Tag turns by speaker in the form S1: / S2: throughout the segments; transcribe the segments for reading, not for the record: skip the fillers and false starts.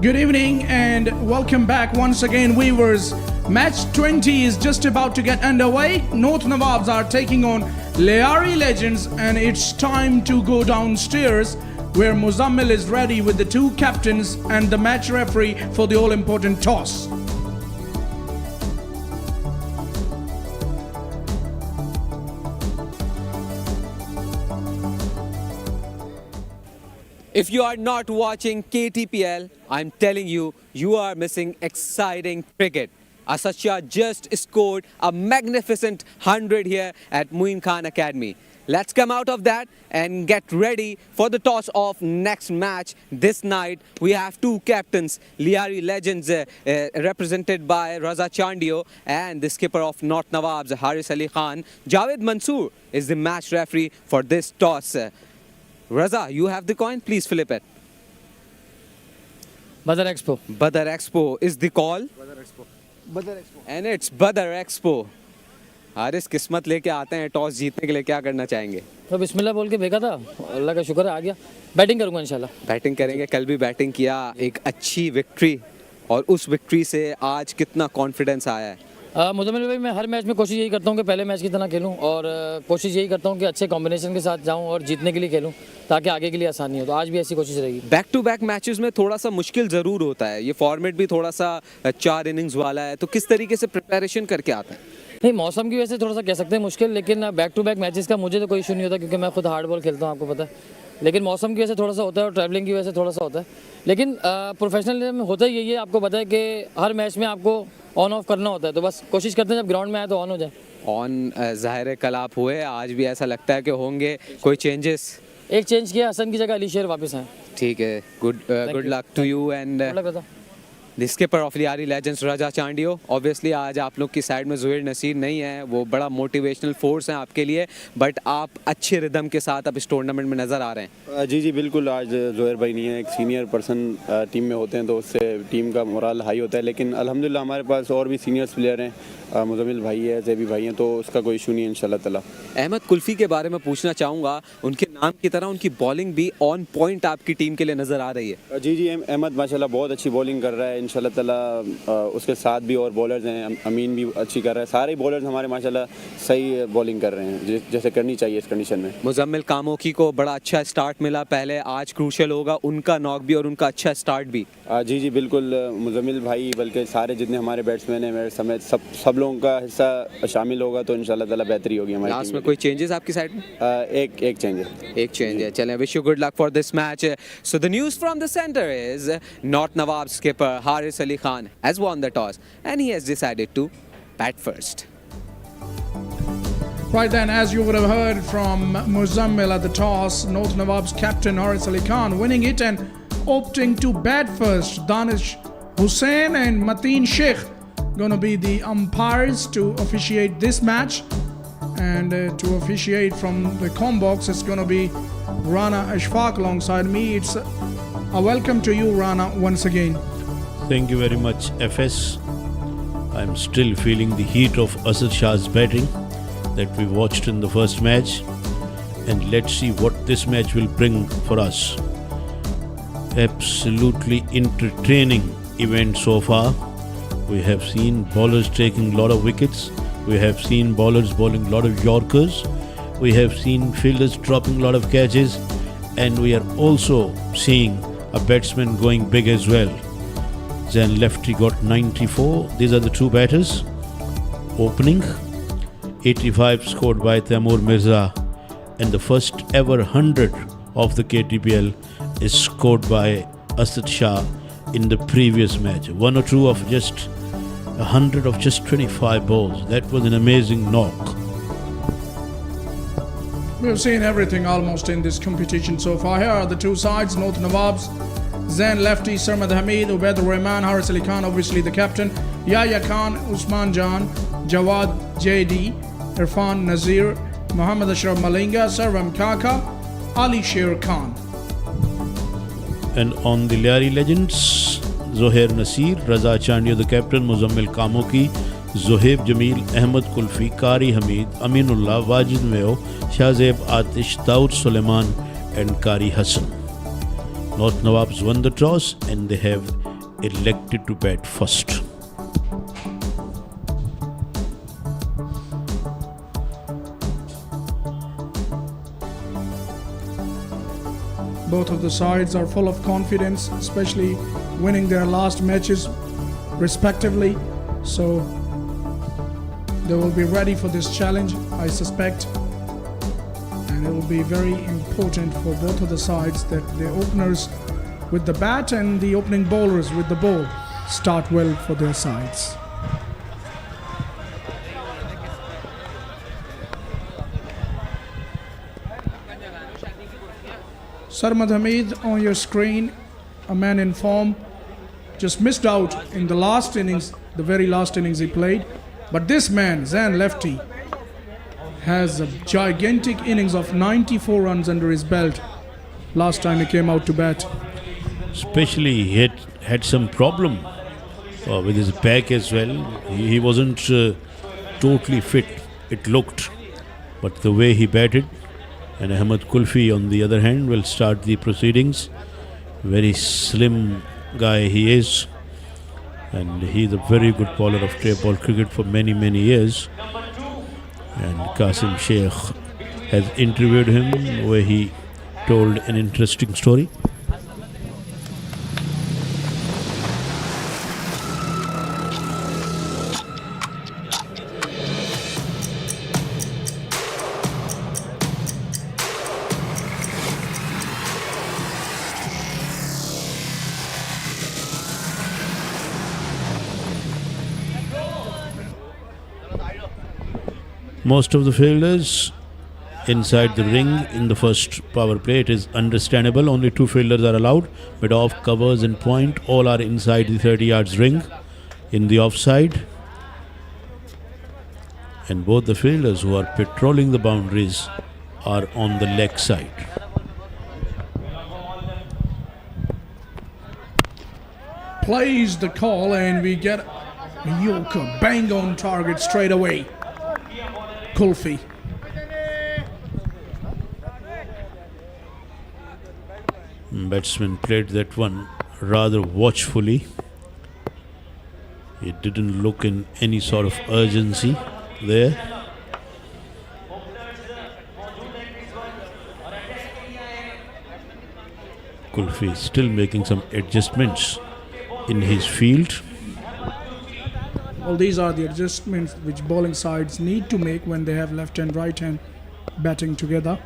S1: Good evening and welcome back once again, viewers. Match 20 is just about to get underway. North Nawabs are taking on Lyari Legends, and it's time to go downstairs where Muzammil is ready with the two captains and the match referee for the all-important toss.
S2: If you are not watching KTPL, I'm telling you, you are missing exciting cricket. Asatya just scored a magnificent 100 here at Moin Academy. Let's come out of that and get ready for the toss of next match. This night, we have two captains, Lyari Legends, represented by Raza Chandio, and the skipper of North Nawabs, Haris Ali Khan. Javed Mansoor is the match referee for this toss. Raza, you have the coin. Please flip it.
S3: Badar Expo.
S2: Badar Expo is the call.
S3: Badar Expo.
S2: And it's Badar Expo. Haris किस्मत लेके आते हैं toss जीतने के लिए, क्या करना चाहेंगे?
S3: तो बिस्मिल्लाह बोल के भेजा था, अल्लाह का शुक्र है आ गया. बैटिंग करूंगा इंशाल्लाह.
S2: बैटिंग करेंगे. कल भी बैटिंग किया, एक अच्छी विक्ट्री, और उस विक्ट्री से आज कितना कॉन्फिडेंस आया है?
S3: मुजम्मिल भाई, मैं हर मैच में कोशिश यही करता हूँ कि पहले मैच की तरह खेलूँ, और कोशिश यही करता हूँ कि अच्छे कॉम्बिनेशन के साथ जाऊँ और जीतने के लिए खेलूँ ताकि आगे के लिए आसानी हो. तो आज भी ऐसी कोशिश रहेगी.
S2: बैक टू बैक मैचेस में थोड़ा सा मुश्किल ज़रूर होता है. ये फॉर्मेट भी थोड़ा सा 4 इनिंग्स वाला है, तो किस तरीके से प्रिपरेशन करके आता है?
S3: नहीं, मौसम की वजह से थोड़ा सा कह सकते हैं मुश्किल, लेकिन बैक टू बैक मैचेस का मुझे तो कोई इशू नहीं होता क्योंकि मैं खुद हार्ड बॉल खेलता हूँ, आपको पता है. लेकिन मौसम की वजह से थोड़ा सा होता है और ट्रैवलिंग की वजह से थोड़ा सा होता है. लेकिन प्रोफेशनल में होता ही यही है, आपको पता है कि हर मैच में आपको ऑन ऑफ करना होता है. तो बस कोशिश करते हैं जब ग्राउंड में आए तो ऑन हो जाए.
S2: ऑन ज़ाहिर है कल आप हुए, आज भी ऐसा लगता है कि होंगे. कोई चेंजेस?
S3: एक चेंज किया, हसन की जगह अली शेर वापस आए.
S2: ठीक है. Good luck to you and the skipper of Lyari Legends Raja Chandio. Obviously आज आप लोग की साइड में ज़ुहैर नसीर नहीं है, वो बड़ा मोटिवेशनल फोर्स है आपके लिए, बट आप अच्छे रिदम के साथ अब इस टूर्नामेंट में नज़र आ रहे हैं.
S4: जी बिल्कुल. आज ज़ुहैर भाई नहीं है, एक सीनियर पर्सन टीम में होते हैं तो उससे टीम का मोराल हाई होता है. लेकिन अल्हम्दुलिल्लाह हमारे पास और भी सीनियर्स प्लेयर हैं, मुजम्मिल भाई है, ज़ेबी भाई हैं, तो उसका कोई इशू नहीं है इंशाल्लाह ताला.
S2: अहमद कुल्फ़ी के बारे में पूछना चाहूँगा. उनके नाम की तरह उनकी बॉलिंग भी ऑन पॉइंट आपकी टीम के लिए नज़र आ रही है.
S4: जी अहमद माशाल्लाह बहुत अच्छी बॉलिंग कर रहा है इंशाल्लाह ताला. उसके साथ भी और बॉलर्स हैं, अमीन भी अच्छी कर रहा है. सारे बॉलर्स हमारे माशाल्लाह सही बॉलिंग कर रहे हैं जैसे करनी चाहिए इस कंडीशन में.
S2: मुजम्मिल कामोकी को बड़ा अच्छा स्टार्ट मिला पहले, आज क्रूशल होगा उनका नॉक भी और उनका अच्छा स्टार्ट भी.
S4: जी बिल्कुल. मुजम्मिल भाई बल्कि सारे जितने हमारे बैट्समैन हैं मेरे समेत सब लोगों का हिस्सा शामिल होगा तो इंशाल्लाह ताला बेहतरी होगी हमारी.
S2: लास्ट में कोई चेंजेस आपकी साइड में?
S4: एक चेंज है.
S2: एक चेंज है. चलें, wish you good luck for this match. So the news from the centre is north Nawab skipper Haris Ali Khan has won the toss and he has decided to bat first.
S1: Right then, as you would have heard from Muzammil at the toss, North Nawab's captain Haris Ali Khan winning it and opting to bat first. Danish Hussain and Mateen Sheikh going to be the umpires to officiate this match, and to officiate from the combox it's going to be Rana Ashfaq alongside me. It's a welcome to you, Rana, once again.
S5: Thank you very much, FS. I'm still feeling the heat of Asad Shah's batting that we watched in the first match, and let's see what this match will bring for us. Absolutely entertaining event so far. We have seen bowlers taking a lot of wickets. We have seen bowlers bowling a lot of Yorkers. We have seen fielders dropping a lot of catches, and we are also seeing a batsman going big as well. Then lefty got 94. These are the two batters. Opening 85 scored by Taimur Mirza, and the first ever 100 of the KTPL is scored by Asad Shah in the previous match. 1 or 2 of just 100 of just 25 balls. That was an amazing knock.
S1: We've seen everything almost in this competition so far. Here are the two sides. North Nawabs, Zain lefty, Sarmad Hamid, Ubaidur Rahman, Haris Ali Khan, obviously the captain, Yahya Khan, Usman Jan, Jawad JD, Irfan Nazir, Muhammad Ashraf Malinga, Sarvam Kaka, Ali Sher Khan.
S5: And on the Lyari Legends, Zuhair Nasir, Raza Chandiyo the captain, Muzammil Kamoki, Zohaib Jamil, Ahmad Kulfi, Kari Hamid, Aminullah, Wajid Meo, Shahzeb Atish, Daud Suleiman and Kari Hassan. North Nawabs won the toss and they have elected to bat first.
S1: Both of the sides are full of confidence, especially winning their last matches respectively. So they will be ready for this challenge, I suspect. And it will be very important for both of the sides that the openers with the bat and the opening bowlers with the ball start well for their sides. Sarmad Hamid on your screen, a man in form, just missed out in the last innings, the very last innings he played. But this man, Zain Lefty, has a gigantic innings of 94 runs under his belt last time he came out to bat.
S5: Especially he had some problem with his back as well. He wasn't totally fit, it looked. But the way he batted, and Ahmed Kulfi on the other hand will start the proceedings. Very slim guy he is, and he's a very good bowler of trade ball cricket for many years. And Qasim Sheikh has interviewed him where he told an interesting story. Most of the fielders inside the ring in the first power play. It is understandable. Only 2 fielders are allowed. Mid-off, covers and point all are inside the 30 yards ring in the offside. And both the fielders who are patrolling the boundaries are on the leg side.
S1: Plays the call and we get a Yorker bang on target straight away. Kulfi.
S5: Batsman played that one rather watchfully. He didn't look in any sort of urgency there. Kulfi is still making some adjustments in his field.
S1: Well, these are the adjustments which bowling sides need to make when they have left and right hand batting together.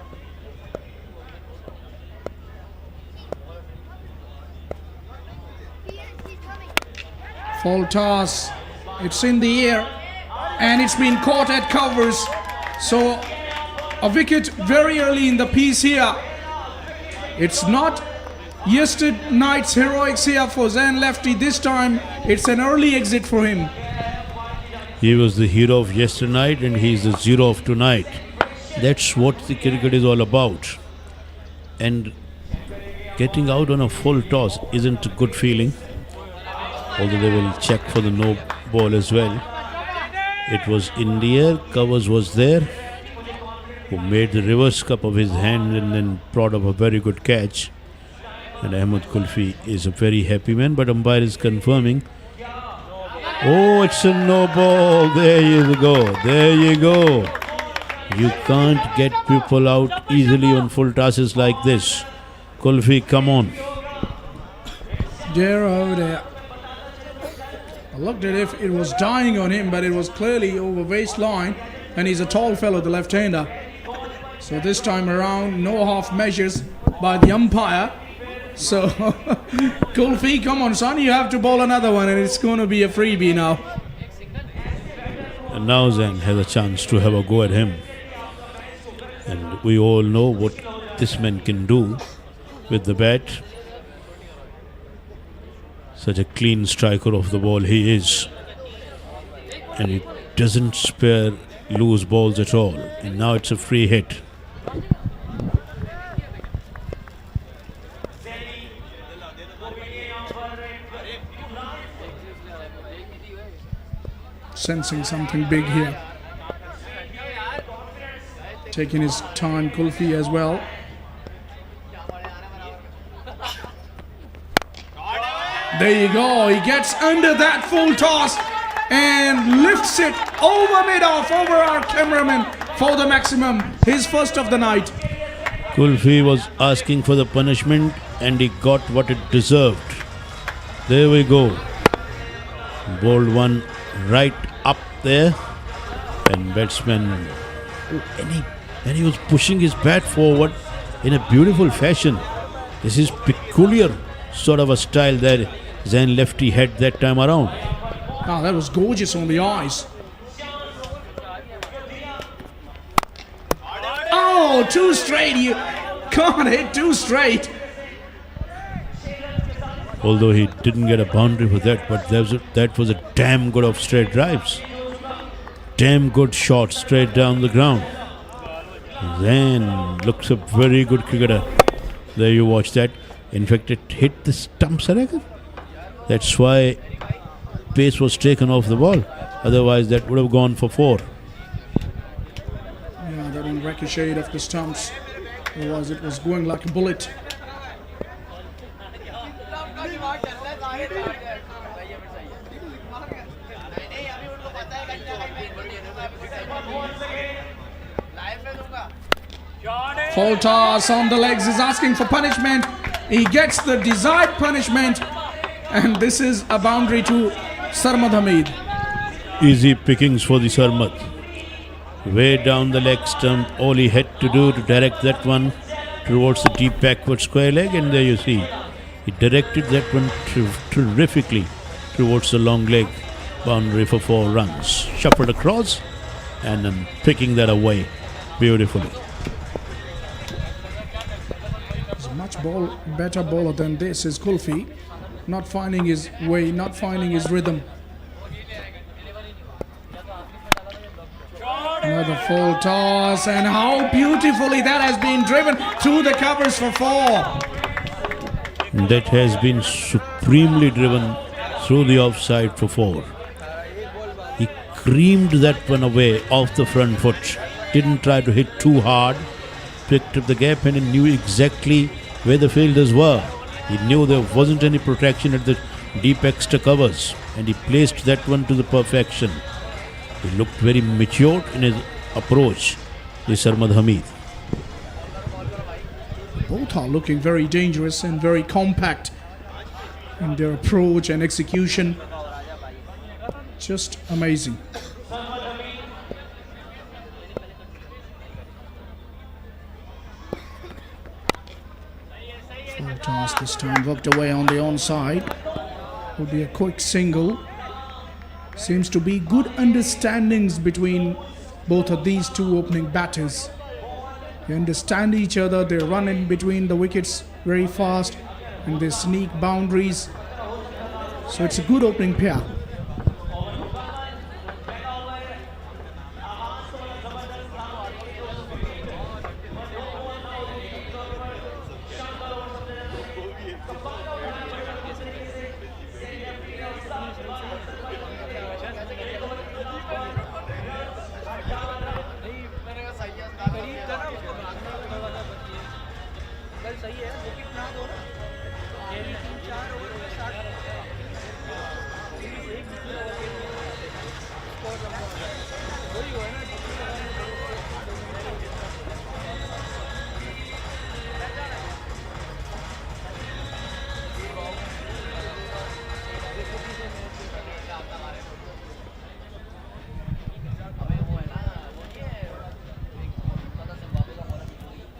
S1: Full toss, it's in the air and it's been caught at covers. So a wicket very early in the piece here. It's not yesterday night's heroics here for Zain Lefty. This time it's an early exit for him.
S5: He was the hero of yesternight and he's the zero of tonight. That's what the cricket is all about. And getting out on a full toss isn't a good feeling. Although they will check for the no ball as well. It was in the air, Covers was there, who made the reverse cup of his hand and then brought up a very good catch. And Ahmed Kulfi is a very happy man, but umpire is confirming. Oh, it's a no ball. There you go. There you go. You can't get people out easily on full tosses like this. Kulfi, come on.
S1: There over there. I looked at if it was dying on him, but it was clearly over waistline, and he's a tall fellow, the left-hander. So this time around, no half measures by the umpire. So, Kulfi, come on, son, you have to bowl another one, and it's going to be a freebie now.
S5: And now Zain has a chance to have a go at him. And we all know what this man can do with the bat. Such a clean striker of the ball he is. And he doesn't spare loose balls at all. And now it's a free hit.
S1: Sensing something big here. Taking his time, Kulfi as well. There you go. He gets under that full toss and lifts it over mid-off over our cameraman for the maximum. His first of the night.
S5: Kulfi was asking for the punishment and he got what it deserved. There we go. Bowled one right up there. And batsman, and he was pushing his bat forward in a beautiful fashion. This is peculiar sort of a style that Zain Lefty had that time around.
S1: Oh, that was gorgeous on the eyes. Oh, two straight. You can't hit two straight.
S5: Although he didn't get a boundary for that, but that was a damn good of straight drives. Damn good shot straight down the ground. Zain looks a very good cricketer. There you watch that. In fact, it hit the stumps, I reckon. That's why pace was taken off the ball. Otherwise, that would have gone for 4.
S1: Yeah, that one ricocheted off the stumps. Otherwise, it was going like a bullet. Full toss on the legs is asking for punishment. He gets the desired punishment. And this is a boundary to Sarmad Hamid.
S5: Easy pickings for the Sarmad. Way down the leg stump. All he had to do to direct that one towards the deep backward square leg. And there you see. He directed that one terrifically towards the long leg boundary for 4 runs. Shuffled across and then picking that away beautifully.
S1: Much better bowler than this is Kulfi. Not finding his way, not finding his rhythm. Another full toss, and how beautifully that has been driven through the covers for 4.
S5: That has been supremely driven through the offside for 4. He creamed that one away off the front foot. Didn't try to hit too hard. Picked up the gap and he knew exactly where the fielders were. He knew there wasn't any protection at the deep extra covers, and he placed that one to the perfection. He looked very mature in his approach, this Sarmad Hamid.
S1: Both are looking very dangerous and very compact in their approach and execution. Just amazing. Full toss this time, worked away on the onside. Would be a quick single. Seems to be good understandings between both of these two opening batters. They understand each other, they run in between the wickets very fast and they sneak boundaries. So it's a good opening pair.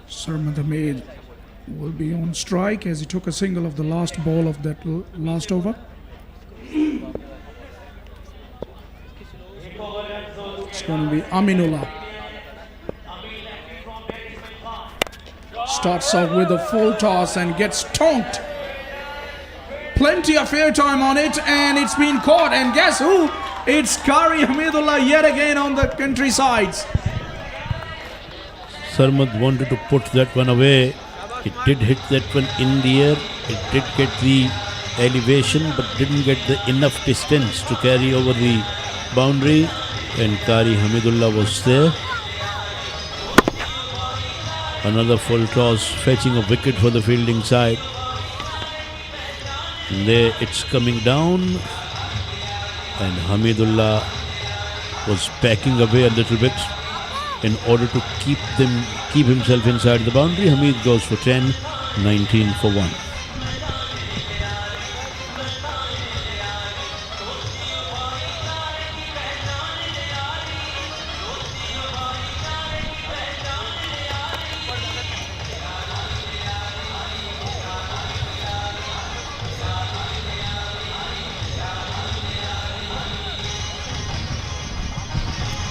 S1: Sarmad Hamid will be on strike as he took a single of the last ball of that last over. It's going to be Aminullah. Starts off with a full toss and gets tonked. Plenty of airtime on it and it's been caught. And guess who? It's Qari Hamidullah yet again on the countrysides.
S5: Sarmad wanted to put that one away. It did hit that one in the air. It did get the elevation but didn't get the enough distance to carry over the boundary. And Qari Hamidullah was there. Another full toss fetching a wicket for the fielding side. There it's coming down, and Hamidullah was backing away a little bit in order to keep himself inside the boundary. Hamid goes for 10, 19 for 1.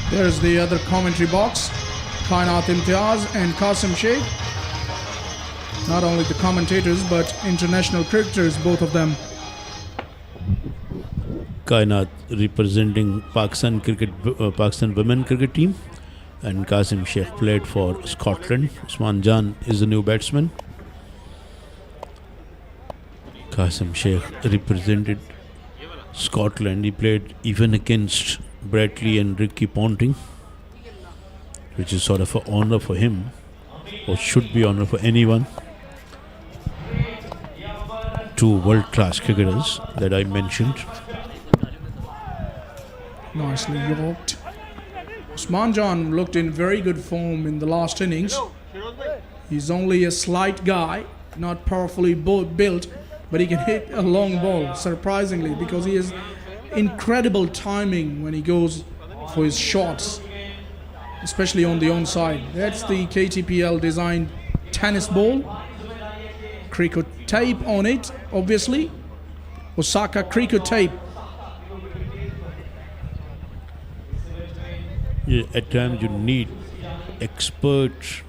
S1: There's the other commentary box, Kainat Imtiaz and Qasim Sheikh. Not only the commentators, but international cricketers, both of them.
S5: Kainat representing Pakistan women cricket team, and Qasim Sheikh played for Scotland. Usman Jan is the new batsman. Qasim Sheikh represented Scotland. He played even against Bradley and Ricky Ponting, which is sort of an honor for him, or should be honor for anyone. Two world-class cricketers that I mentioned.
S1: Nicely yorked. Usman Jan looked in very good form in the last innings. He's only a slight guy, not powerfully built, but he can hit a long ball, surprisingly, because he has incredible timing when he goes for his shots, especially on the onside. That's the KTPL designed tennis ball. Cricket tape on it, obviously. Osaka cricket tape.
S5: Yeah, at times you need experts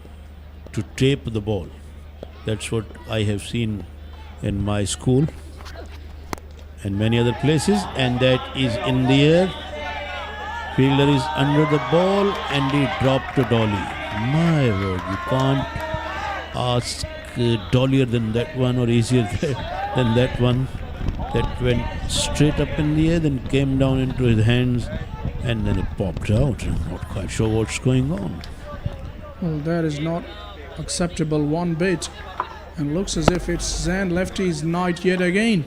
S5: to tape the ball. That's what I have seen in my school and many other places, and that is in the air. Fielder is under the ball and he dropped a dolly. My word, you can't ask dollier than that one or easier than that one. That went straight up in the air, then came down into his hands, and then it popped out. I'm not quite sure what's going on.
S1: Well, that is not acceptable one bit, and looks as if it's Zan Lefty's night yet again.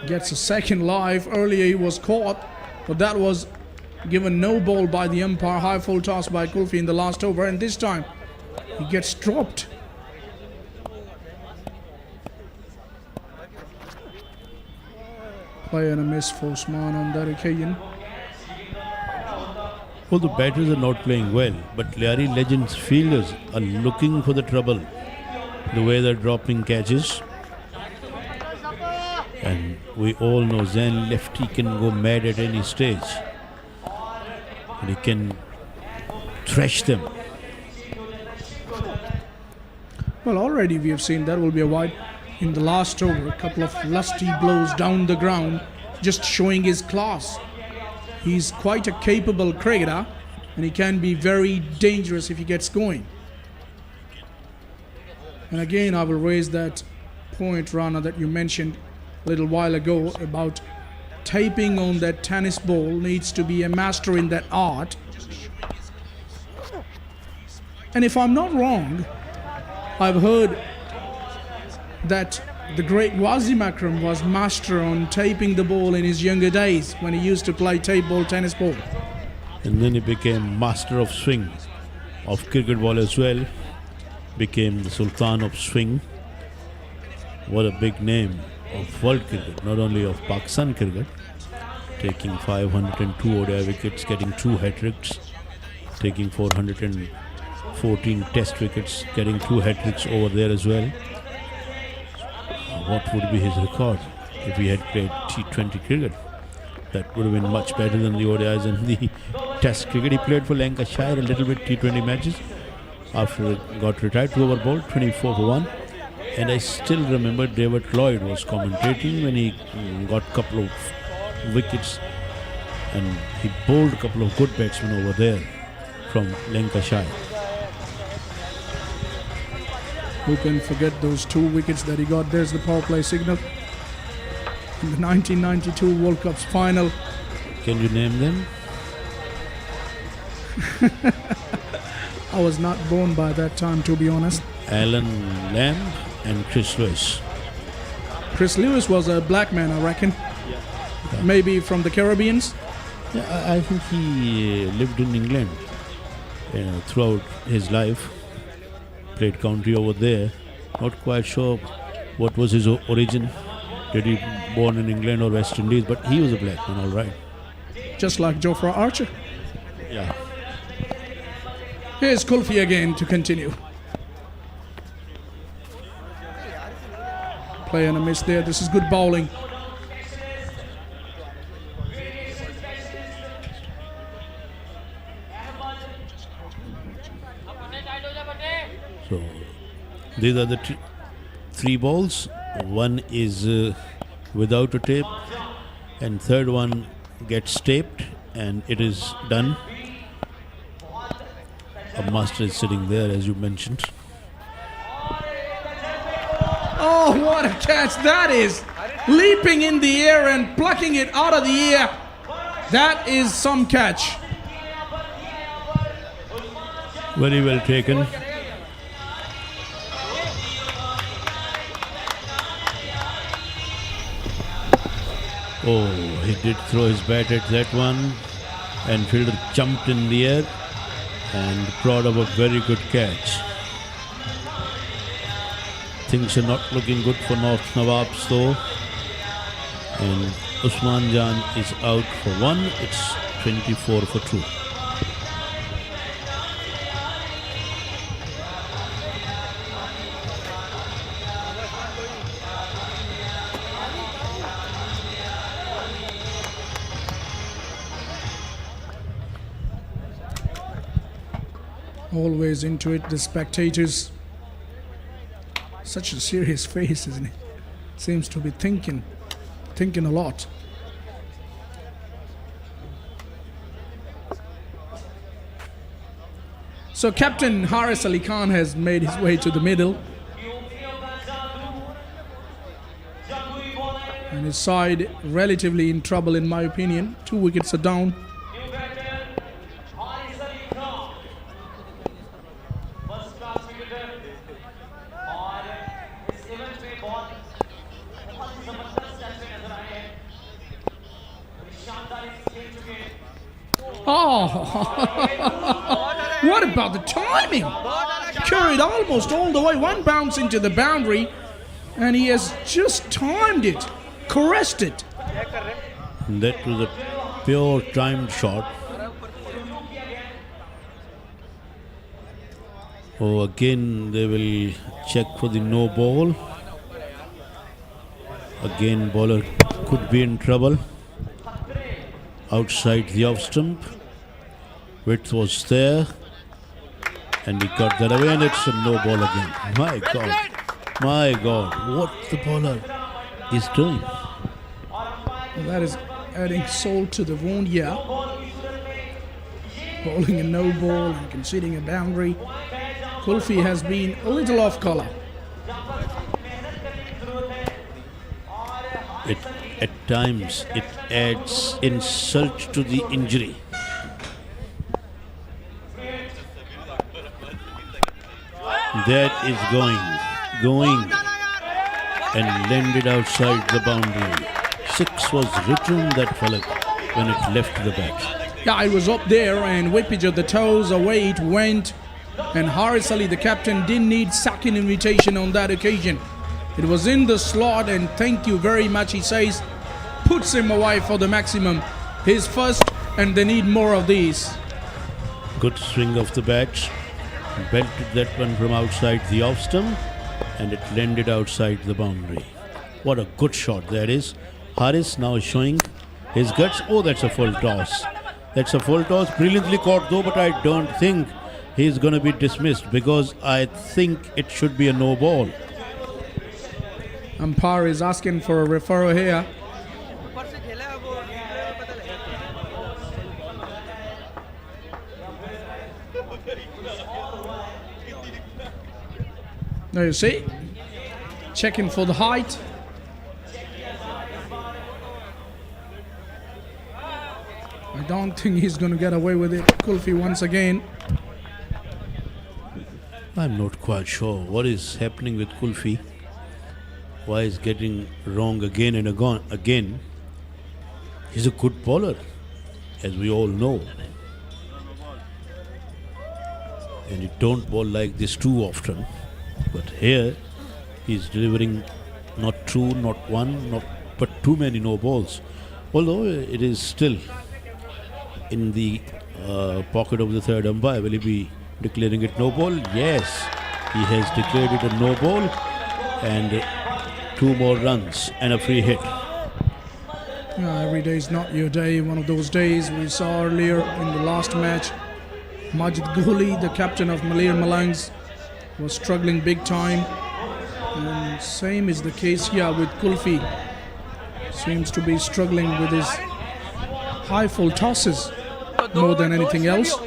S1: Gets a second life. Earlier he was caught, but that was given no ball by the umpire. High full toss by Kulfi in the last over, and this time he gets dropped. Play and a miss for Usman on that occasion.
S5: Well, the batters are not playing well, but Lyari Legends fielders are looking for the trouble. The way they're dropping catches. And we all know Zan Lefty can go mad at any stage. And he can thrash them.
S1: Well, already we have seen that will be a wide in the last over. A couple of lusty blows down the ground, just showing his class. He's quite a capable cricketer, and he can be very dangerous if he gets going. And again, I will raise that point, Rana, that you mentioned a little while ago about taping on that tennis ball. Needs to be a master in that art. And if I'm not wrong, I've heard that the great Wazim Akram was master on taping the ball in his younger days when he used to play tape ball, tennis ball.
S5: And then he became master of swing, of cricket ball as well. Became the Sultan of Swing. What a big name of world cricket, not only of Pakistan cricket. Taking 502 ODI wickets, getting 2 hat-tricks, taking 414 test wickets, getting 2 hat-tricks over there as well. What would be his record if he had played T20 cricket? That would have been much better than the ODIs and the test cricket. He played for Lancashire a little bit, T20 matches. After he got retired, 2 over ball, 24 for 1. And I still remember David Lloyd was commentating when he got a couple of wickets, and he bowled a couple of good batsmen over there from Lancashire.
S1: Who can forget those 2 wickets that he got? There's the power play signal in the 1992 World Cup's final.
S5: Can you name them?
S1: I was not born by that time, to be honest.
S5: Alan Lamb and Chris Lewis.
S1: Chris Lewis was a black man, I reckon. Maybe from the Caribbeans.
S5: Yeah, I think he lived in England throughout his life. Played county over there. Not quite sure what was his origin. Did he born in England or West Indies? But he was a black man, all right.
S1: Just like Jofra Archer.
S5: Yeah.
S1: Here's Kulfi again to continue. Play and a miss there. This is good bowling.
S5: So these are the three balls. One is without a tape, and third one gets taped, and it is done. A master is sitting there, as you mentioned.
S1: Oh, what a catch that is! Leaping in the air and plucking it out of the air. That is some catch.
S5: Very well taken. Oh, he did throw his bat at that one, and fielder jumped in the air and proud of a very good catch. Things are not looking good for North Nawabs though, and Usman Jan is out for one. It's 24 for 2.
S1: Always into it, the spectators. Such a serious face, isn't it? Seems to be thinking a lot. So Captain Haris Ali Khan has made his way to the middle. And his side relatively in trouble in my opinion. 2 wickets are down. Oh, what about the timing? Carried almost all the way, one bounce into the boundary, and he has just timed it, caressed it.
S5: That was a pure timed shot. Oh, again they will check for the no ball. Again bowler could be in trouble. Outside the off stump. Width was there. And he got that away, and it's a no ball again. My God, what the bowler is doing.
S1: Well, that is adding salt to the wound, yeah. Bowling a no ball and conceding a boundary. Kulfi has been a little off colour.
S5: At times it adds insult to the injury. That is going and landed outside the boundary. 6 was written that fella when it left the bat.
S1: Yeah, it was up there and whippage of the toes, away it went. And Haris Ali, the captain, didn't need second invitation on that occasion. It was in the slot, and thank you very much, he says, puts him away for the maximum. His first, and they need more of these.
S5: Good swing of the bat. Belted that one from outside the off stump, and it landed outside the boundary. What a good shot that is. Haris now showing his guts. Oh, that's a full toss. That's a full toss. Brilliantly caught though, but I don't think he's going to be dismissed because I think it should be a no ball.
S1: Umpire is asking for a referral here. Now you see, checking for the height. I don't think he's going to get away with it. Kulfi once again.
S5: I'm not quite sure what is happening with Kulfi. why he's getting wrong again and again. He's a good bowler, as we all know. And you don't bowl like this too often. But here, he's delivering not two, not one, but too many no balls. Although it is still in the pocket of the third umpire. Will he be declaring it no ball? Yes, he has declared it a no ball, and 2 more runs and a free hit.
S1: Every day is not your day. One of those days we saw earlier in the last match, Majid Ghuli, the captain of Malir Malangs, was struggling big time. And same is the case here with Kulfi. Seems to be struggling with his high full tosses more than anything else.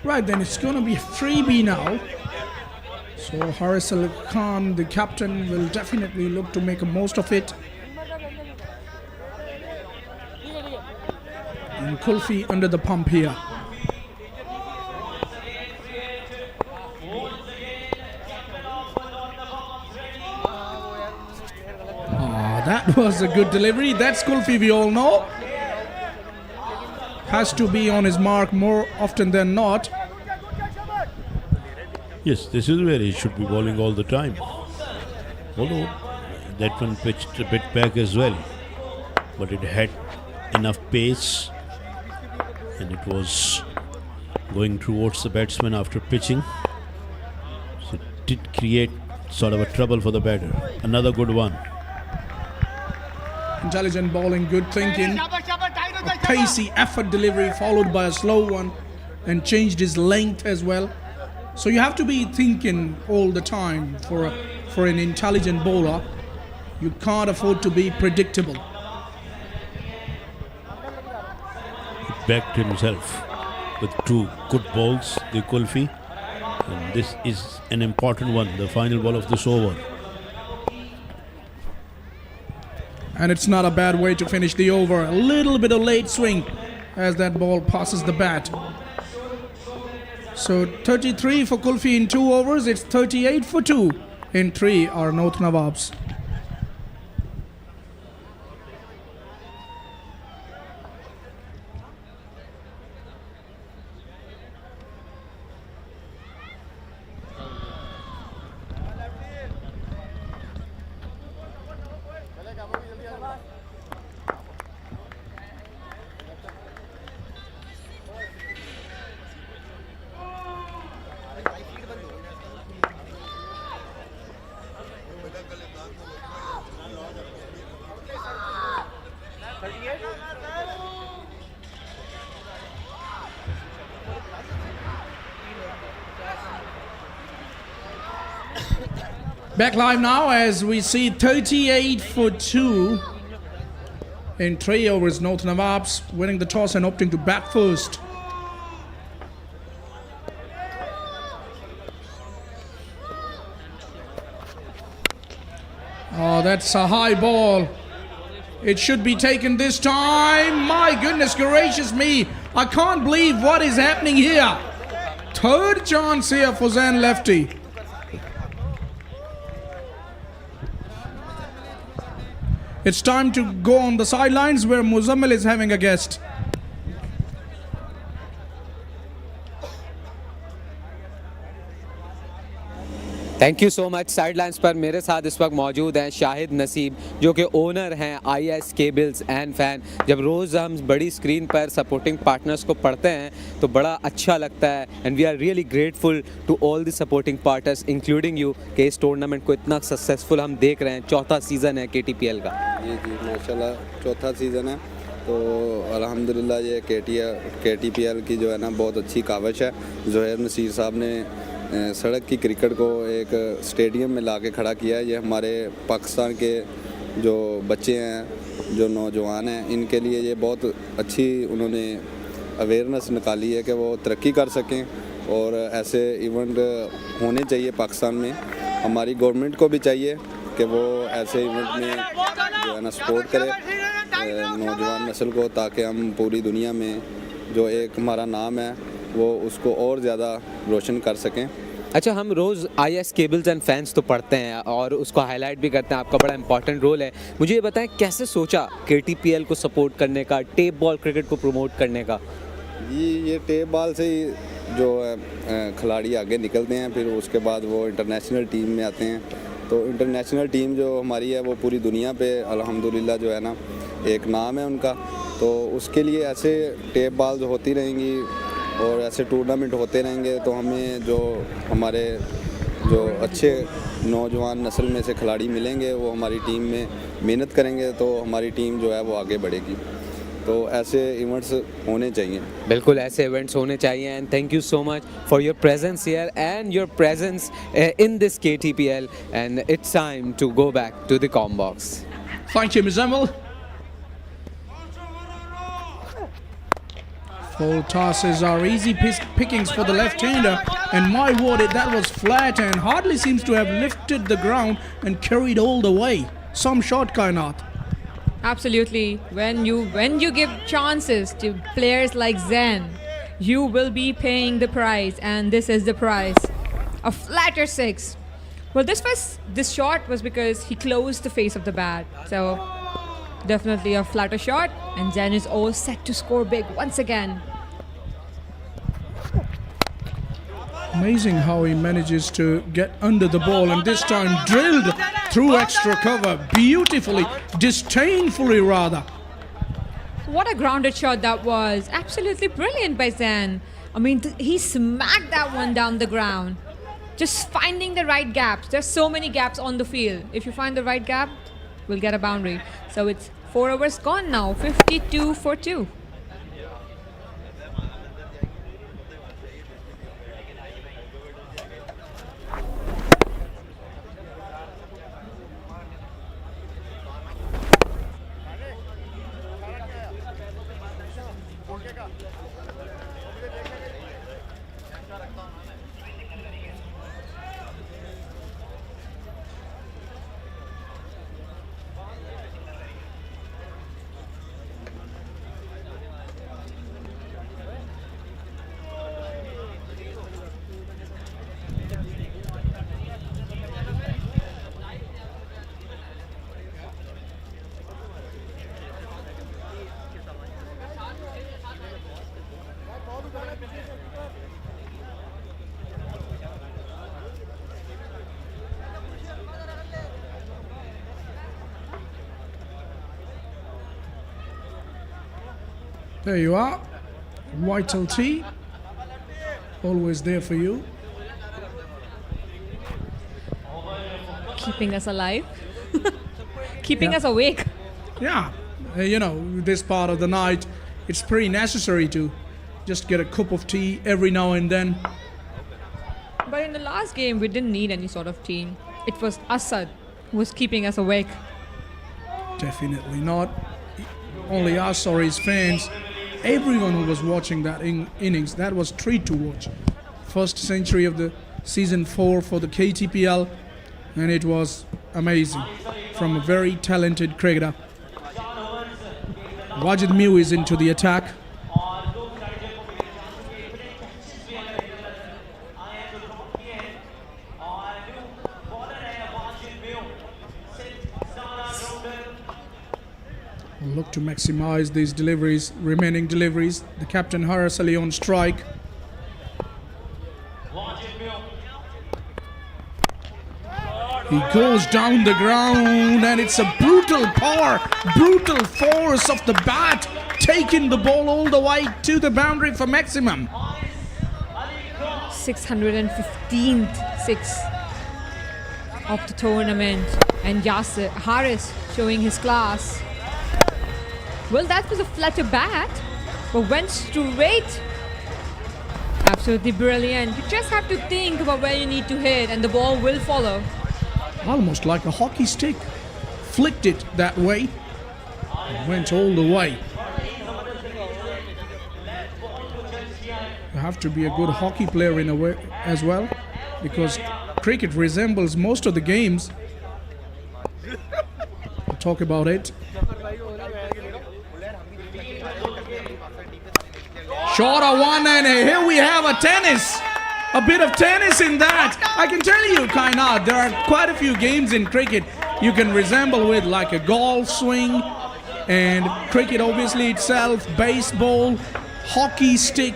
S1: Right, then it's going to be a freebie now. So Haris Ali Khan, the captain, will definitely look to make a most of it. And Kulfi under the pump here. That was a good delivery. That's Kulfi, we all know. Has to be on his mark more often than not.
S5: Yes, this is where he should be bowling all the time. Although that one pitched a bit back as well. But it had enough pace and it was going towards the batsman after pitching. So it did create sort of a trouble for the batter. Another good one.
S1: Intelligent bowling, good thinking. A pacey effort delivery followed by a slow one, and changed his length as well. So you have to be thinking all the time for an intelligent bowler. You can't afford to be predictable.
S5: He backed himself with 2 good balls, the Kulfi. And this is an important one, the final ball of this over.
S1: And it's not a bad way to finish the over. A little bit of late swing as that ball passes the bat. So 33 for Kulfi in 2 overs. It's 38 for 2 in 3 are North Nawabs. Back live now as we see 38 for 2 in 3 overs. North Nawabs winning the toss and opting to bat first. Oh, that's a high ball. It should be taken this time. My goodness gracious me. I can't believe what is happening here. Third chance here for Zain Lefty. It's time to go on the sidelines where Muzammil is having a guest.
S2: Thank you so much. Sidelines पर मेरे साथ इस वक्त मौजूद हैं शाहिद नसीब, जो कि ओनर हैं IS केबल्स एंड फैन। जब रोज़ हम बड़ी स्क्रीन पर सपोर्टिंग पार्टनर्स को पढ़ते हैं तो बड़ा अच्छा लगता है, and we are really grateful to all the supporting partners including you कि इस टूर्नामेंट को इतना सक्सेसफुल हम देख रहे हैं। 4था सीज़न है KTPL का।
S6: जी माशाल्लाह 4था सीज़न है, तो अल्हम्दुलिल्लाह ये KTPL की जो है ना बहुत अच्छी काविश है। ज़ोहैर नसीर साहब ने सड़क की क्रिकेट को एक स्टेडियम में ला के खड़ा किया है। ये हमारे पाकिस्तान के जो बच्चे हैं, जो नौजवान हैं, इनके लिए ये बहुत अच्छी उन्होंने अवेयरनेस निकाली है कि वो तरक्की कर सकें, और ऐसे इवेंट होने चाहिए पाकिस्तान में। हमारी गवर्नमेंट को भी चाहिए कि वो ऐसे इवेंट में जो है ना सपोर्ट करे नौजवान नस्ल को, ताकि हम पूरी दुनिया में जो एक हमारा नाम है वो उसको और ज़्यादा रोशन कर सकें।
S2: अच्छा, हम रोज़ IS केबल्स एंड फैंस तो पढ़ते हैं और उसको हाईलाइट भी करते हैं, आपका बड़ा इंपॉर्टेंट रोल है। मुझे ये बताएं कैसे सोचा KTPL को सपोर्ट करने का, टेप बॉल क्रिकेट को प्रमोट करने का?
S6: ये टेप बॉल से ही जो खिलाड़ी आगे निकलते हैं, फिर उसके बाद वो इंटरनेशनल टीम में आते हैं। तो इंटरनेशनल टीम जो हमारी है वो पूरी दुनिया पे अल्हम्दुलिल्लाह जो है ना एक नाम है उनका। तो उसके लिए ऐसे टेप बॉल्स होती रहेंगी और ऐसे टूर्नामेंट होते रहेंगे, तो हमें जो हमारे जो अच्छे नौजवान नस्ल में से खिलाड़ी मिलेंगे वो हमारी टीम में मेहनत करेंगे, तो हमारी टीम जो है वो आगे बढ़ेगी। तो ऐसे इवेंट्स होने चाहिए।
S2: बिल्कुल ऐसे इवेंट्स होने चाहिए। And thank you so much for your presence here and your presence in this KTPL, and it's time to go back to the comm box.
S1: Thank you, Muzammil. Full tosses are easy pickings for the left-hander, and my word, that was flat and hardly seems to have lifted the ground and carried all the way. Some shot, Kainat.
S7: Absolutely. When you give chances to players like Zen, you will be paying the price, and this is the price. A flatter six. Well, this shot was because he closed the face of the bat. So definitely a flatter shot, and Zen is all set to score big once again.
S1: Amazing how he manages to get under the ball, and this time drilled through extra cover beautifully, disdainfully rather.
S7: What a grounded shot that was. Absolutely brilliant by Zen. I mean, he smacked that one down the ground. Just finding the right gaps. There's so many gaps on the field. If you find the right gap, we'll get a boundary. So it's 4 overs gone now, 52 for 2.
S1: There you are. Vital T. Always there for you.
S7: Keeping us alive. Keeping us awake.
S1: Yeah. This part of the night, it's pretty necessary to just get a cup of tea every now and then.
S7: But in the last game, we didn't need any sort of tea. It was Assad who was keeping us awake.
S1: Definitely not only us or his fans. Everyone who was watching that innings, that was treat to watch. First century of the season 4 for the KTPL, and it was amazing from a very talented cricketer. Wajid Mew is into the attack. Look to maximize these deliveries, remaining deliveries. The captain Haras Ali on strike. He goes down the ground, and it's a brutal power, brutal force of the bat, taking the ball all the way to the boundary for maximum.
S7: 615th six of the tournament, and Yasir Haris showing his class. Well, that was a flutter bat, but went straight. Absolutely brilliant. You just have to think about where you need to hit, and the ball will follow.
S1: Almost like a hockey stick. Flicked it that way. And went all the way. You have to be a good hockey player in a way as well, because cricket resembles most of the games talk about it. Short of one, and here we have a tennis. A bit of tennis in that. I can tell you, Kainat, there are quite a few games in cricket you can resemble with, like a golf swing, and cricket obviously itself, baseball, hockey stick,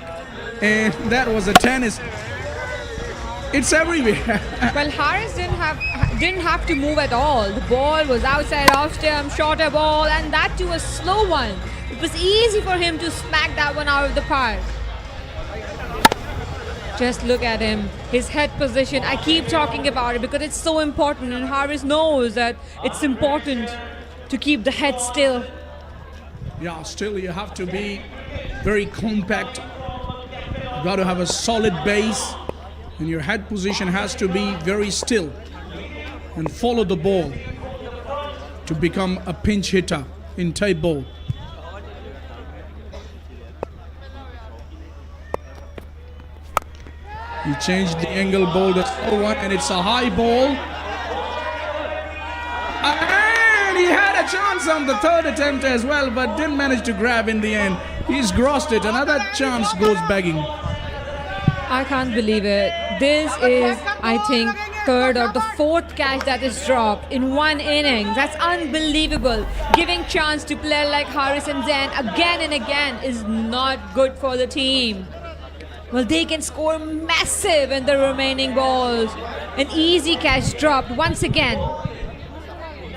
S1: and that was a tennis. It's everywhere.
S7: Well, Harris didn't have to move at all. The ball was outside off stump, shorter ball, and that too a slow one. It was easy for him to smack that one out of the park. Just look at him, his head position. I keep talking about it because it's so important, and Harris knows that it's important to keep the head still.
S1: Yeah, still you have to be very compact. You got to have a solid base, and your head position has to be very still and follow the ball to become a pinch hitter in type ball. He changed the angle ball, the slow one, and it's a high ball. And he had a chance on the third attempt as well, but didn't manage to grab in the end. He's grossed it. Another chance goes begging.
S7: I can't believe it. This is, I think, third or the fourth catch that is dropped in one inning. That's unbelievable. Giving chance to player like Harris and Zain again and again is not good for the team. Well, they can score massive in the remaining balls. An easy catch dropped once again.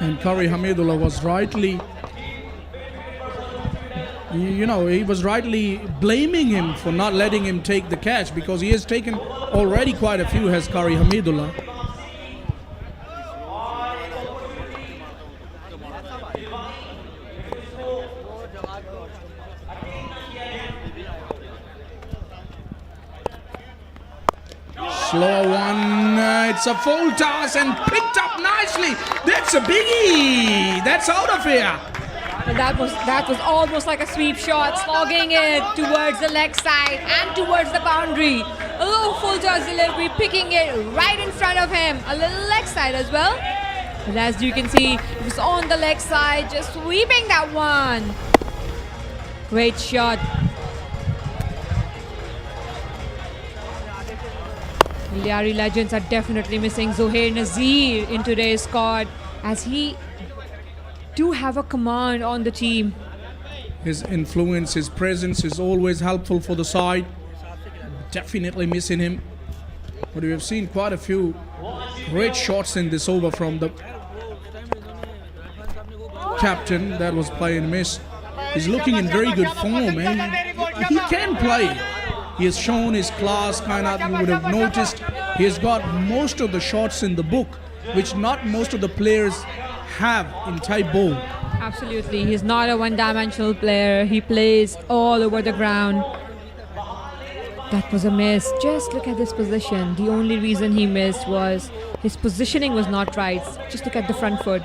S1: And Kari Hamidullah was rightly, he was rightly blaming him for not letting him take the catch, because he has taken already quite a few, has Kari Hamidullah. Slow one, it's a full toss and picked up nicely. That's a biggie. That's out of here.
S7: And that was almost like a sweep shot, slogging it towards the leg side and towards the boundary. A little full toss delivery, picking it right in front of him. A little leg side as well. But as you can see, it was on the leg side, just sweeping that one. Great shot. Lyari Legends are definitely missing Zohair Nazir in today's squad, as he do have a command on the team.
S1: His influence, his presence is always helpful for the side. Definitely missing him. But we have seen quite a few great shots in this over from the captain. That was play and miss. He's looking in very good form, and he can play. He has shown his class, you would have noticed. He has got most of the shots in the book, which not most of the players have in type ball.
S7: Absolutely, he's not a one-dimensional player. He plays all over the ground. That was a miss. Just look at this position. The only reason he missed was his positioning was not right. Just look at the front foot.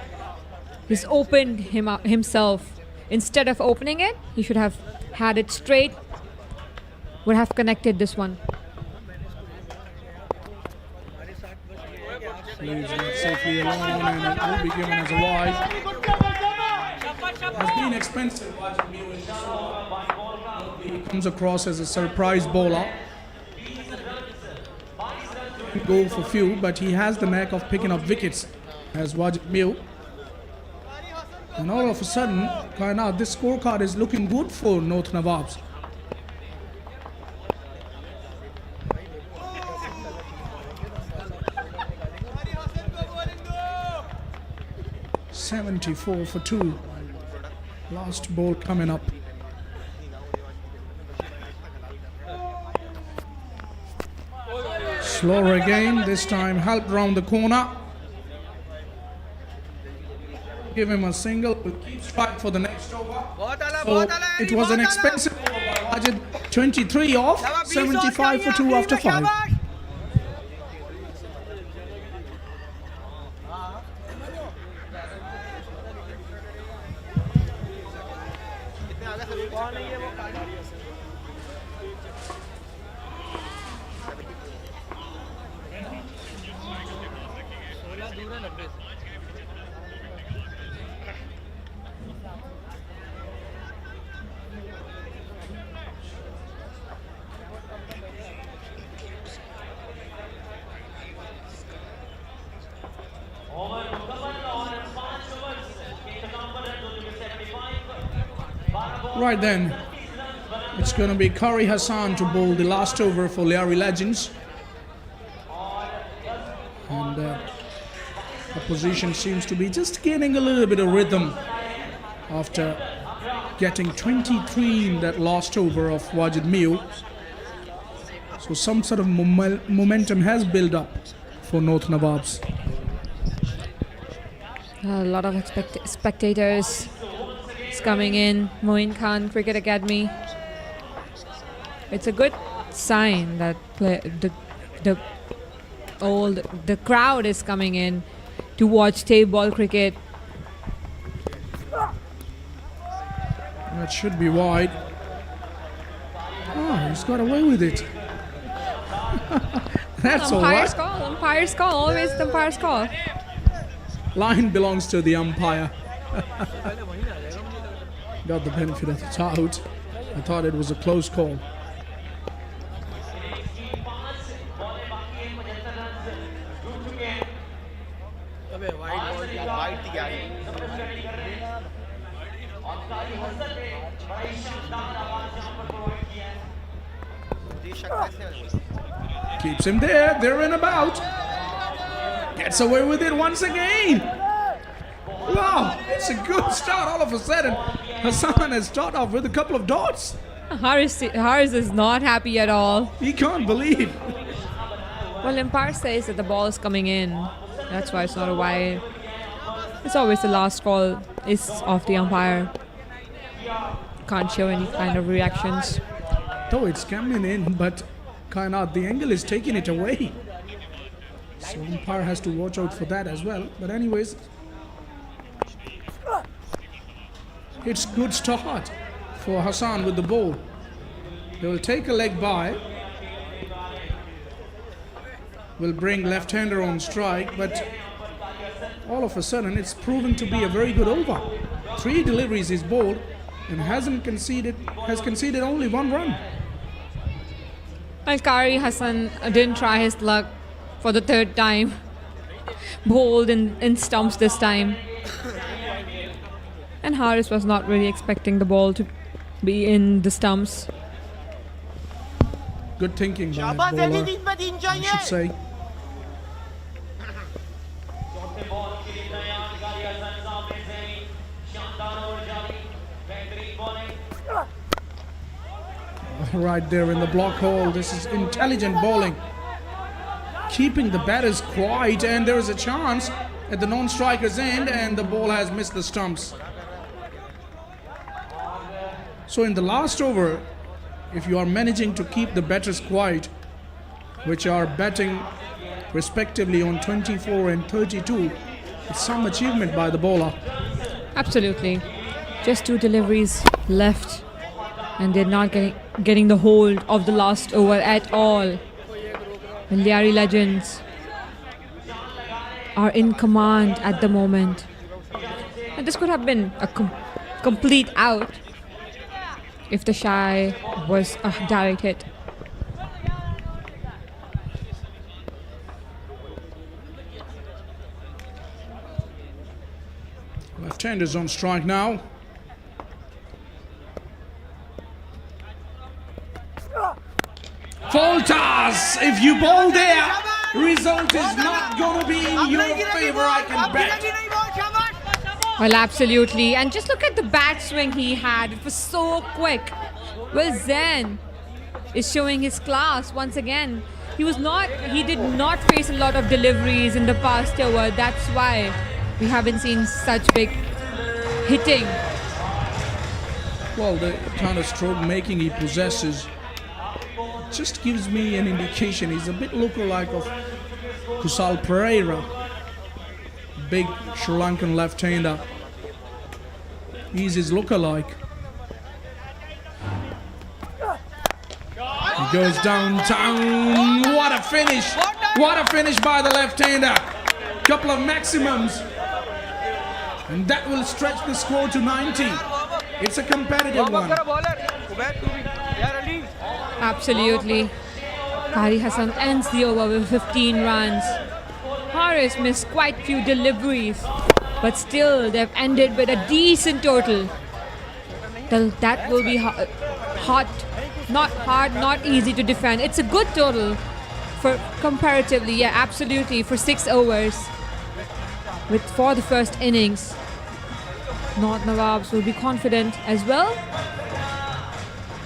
S7: He's opened him up himself. Instead of opening it, he should have had it straight. Would have connected this one.
S1: Leaves it safely alone, and it will be given as a wide. Has been expensive. He comes across as a surprise bowler. Go for few, but he has the knack of picking up wickets as Wajid Mew. And all of a sudden, this scorecard is looking good for North Nawabs. .74 for 2. Last ball coming up. Slower again, this time helped round the corner. Give him a single, we'll keep strike for the next over. So it was an expensive over. 23 off, 75 for 2 after 5. Right then, it's going to be Kari Hassan to bowl the last over for Lyari Legends. And the opposition seems to be just gaining a little bit of rhythm after getting 23 in that last over of Wajid Mio. So some sort of momentum has built up for North Nawabs.
S7: A lot of spectators is coming in. Moin Khan Cricket Academy. It's a good sign that the crowd is coming in to watch tape ball cricket.
S1: That should be wide. Oh, he's got away with it. That's all right.
S7: Umpire's call, always the umpire's call.
S1: Line belongs to the umpire. Got the benefit of the doubt. I thought it was a close call. Keeps him there and about. Gets away with it once again. Wow, it's a good start. All of a sudden, Hassan has started off with a couple of dots.
S7: Haris is not happy at all.
S1: He can't believe.
S7: Well, umpire says that the ball is coming in. That's why it's not a wide. It's always the last call is of the umpire. Can't show any kind of reactions.
S1: Though it's coming in, but Kainat, the angle is taking it away. So umpire has to watch out for that as well. But anyways, it's good start for Hassan with the ball. They will take a leg by. Will bring left-hander on strike, but all of a sudden it's proven to be a very good over. 3 deliveries is bowled and has conceded only 1 run.
S7: Well, Kari Hassan didn't try his luck for the 3rd time. Bowled in stumps this time. And Haris was not really expecting the ball to be in the stumps.
S1: Good thinking by bowler, I should say. Right there in the block hole. This is intelligent bowling. Keeping the batters quiet, and there is a chance at the non-striker's end, and the ball has missed the stumps. So in the last over, if you are managing to keep the batters quiet, which are batting respectively on 24 and 32, it's some achievement by the bowler.
S7: Absolutely. Just 2 deliveries left. And they're not getting the hold of the last over at all. The Lyari Legends are in command at the moment. And this could have been a complete out if the shy was a direct hit.
S1: Left-handers on strike now. Full toss. If you bowl there, result is not going to be in your favor, I can bet.
S7: Well, absolutely. And just look at the bat swing he had. It was so quick. Well, Zen is showing his class once again. He did not face a lot of deliveries in the past over. That's why we haven't seen such big hitting.
S1: Well, the kind of stroke making he possesses just gives me an indication he's a bit lookalike of Kusal Pereira, big Sri Lankan left-hander. He's his lookalike. He goes downtown. What a finish! What a finish by the left-hander. Couple of maximums, and that will stretch the score to 90. It's a competitive one.
S7: Absolutely. Kari Hassan ends the over with 15 runs. Haris missed quite few deliveries, but still they've ended with a decent total. that will be hot, not hard, not easy to defend. It's a good total for comparatively, yeah, absolutely, for 6 overs for the first innings. North Nawabs will be confident as well.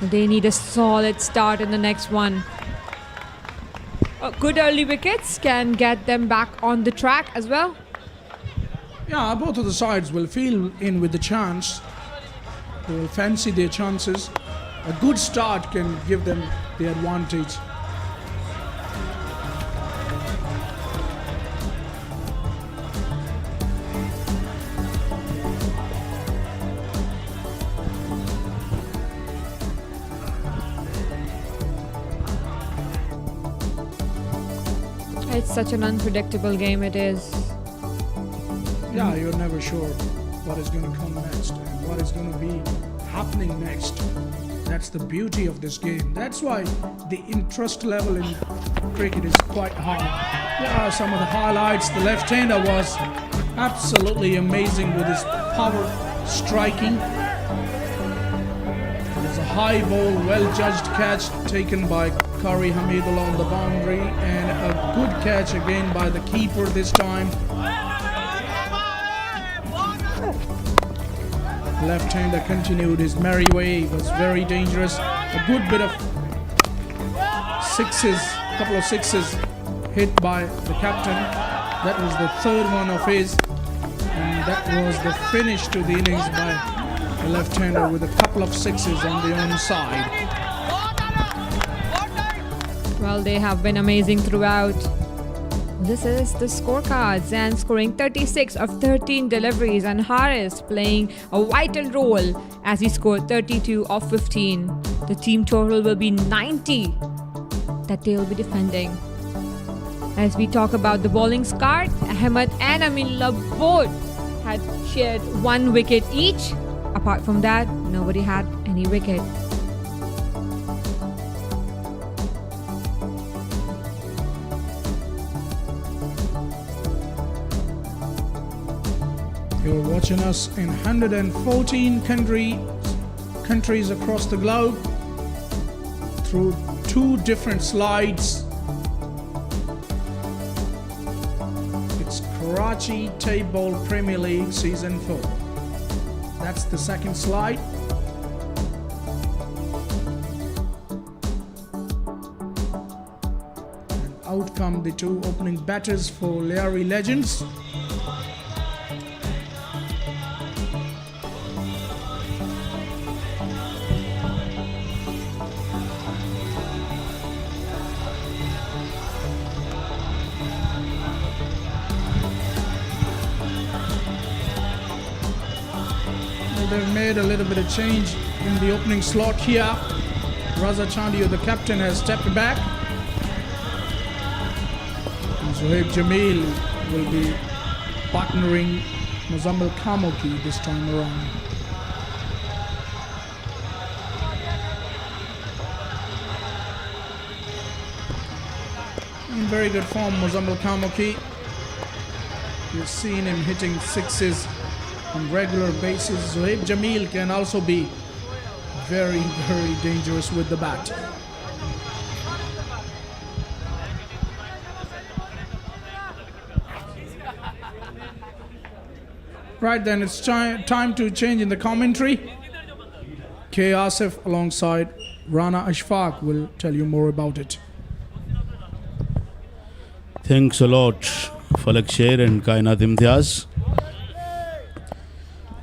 S7: They need a solid start in the next one. Good early wickets can get them back on the track as well.
S1: Yeah, both of the sides will fill in with the chance. They will fancy their chances. A good start can give them the advantage.
S7: It's such an unpredictable game, it is.
S1: Yeah, you're never sure what is going to come next and what is going to be happening next. That's the beauty of this game. That's why the interest level in cricket is quite high. Yeah, some of the highlights. The left-hander was absolutely amazing with his power striking. It was a high ball, well-judged catch taken by Kari Hamidullah on the boundary, and a good catch again by the keeper this time. Left-hander continued his merry way. It was very dangerous. A good bit of sixes, couple of sixes hit by the captain. That was the third one of his, and that was the finish to the innings by the left-hander with a couple of sixes on the own side.
S7: Well, they have been amazing throughout. This is the scorecard. Zan scoring 36 of 13 deliveries and Haris playing a vital role as he scored 32 of 15. The team total will be 90 that they will be defending. As we talk about the bowling scar, Ahmed and Aminullah both had shared 1 wicket each. Apart from that, nobody had any wicket.
S1: You're watching us in 114 countries across the globe through 2 different slides. It's Karachi Table Premier League Season 4. That's the second slide. And out come the 2 opening batters for Lyari Legends. They've made a little bit of change in the opening slot here. Raza Chandiya, the captain, has stepped back. And Zohaib Jamil will be partnering Muzammil Kamoki this time around. In very good form, Muzammil Kamoki. You've seen him hitting sixes on regular basis. Zohaib Jamil can also be very, very dangerous with the bat. Right then, it's time to change in the commentary. K. Asif alongside Rana Ashfaq will tell you more about it.
S5: Thanks a lot, Falak Sher and Kainat Imtiaz.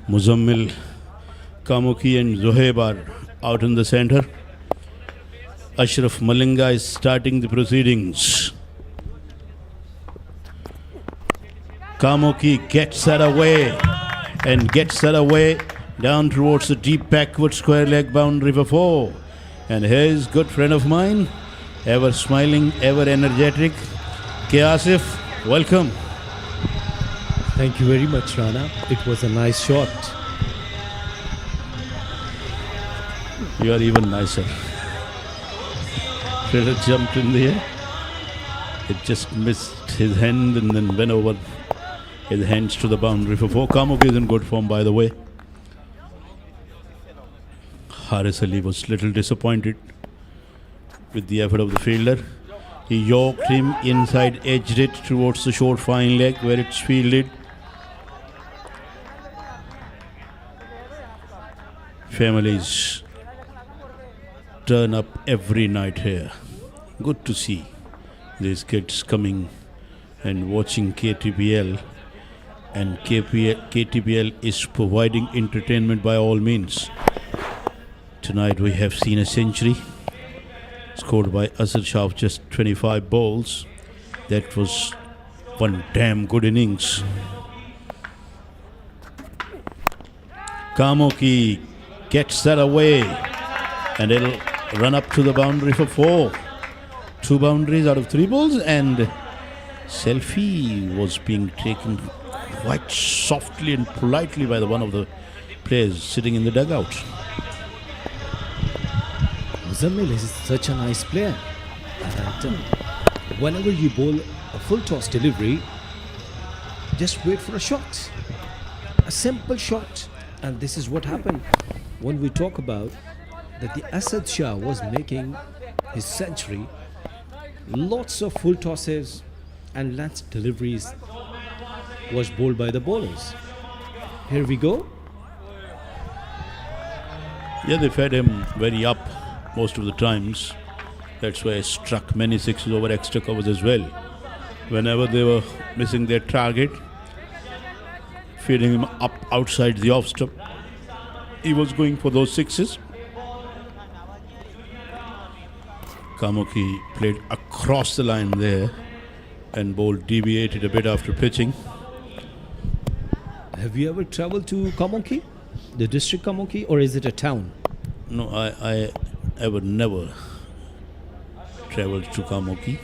S5: Muzammil, Kamoki and Zohaib are out in the center. Ashraf Malinga is starting the proceedings. Kamoki gets that away and gets that away down towards the deep backward square leg boundary for 4. And here's good friend of mine, ever smiling, ever energetic, K. Asif, welcome.
S8: Thank you very much, Rana. It was a nice shot.
S5: You are even nicer. Filler jumped in the air. It just missed his hand and then went over his hands to the boundary for 4. Kamoki is in good form, by the way. Haris Ali was little disappointed with the effort of the fielder. He yorked him inside, edged it towards the short fine leg where it's fielded. Families turn up every night here. Good to see these kids coming and watching KTPL, and KTPL is providing entertainment by all means. Tonight we have seen a century scored by Asad Shah of just 25 balls. That was one damn good innings. Kamoki gets that away and it'll run up to the boundary for 4. 2 boundaries out of 3 balls, and selfie was being taken quite softly and politely by one of the players sitting in the dugout.
S8: Muzammil is such a nice player. And whenever you bowl a full toss delivery, just wait for a shot. A simple shot. And this is what happened when we talk about that the Asad Shah was making his century. Lots of full tosses and length deliveries was bowled by the bowlers. Here we go.
S5: Yeah, they fed him very up most of the times. That's why he struck many sixes over extra covers as well. Whenever they were missing their target, feeding him up outside the off stump, he was going for those sixes. Kamoki played across the line there and bowled deviated a bit after pitching.
S8: Have you ever traveled to Kamoki? The district Kamoki, or is it a town?
S5: No, I ever never traveled to Kamoki.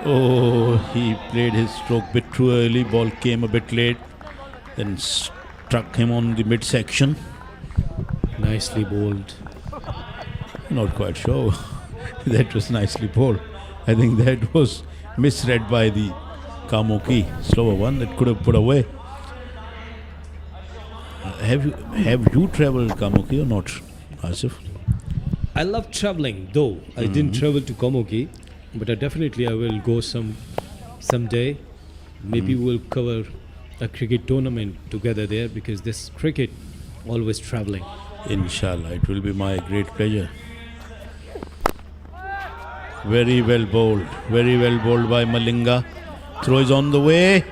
S5: Oh, he played his stroke a bit too early. Ball came a bit late, then struck him on the midsection.
S8: Nicely bowled.
S5: Not quite sure that was nicely bowled. I think that was misread by the Kamoki. Slower one that could have put away. Have you traveled Kamoki or not, Asif?
S8: I love traveling, though I didn't travel to Kamoki, but I will go someday. Maybe we'll cover a cricket tournament together there, because this cricket always traveling.
S5: Inshallah, it will be my great pleasure. Very well bowled by Malinga. Throw is on the way.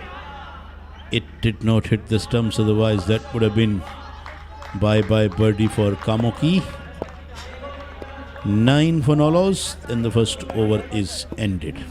S5: It did not hit the stumps, otherwise that would have been bye-bye birdie for Kamoki. 9 for no loss, and the first over is ended.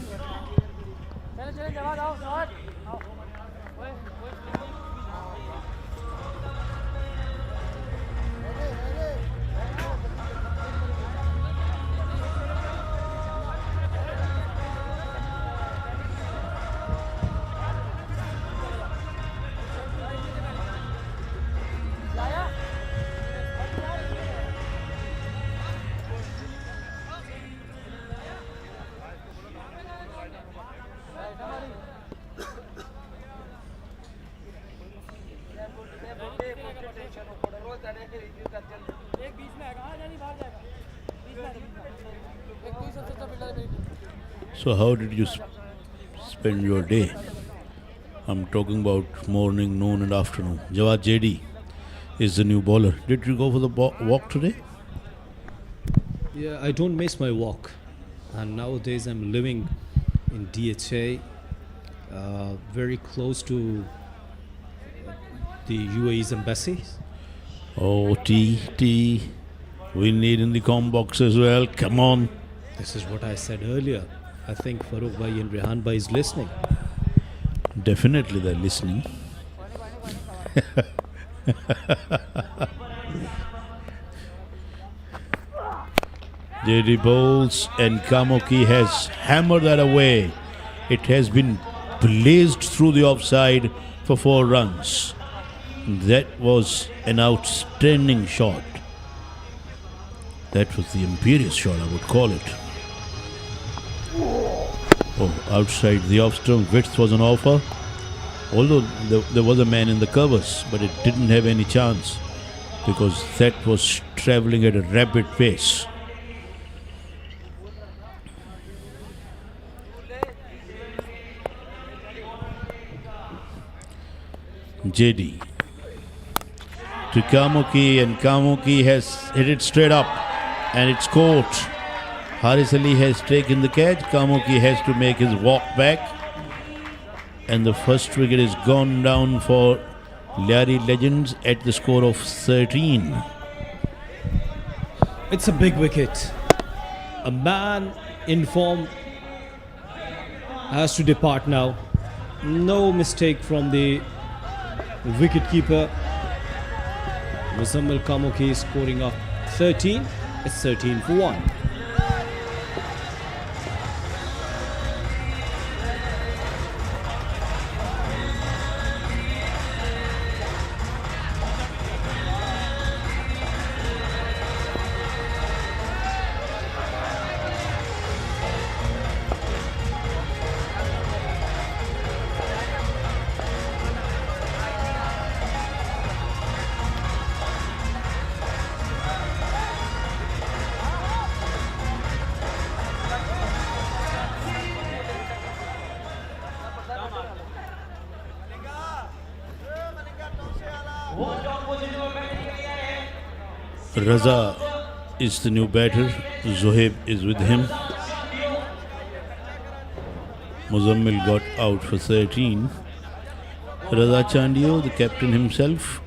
S5: So how did you spend your day? I'm talking about morning, noon and afternoon. Jawad JD is the new bowler. Did you go for the walk today?
S8: Yeah, I don't miss my walk. And nowadays I'm living in DHA, very close to the UAE's embassy.
S5: Oh, tea. We need in the com box as well. Come on.
S8: This is what I said earlier. I think Farooq Bhai and Rehan Bhai is listening.
S5: Definitely they're listening. JD bowls and Kamoki has hammered that away. It has been blazed through the offside for 4 runs. That was an outstanding shot. That was the imperious shot, I would call it. Oh, outside the off-stump, width was an offer. Although there was a man in the covers, but it didn't have any chance. because that was traveling at a rapid pace. JD to Kamuki, and Kamuki has hit it straight up and it's caught. Haris Ali has taken the catch. Kamuki has to make his walk back, and the first wicket is gone down for Lyari Legends at the score of 13.
S8: It's a big wicket. A man in form has to depart now. No mistake from the wicketkeeper. Muzammil Kamuki scoring off 13. It's 13 for 1.
S5: Raza is the new batter. Zohaib is with him. Muzammil got out for 13. Raza Chandio, the captain himself,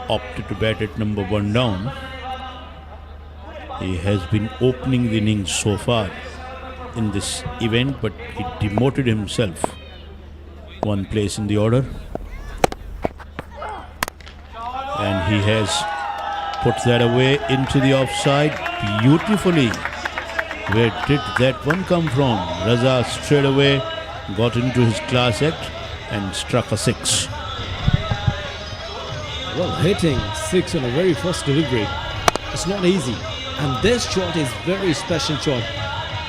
S5: opted to bat at number 1 down. He has been opening the innings so far in this event, but he demoted himself 1 place in the order. And he has put that away into the offside beautifully. Where did that one come from? Raza straight away got into his class act and struck a 6.
S8: Well, hitting 6 on a very first delivery, it's not easy. And this shot is very special shot.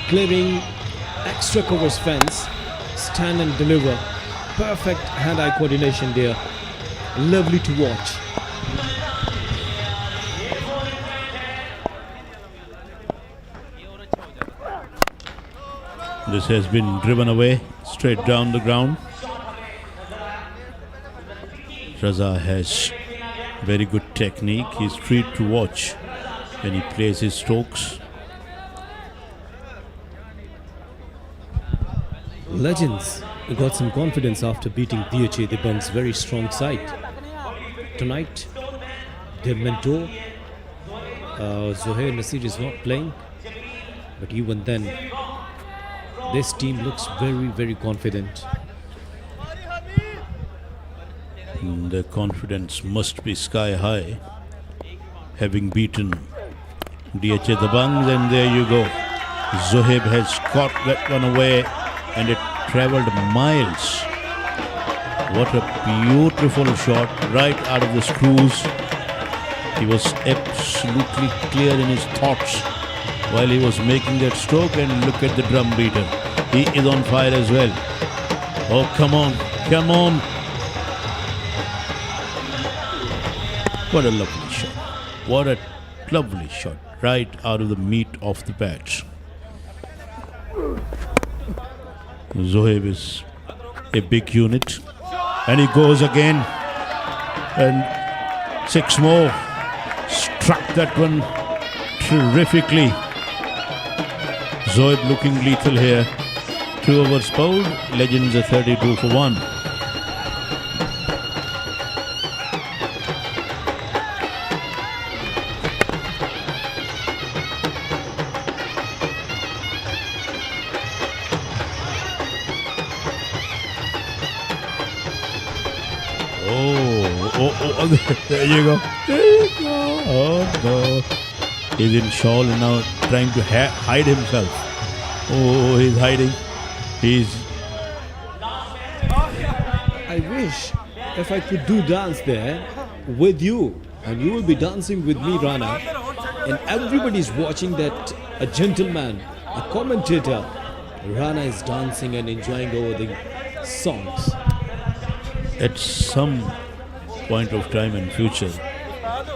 S8: Clearing extra covers fence, stand and deliver. Perfect hand-eye coordination there. Lovely to watch.
S5: This has been driven away straight down the ground. Raza has very good technique. He's treat to watch when he plays his strokes.
S8: Legends got some confidence after beating DHA, the Bung's very strong side. Tonight, their mentor, Zohair Nasir, is not playing. But even then, this team looks very, very confident.
S5: The confidence must be sky high, having beaten DHA the Bungs, and there you go. Zohaib has caught that one away and it travelled miles. What a beautiful shot right out of the screws. He was absolutely clear in his thoughts while he was making that stroke, and look at the drum beater. He is on fire as well. Oh, come on, come on. What a lovely shot. What a lovely shot right out of the meat of the bat. Zohaib is a big unit, and he goes again, and 6 more. Struck that one terrifically. Zohaib looking lethal here. 2 overs bowled. Legends are 32 for 1. Oh, there you go. There you go. Oh no. He's in shawl and now trying to hide himself. Oh, he's hiding.
S8: I wish if I could do dance there with you, and you will be dancing with me, Rana, and everybody's watching that a gentleman, a commentator, Rana is dancing and enjoying over the songs.
S5: At some point of time in future,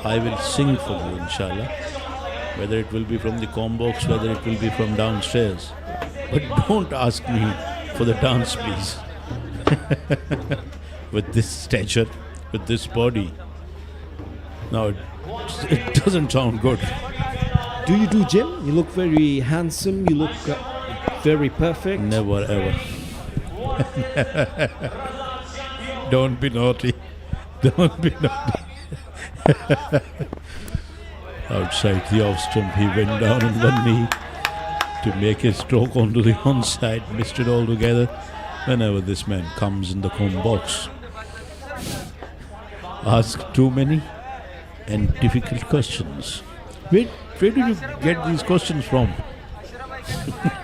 S5: I will sing for you, inshallah. Whether it will be from the com box, whether it will be from downstairs. But don't ask me for the dance, please. With this stature, with this body. Now, it doesn't sound good.
S8: Do you do gym? You look very handsome. You look very perfect.
S5: Never ever. Don't be naughty. Don't be naughty. Outside the off stump, he went down on one knee to make a stroke onto the onside, missed it altogether. Whenever this man comes in the comb box, ask too many and difficult questions. Where did you get these questions from?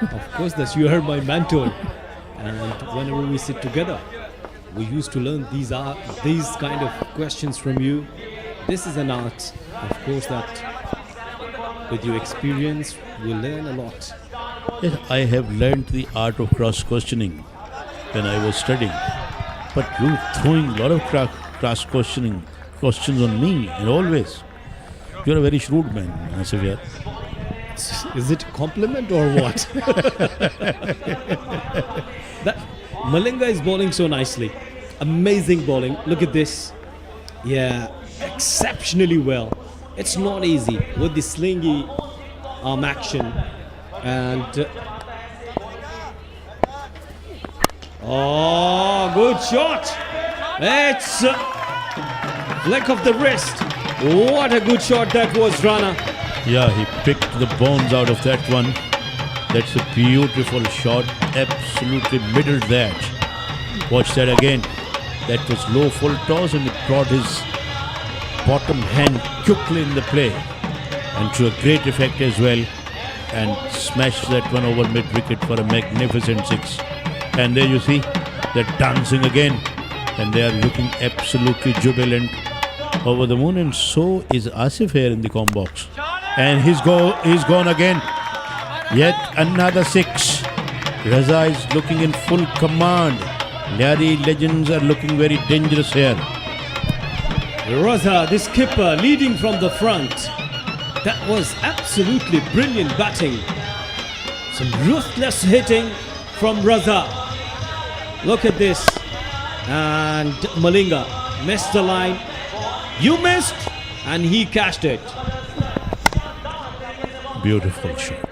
S8: Of course, that you are my mentor, and whenever we sit together, we used to learn these kind of questions from you. This is an art, of course, that with your experience, we learn a lot.
S5: Yes, I have learned the art of cross-questioning when I was studying. But you throwing a lot of cross-questioning questions on me, and always. You're a very shrewd man, Asif.
S8: Is it a compliment or what? That Malinga is bowling so nicely. Amazing bowling. Look at this. Yeah, exceptionally well. It's not easy with the slingy arm action. And oh, good shot. It's flick of the wrist. What a good shot that was, Rana.
S5: Yeah, he picked the bones out of that one. That's a beautiful shot. Absolutely middled that. Watch that again. That was low full toss, and it brought his bottom hand quickly in the play. And to a great effect as well. And smashed that one over mid-wicket for a magnificent six. And there you see, they're dancing again. And they are looking absolutely jubilant, over the moon. And so is Asif here in the com box. And he's gone again. Yet another six. Raza is looking in full command. Lyari Legends are looking very dangerous here.
S8: Raza, the skipper, leading from the front. That was absolutely brilliant batting. Some ruthless hitting from Raza. Look at this. And Malinga missed the line. You missed, and he cashed it.
S5: Beautiful shot.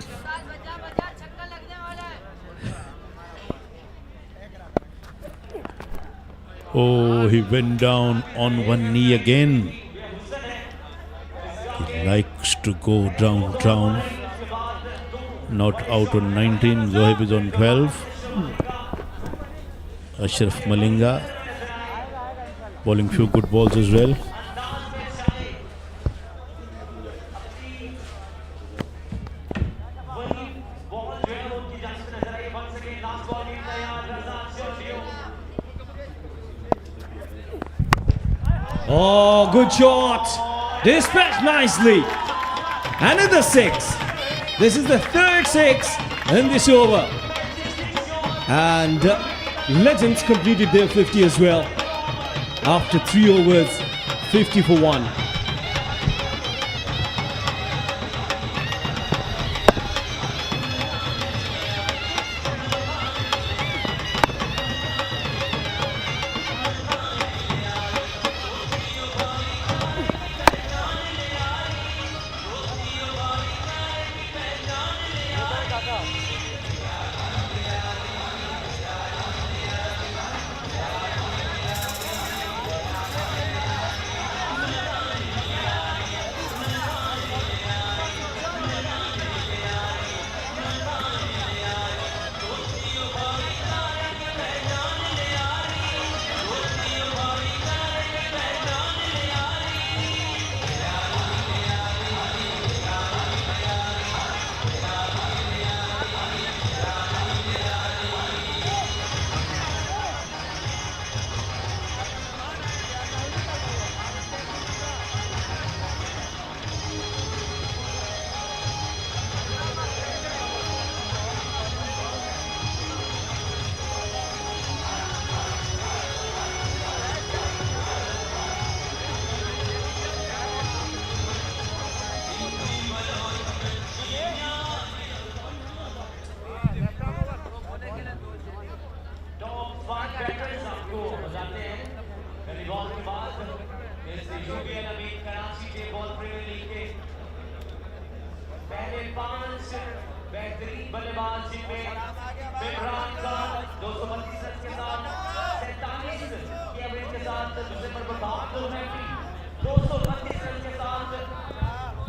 S5: Oh, he went down on one knee again. He likes to go down. Not out on 19. Zohaib is on 12. Ashraf Malinga bowling few good balls as well.
S8: Oh, good shot. Dispatched nicely. Another six. This is the third six in this over. And Legends completed their 50 as well. After 3 overs, 50 for 1.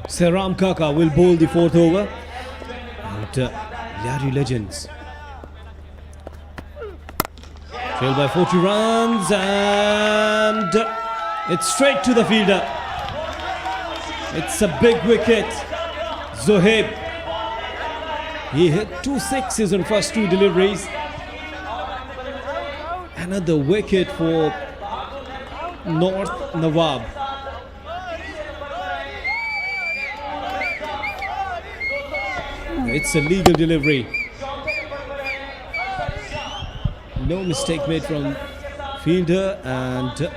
S8: Sehram Kaka will bowl the fourth over. And Lyari Legends trail by 40 runs, and it's straight to the fielder. It's a big wicket. Zohaib, he hit 2 sixes on first 2 deliveries. Another wicket for North Nawab. It's a legal delivery. No mistake made from fielder, and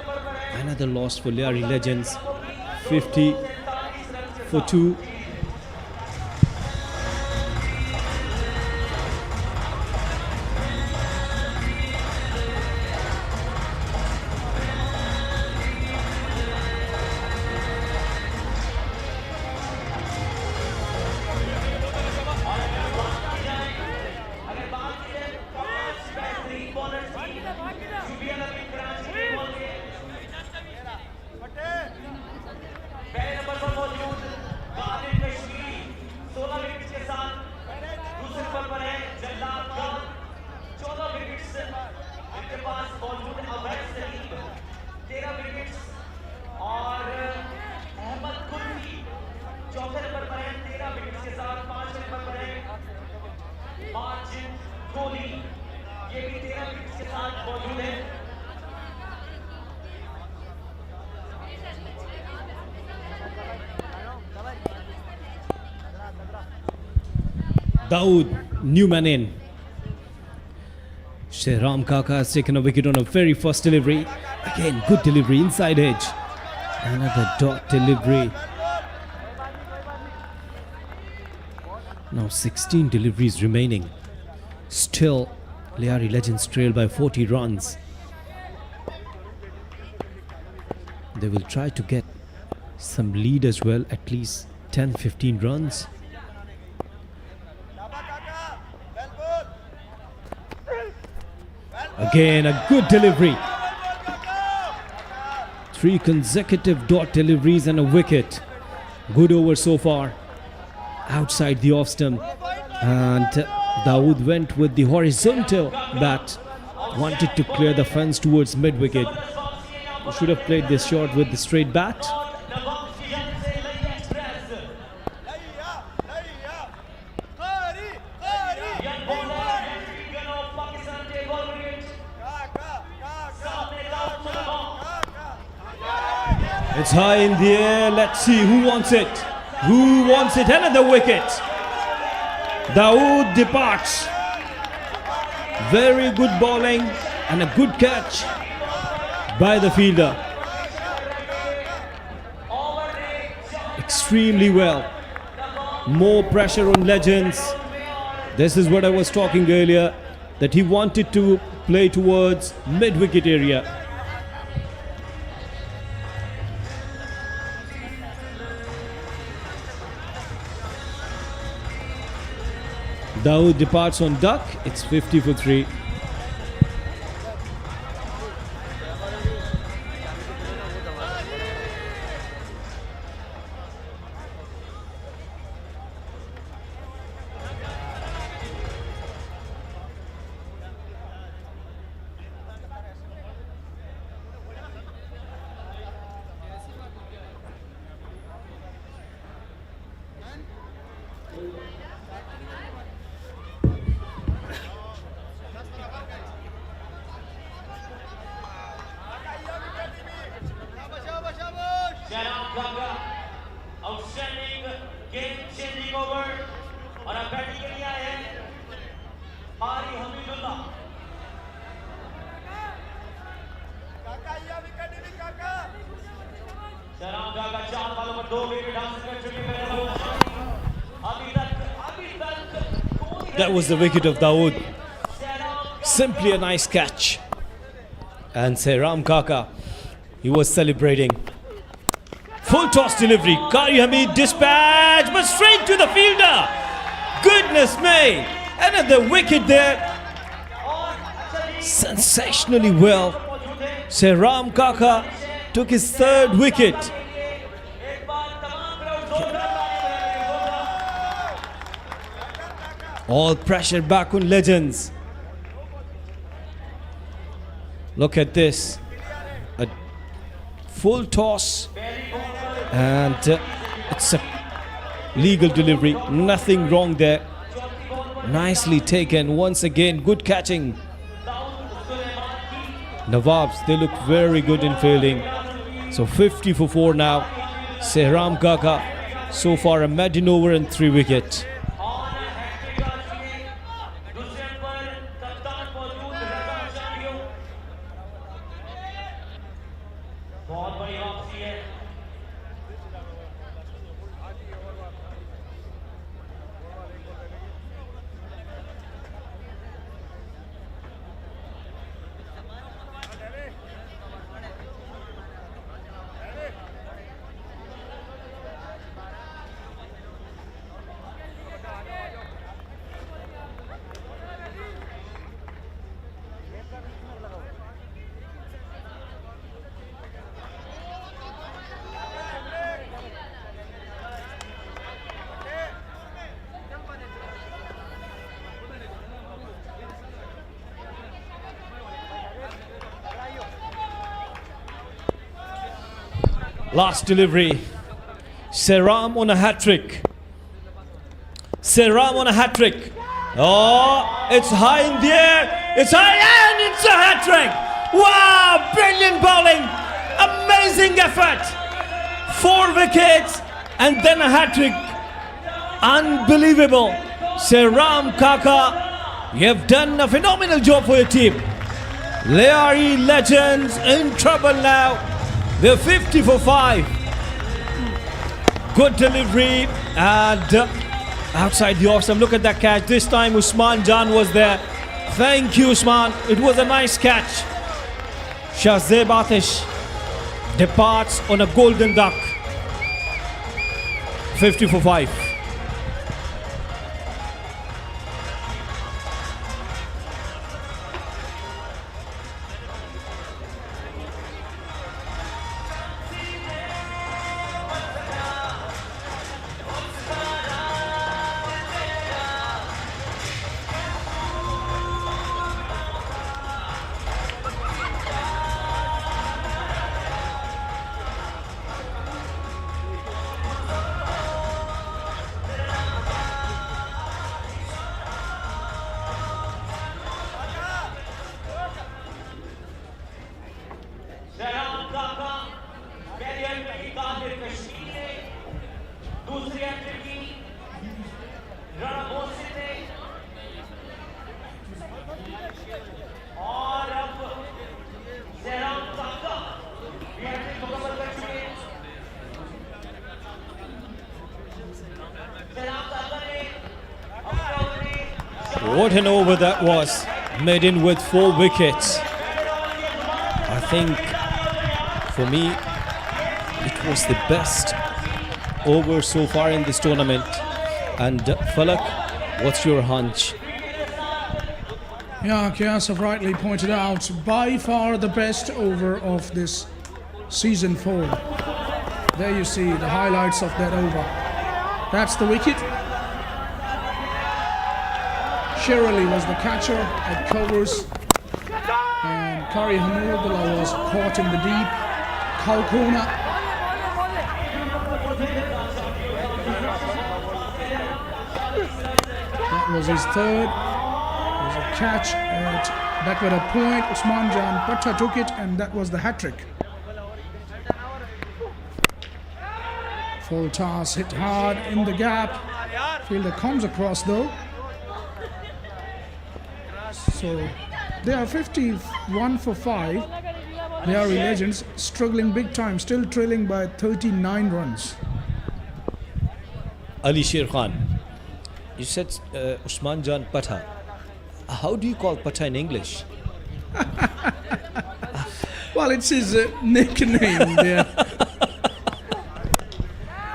S8: another loss for Lyari Legends. 50 for 2. Dawood, new man in. Sehram Kaka has taken a wicket on a very first delivery. Again, good delivery, inside edge. Another dot delivery. Now 16 deliveries remaining. Still, Lyari Legends trail by 40 runs. They will try to get some lead as well, at least 10-15 runs. Again, a good delivery. 3 consecutive dot deliveries and a wicket. Good over so far. Outside the off stump. And Dawood went with the horizontal bat. Wanted to clear the fence towards mid-wicket. He should have played this shot with the straight bat. It's high in the air. Let's see who wants it. Who wants it? Another wicket. Dawood departs. Very good bowling and a good catch by the fielder. Extremely well. More pressure on Legends. This is what I was talking earlier, that he wanted to play towards mid-wicket area. Dawood departs on duck. It's 50 for 3.
S9: Outstanding game changing over और अब batting के लिए आए हैं मारी हमीदुल्लाह शहराम काका 4 बॉलों पर 2 विकेट हासिल कर चुके हैं अभी तक
S8: That was the wicket of Dawood. Simply a nice catch. And Sehram Kaka, he was celebrating. Full toss delivery. Qari Hamid dispatch, but straight to the fielder. Goodness me. Another wicket there. Sensationally well. Sehram Kaka took his third wicket. All pressure back on Legends. Look at this. A full toss. And it's a legal delivery. Nothing wrong there. Nicely taken. Once again, good catching. Nawabs, they look very good in fielding. So 50 for 4 now. Sehram Kaka, so far a maiden over and 3 wickets. Last delivery. Sehram on a hat-trick. Sehram on a hat-trick. Oh, it's high in the air. It's high and it's a hat-trick. Wow, brilliant bowling. Amazing effort. 4 wickets and then a hat-trick. Unbelievable. Sehram Kaka, you have done a phenomenal job for your team. Lyari Legends in trouble now. They're 50 for 5. Good delivery and outside the off stump. Look at that catch. This time Usman Jan was there. Thank you, Usman. It was a nice catch. Shahzeb Atish departs on a golden duck. 50 for 5. What an over that was. Made in with 4 wickets. I think for me it was the best over so far in this tournament. And Falak, what's your hunch?
S1: Yeah, Kias have rightly pointed out, by far the best over of this season 4. There you see the highlights of that over. That's the wicket. Shirley was the catcher at covers, and Kari Hamudullah was caught in the deep. Kalkona. That was his third. It was a catch at backward point. Usman Jan Patta took it, and that was the hat-trick. Full toss, hit hard in the gap. Fielder comes across though. So they are 51 for 5. Lyari Legends struggling big time, still trailing by 39 runs.
S8: Ali Sher Khan, you said Usman Jan Patta. How do you call Patta in English?
S1: Well, it's his nickname.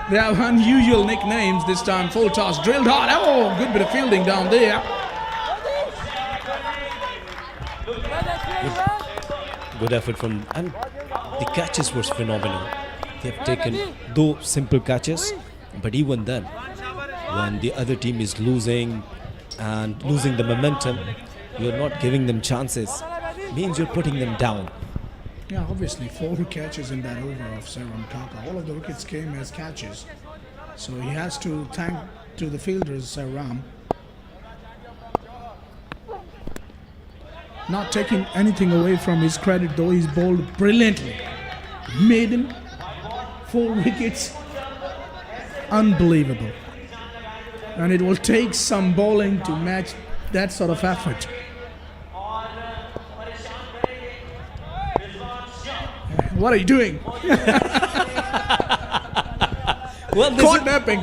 S1: They have unusual nicknames this time. Full toss, drilled hard. Oh, good bit of fielding down there.
S8: Good effort from, and the catches was phenomenal. They have taken though simple catches, but even then, when the other team is losing and losing the momentum, you're not giving them chances. Means you're putting them down.
S1: Yeah, obviously 4 catches in that over of Saram Kaka. All of the wickets came as catches. So he has to thank to the fielders, Saram. Not taking anything away from his credit, though he's bowled brilliantly. Maiden, 4 wickets. Unbelievable. And it will take some bowling to match that sort of effort. What are you doing?
S8: Well,
S1: Caught napping.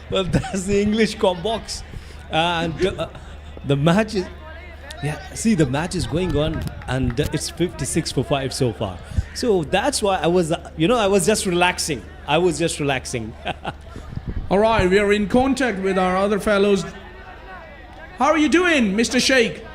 S8: well, that's the English box, and the match is. Yeah, see, the match is going on, and it's 56 for 5 so far. So that's why I was just relaxing.
S1: All right, we are in contact with our other fellows. How are you doing, Mr. Sheikh?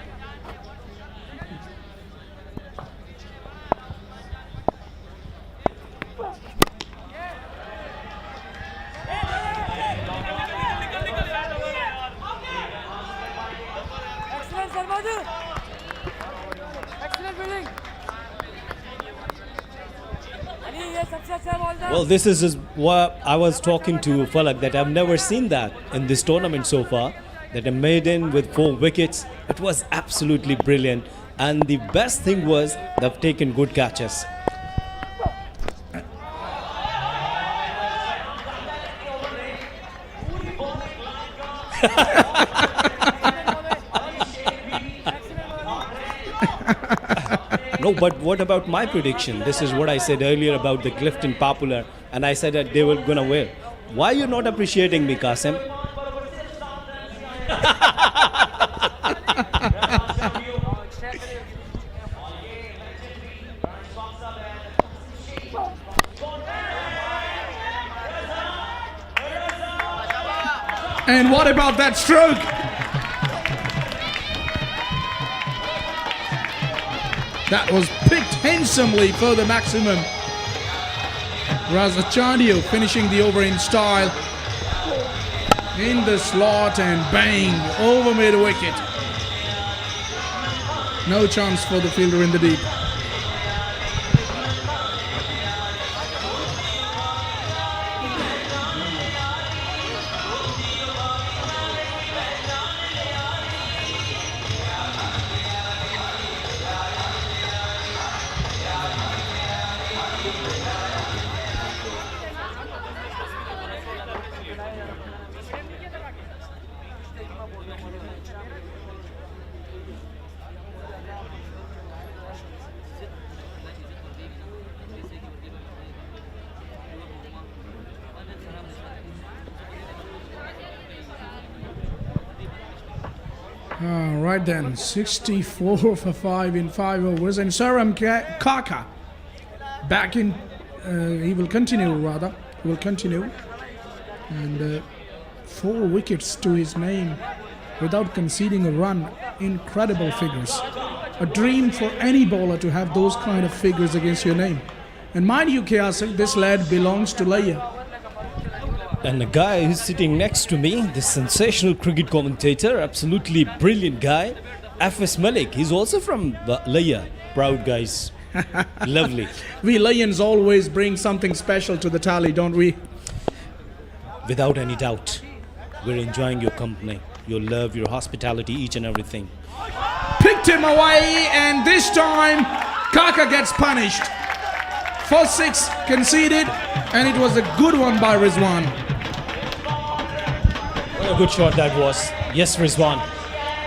S8: Well, this is what I was talking to Falak, that I've never seen that in this tournament so far. That a maiden with 4 wickets, it was absolutely brilliant. And the best thing was they've taken good catches. No, but what about my prediction? This is what I said earlier about the Clifton Popular, and I said that they were gonna win. Why are you not appreciating me, Qasim?
S1: And what about that stroke? That was picked handsomely for the maximum. Razachandio finishing the over in style. In the slot and bang, over mid-wicket. No chance for the fielder in the deep. Right then, 64 for 5 in 5 overs, and Saram Kaka back in. He will continue, and 4 wickets to his name without conceding a run. Incredible figures. A dream for any bowler to have those kind of figures against your name. And mind you, Kiasik, this lad belongs to Laya.
S8: And the guy who's sitting next to me, the sensational cricket commentator, absolutely brilliant guy, F.S. Malik. He's also from Laya. Proud guys. Lovely.
S1: We Lions always bring something special to the tally, don't we?
S8: Without any doubt. We're enjoying your company, your love, your hospitality, each and everything.
S1: Picked him away, and this time Kaka gets punished. For 6 conceded, and it was a good one by Rizwan.
S8: What a good shot that was. Yes, Rizwan.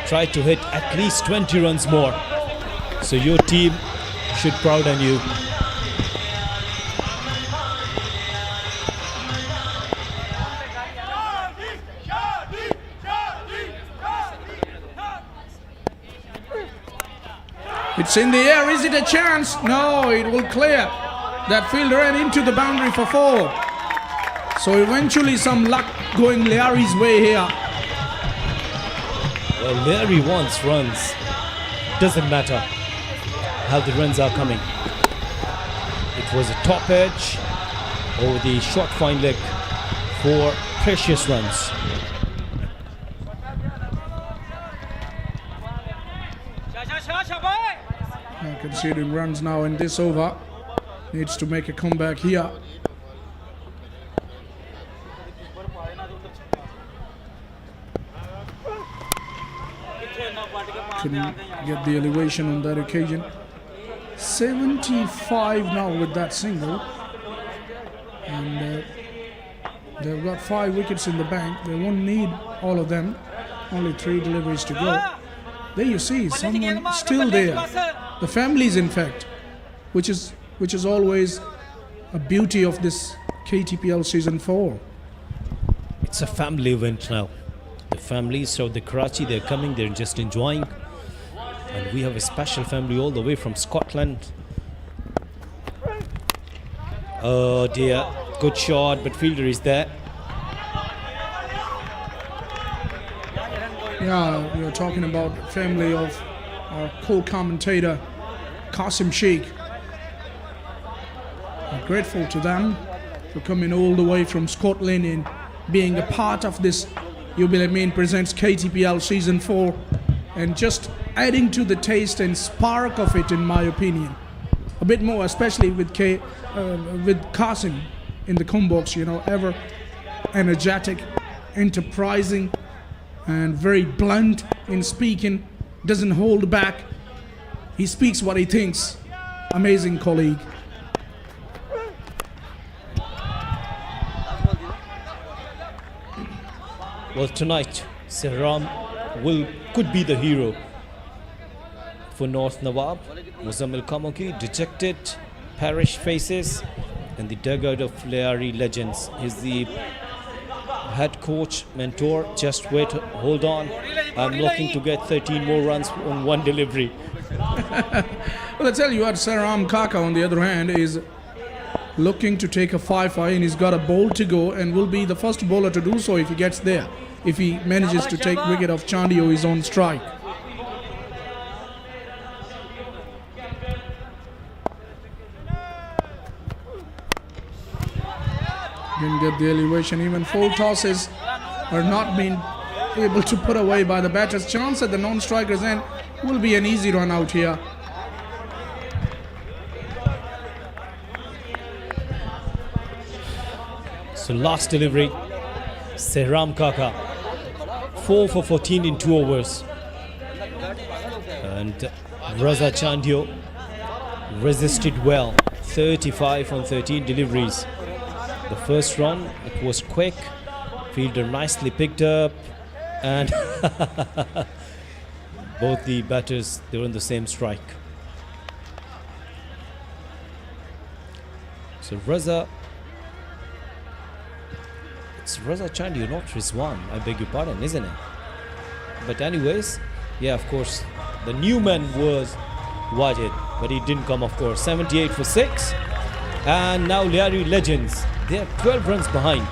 S8: Tried to hit at least 20 runs more. So your team should proud on you.
S1: It's in the air. Is it a chance? No, it will clear that fielder and into the boundary for 4. So eventually some luck going Lyari's way here.
S8: Well, Lyari wants runs. Doesn't matter how the runs are coming. It was a top edge over the short fine leg for precious runs.
S1: Conceding runs now in this over. Needs to make a comeback here. Couldn't get the elevation on that occasion. 75 now with that single. And they've got 5 wickets in the bank. They won't need all of them. Only 3 deliveries to go. There you see someone still there. The families, in fact, which is always a beauty of this KTPL season 4.
S8: It's a family event now. The families of the Karachi, they're coming, they're just enjoying. And we have a special family all the way from Scotland. Oh dear, good shot, but fielder is there.
S1: Yeah, we are talking about family of our co-commentator Qasim Sheikh. I'm grateful to them for coming all the way from Scotland and being a part of this Jubilee presents KTPL season 4 and just adding to the taste and spark of it, in my opinion. A bit more, especially with Qasim in the combox, you know, ever energetic, enterprising, and very blunt in speaking, doesn't hold back. He speaks what he thinks. Amazing colleague.
S8: Well, tonight, Sehram could be the hero for North Nawab. Muzammil Kamoki, dejected, parish faces, and the dugout of Lyari Legends. He's the head coach, mentor. Just wait, hold on. I'm looking to get 13 more runs on one delivery.
S1: Well, I tell you what, Saram Kaka, on the other hand, is looking to take a 5-5, and he's got a ball to go and will be the first bowler to do so if he gets there. If he manages to take wicket of Chandio, he's on strike. Didn't get the elevation. Even full tosses are not being able to put away by the batters. Chance at the non-striker's end will be an easy run out here.
S8: So last delivery, Sehram Kaka, 4 for 14 in 2 overs. And Raza Chandio resisted well, 35 on 13 deliveries. The first run, it was quick, fielder nicely picked up, and both the batters, they were on the same strike. So Raza, it's Raza Chandio, not Rizwan, I beg your pardon, isn't it? But anyways, yeah, of course, the new man was Wajid, but he didn't come, of course. 78 for 6. And now Lyari Legends, they are 12 runs behind.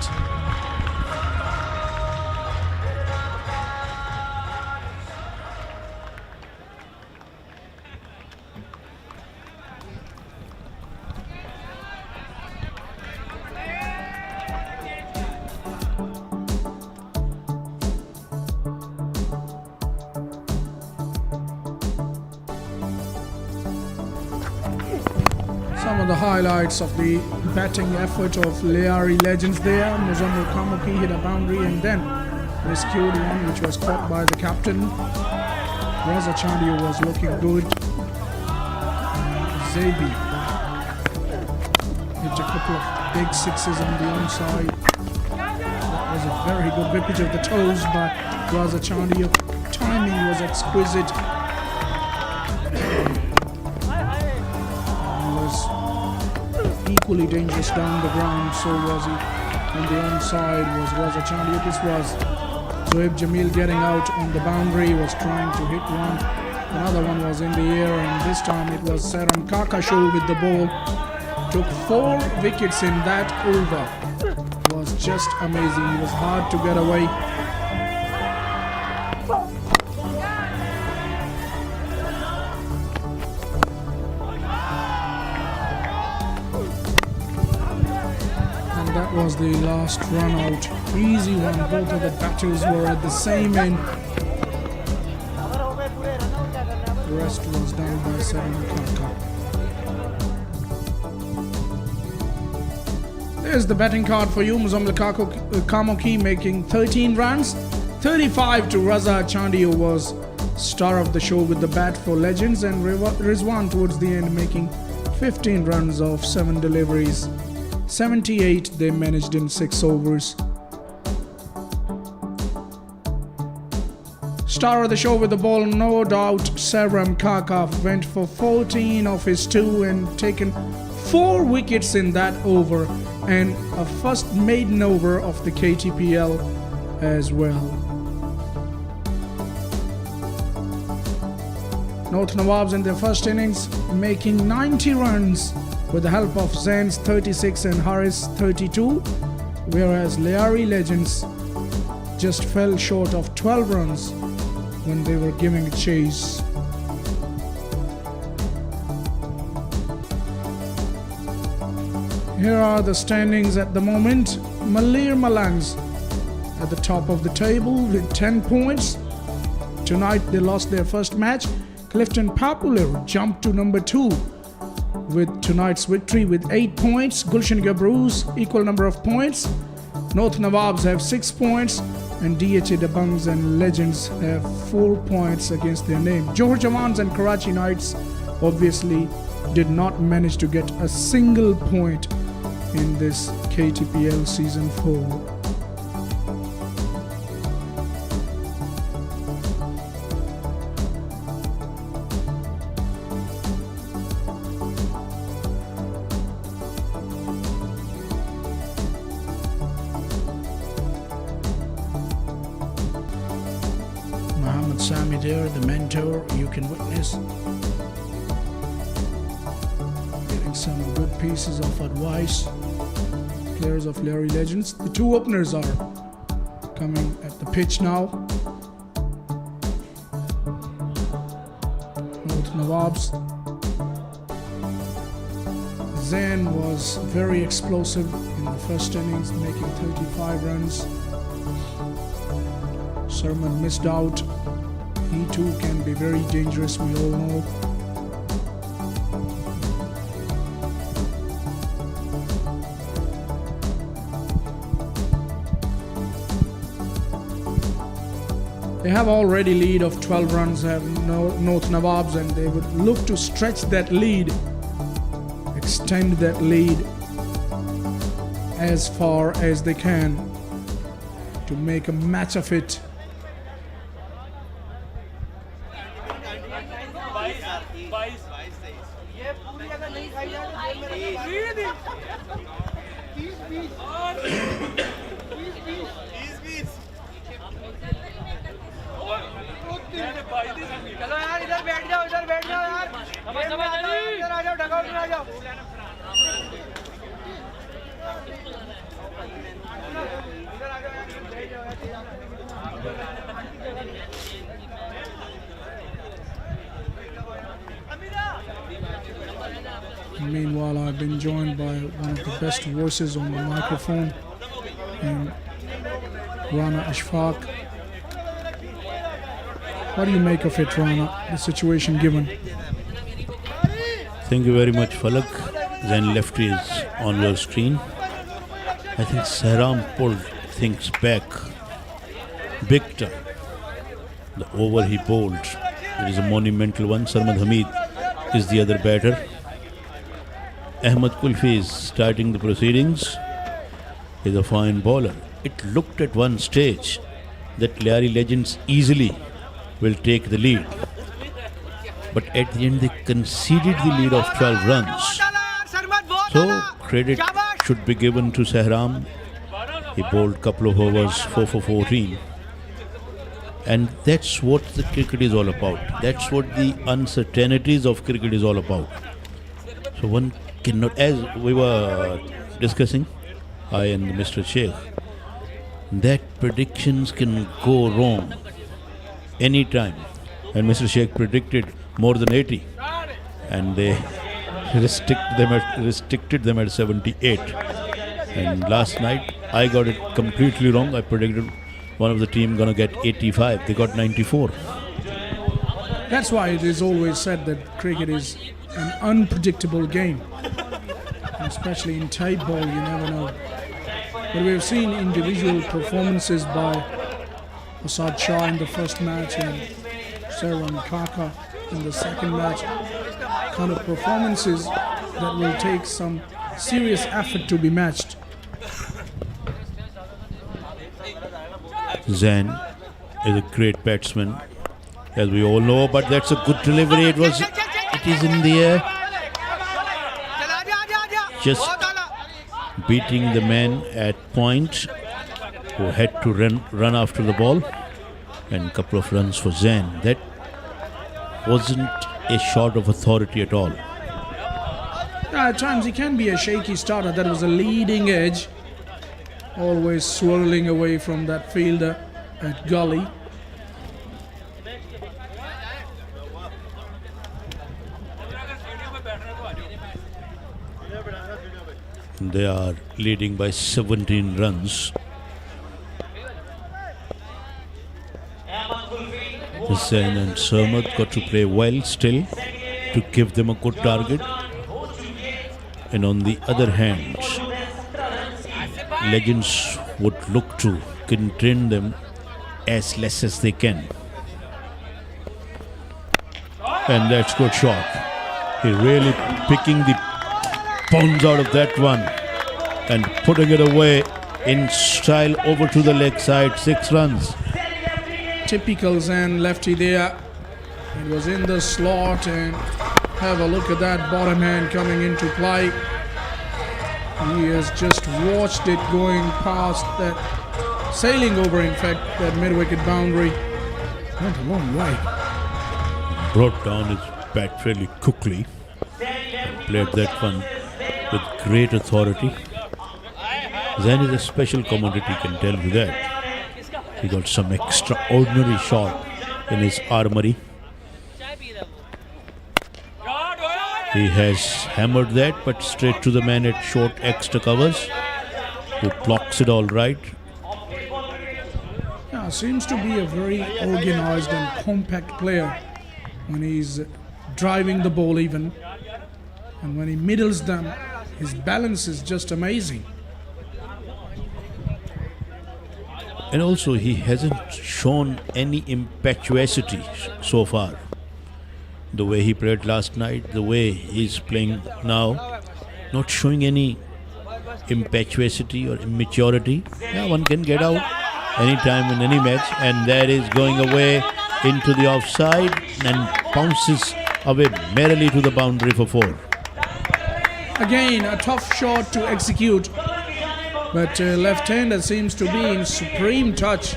S1: Some of the highlights of the batting effort of Lyari Legends there. Muzammil Kamoki hit a boundary and then rescued one which was caught by the captain. Raza Chandio was looking good. Zabi hit a couple of big sixes on the onside. That was a very good whippage of the toes by Raza Chandio. Timing was exquisite. Equally dangerous down the ground, so was he. On the onside was Raza Chandio. This was Zoeb Jamil getting out on the boundary, was trying to hit one. Another one was in the air, and this time it was Saram Kaka show with the ball. Took 4 wickets in that over. It was just amazing. It was hard to get away. was the last run out. Easy one. Both of the batters were at the same end. The rest was done by Seven Kaka. There's the batting card for you. Muzammil Kamoki making 13 runs. 35 to Raza Chandi, who was star of the show with the bat for Legends, and Rizwan towards the end making 15 runs off 7 deliveries. 78 they managed in 6 overs. Star of the show with the ball, no doubt, Savram Kaka went for 14 of his 2 and taken 4 wickets in that over, and a first maiden over of the KTPL as well. North Nawabs in their first innings making 90 runs with the help of Zain's 36 and Haris 32, whereas Lyari Legends just fell short of 12 runs when they were giving a chase. Here are the standings at the moment. Malir Malangs at the top of the table with 10 points. Tonight they lost their first match. Clifton Popular jumped to number 2 with tonight's victory with 8 points. Gulshan Gabroos equal number of points. North Nawabs have 6 points, and DHA Dabangs and Legends have 4 points against their name. Johor Jawans and Karachi Knights obviously did not manage to get a single point in this KTPL season 4. Sami there, the mentor, you can witness getting some good pieces of advice. Players of Lyari Legends. The 2 openers are coming at the pitch now. North Nawabs. Zain was very explosive in the first innings, making 35 runs. Sermon missed out. He too can be very dangerous, we all know. They have already lead of 12 runs, have North Nawabs, and they would look to stretch that lead, extend that lead as far as they can to make a match of it. Meanwhile, I've been joined by one of the best voices on the microphone, and Rana Ashfaq. What do you make of it, Rana, the situation given?
S5: Thank you very much, Falak. Then lefty is on your screen. I think Sehram pulled things back big time. The over he bowled, it is a monumental one. Sarmad Hamid is the other batter. Ahmed Kulfi is starting the proceedings. He's a fine bowler. It looked at one stage that Lyari Legends easily will take the lead. But at the end they conceded the lead of 12 runs. So credit should be given to Sehram. He bowled a couple of overs, 4 for 14. And that's what the cricket is all about. That's what the uncertainties of cricket is all about. So one cannot, as we were discussing, I and Mr. Sheikh, that predictions can go wrong anytime. And Mr. Sheikh predicted more than 80, and they restricted them at 78. And last night I got it completely wrong. I predicted one of the team gonna get 85. They got 94.
S1: That's why it is always said that cricket is an unpredictable game. Especially in tight ball, you never know. But we have seen individual performances by Asad Shah in the first match and Sarah and Kaka in the second match. Kind of performances that will take some serious effort to be matched.
S5: Zain is a great batsman, as we all know, but that's a good delivery. It is in the air. Just beating the man at point who had to run after the ball, and a couple of runs for Zain. That wasn't a shot of authority at all.
S1: At times he can be a shaky starter. That was a leading edge, always swirling away from that fielder at gully.
S5: They are leading by 17 runs. Zain and Sarmat got to play well still to give them a good target. And on the other hand, Legends would look to contain them as less as they can. And that's good shot. He really picking the bounds out of that one and putting it away in style over to the leg side. 6 runs.
S1: Typical Zain lefty there. It was in the slot, and have a look at that bottom hand coming into play. He has just watched it going past that, sailing over in fact that mid-wicket boundary. Went a long way.
S5: Brought down his bat fairly quickly. Played that one with great authority. Zain is a special commodity, can tell you that. He got some extraordinary shot in his armory. He has hammered that, but straight to the man at short extra covers, who blocks it all right.
S1: Yeah, seems to be a very organized and compact player when he's driving the ball even. And when he middles them, his balance is just amazing.
S5: And also he hasn't shown any impetuosity so far. The way he played last night, the way he's playing now, not showing any impetuosity or immaturity. Yeah, one can get out anytime in any match, and that is going away into the offside and bounces away merrily to the boundary for 4.
S1: Again, a tough shot to execute, but left-hander seems to be in supreme touch.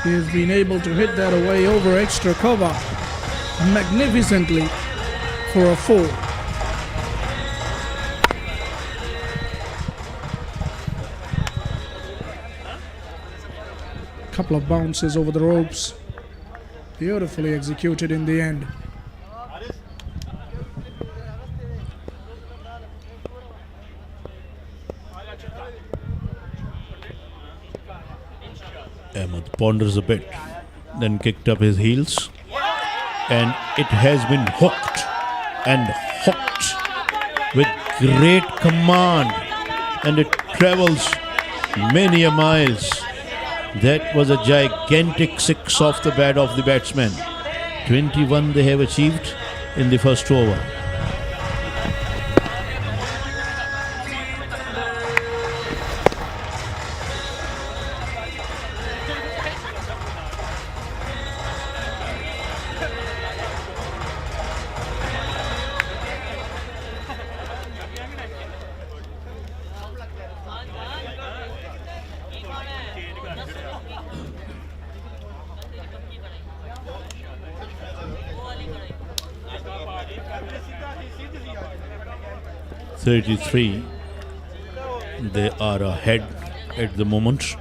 S1: He has been able to hit that away over extra cover magnificently for a 4. Couple of bounces over the ropes, beautifully executed in the end.
S5: Ahmed ponders a bit, then kicked up his heels, and it has been hooked and hooked with great command, and it travels many a miles. That was a gigantic 6 off the bat of the batsman. 21 they have achieved in the first over. They are ahead at the moment.